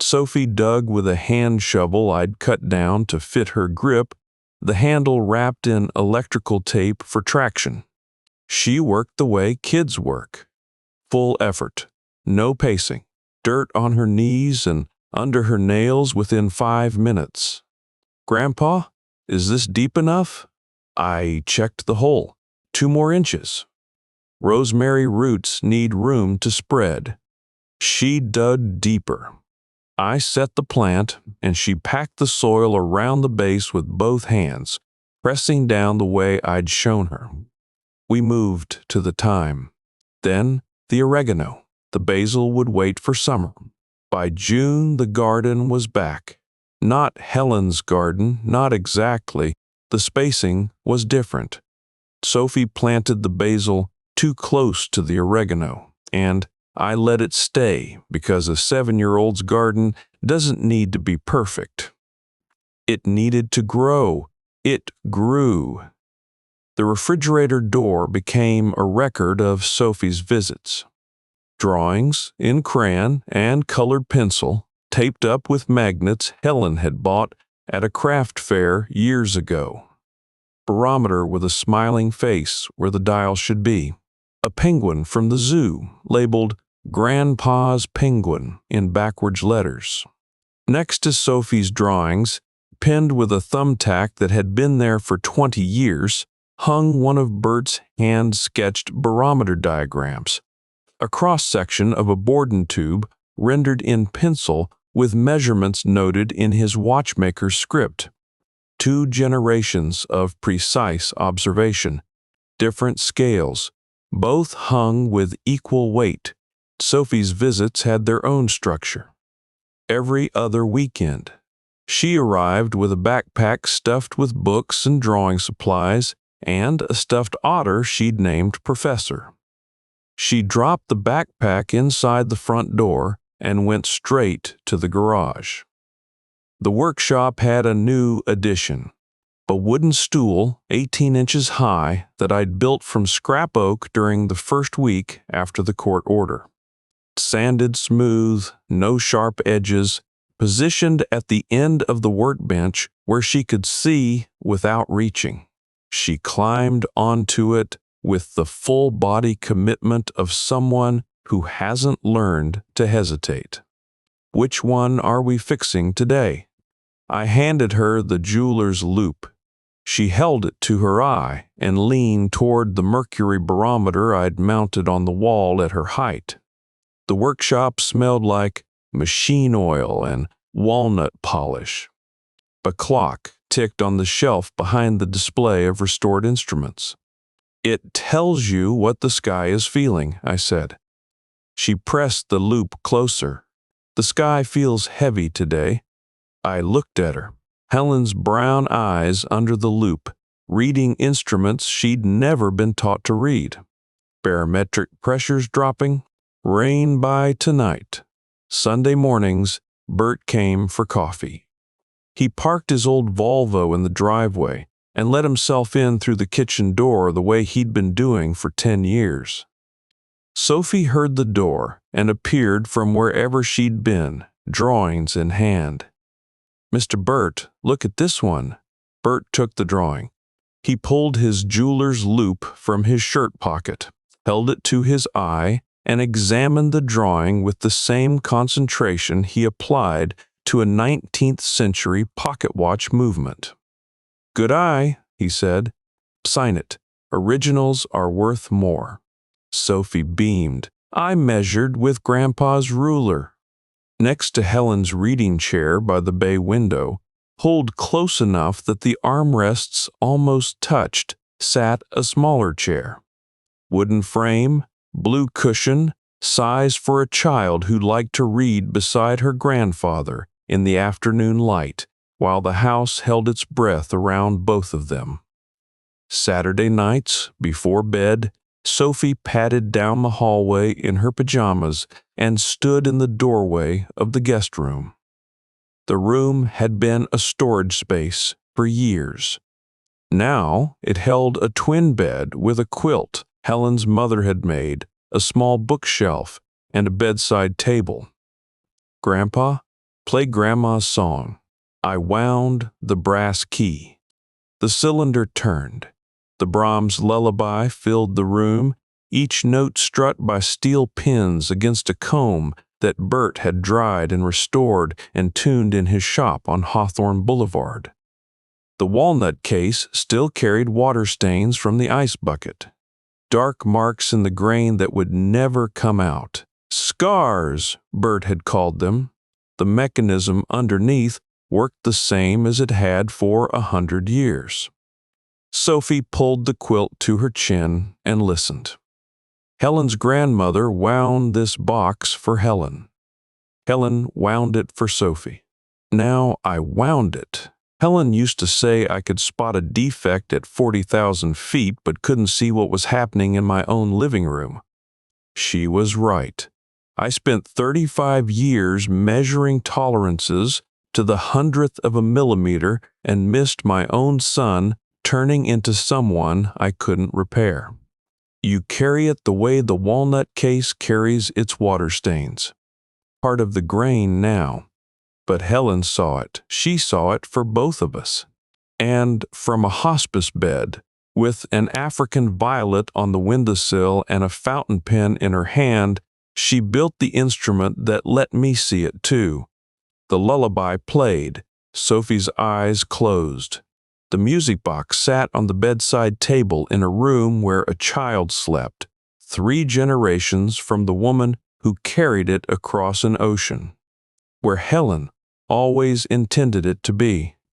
Sophie dug with a hand shovel I'd cut down to fit her grip, the handle wrapped in electrical tape for traction. She worked the way kids work. Full effort, no pacing, dirt on her knees and under her nails within 5 minutes. "Grandpa, is this deep enough?" I checked the hole. 2 more inches. Rosemary roots need room to spread. She dug deeper. I set the plant, and she packed the soil around the base with both hands, pressing down the way I'd shown her. We moved to the thyme. Then the oregano. The basil would wait for summer. By June, the garden was back. Not Helen's garden, not exactly. The spacing was different. Sophie planted the basil too close to the oregano, and I let it stay because a 7-year-old's garden doesn't need to be perfect. It needed to grow. It grew. The refrigerator door became a record of Sophie's visits. Drawings in crayon and colored pencil, taped up with magnets Helen had bought at a craft fair years ago. Barometer with a smiling face where the dial should be. A penguin from the zoo, labeled Grandpa's Penguin in backwards letters. Next to Sophie's drawings, pinned with a thumbtack that had been there for 20 years, hung one of Bert's hand-sketched barometer diagrams, a cross-section of a Borden tube rendered in pencil with measurements noted in his Watchmaker script. 2 generations of precise observation, different scales, both hung with equal weight. Sophie's visits had their own structure. Every other weekend, she arrived with a backpack stuffed with books and drawing supplies and a stuffed otter she'd named Professor. She dropped the backpack inside the front door and went straight to the garage. The workshop had a new addition, a wooden stool 18 inches high that I'd built from scrap oak during the first week after the court order. Sanded smooth, no sharp edges, positioned at the end of the workbench where she could see without reaching. She climbed onto it with the full body commitment of someone who hasn't learned to hesitate. "Which one are we fixing today?" I handed her the jeweler's loupe. She held it to her eye and leaned toward the mercury barometer I'd mounted on the wall at her height. The workshop smelled like machine oil and walnut polish. A clock ticked on the shelf behind the display of restored instruments. "It tells you what the sky is feeling," I said. She pressed the loupe closer. "The sky feels heavy today." I looked at her, Helen's brown eyes under the loupe, reading instruments she'd never been taught to read. Barometric pressures dropping, rain by tonight. Sunday mornings, Bert came for coffee. He parked his old Volvo in the driveway and let himself in through the kitchen door the way he'd been doing for 10 years. Sophie heard the door and appeared from wherever she'd been, drawings in hand. "Mr. Bert, look at this one." Bert took the drawing. He pulled his jeweler's loupe from his shirt pocket, held it to his eye, and examined the drawing with the same concentration he applied to a 19th century pocket watch movement. "Good eye," he said. "Sign it. Originals are worth more." Sophie beamed. I measured with Grandpa's ruler. Next to Helen's reading chair by the bay window, pulled close enough that the armrests almost touched, sat a smaller chair. Wooden frame, blue cushion, size for a child who liked to read beside her grandfather in the afternoon light, while the house held its breath around both of them. Saturday nights, before bed, Sophie padded down the hallway in her pajamas and stood in the doorway of the guest room. The room had been a storage space for years. Now it held a twin bed with a quilt Helen's mother had made, a small bookshelf, and a bedside table. Grandpa, play Grandma's song. I wound the brass key. The cylinder turned. The Brahms lullaby filled the room, each note struck by steel pins against a comb that Bert had dried and restored and tuned in his shop on Hawthorne Boulevard. The walnut case still carried water stains from the ice bucket. Dark marks in the grain that would never come out. Scars, Bert had called them. The mechanism underneath worked the same as it had for 100 years. Sophie pulled the quilt to her chin and listened. Helen's grandmother wound this box for Helen. Helen wound it for Sophie. Now I wound it. Helen used to say I could spot a defect at 40,000 feet but couldn't see what was happening in my own living room. She was right. I spent 35 years measuring tolerances to the 100th of a millimeter and missed my own son turning into someone I couldn't repair. You carry it the way the walnut case carries its water stains. Part of the grain now. But Helen saw it. She saw it for both of us. And from a hospice bed, with an African violet on the windowsill and a fountain pen in her hand, she built the instrument that let me see it too. The lullaby played. Sophie's eyes closed. The music box sat on the bedside table in a room where a child slept, 3 generations from the woman who carried it across an ocean, where Helen always intended it to be.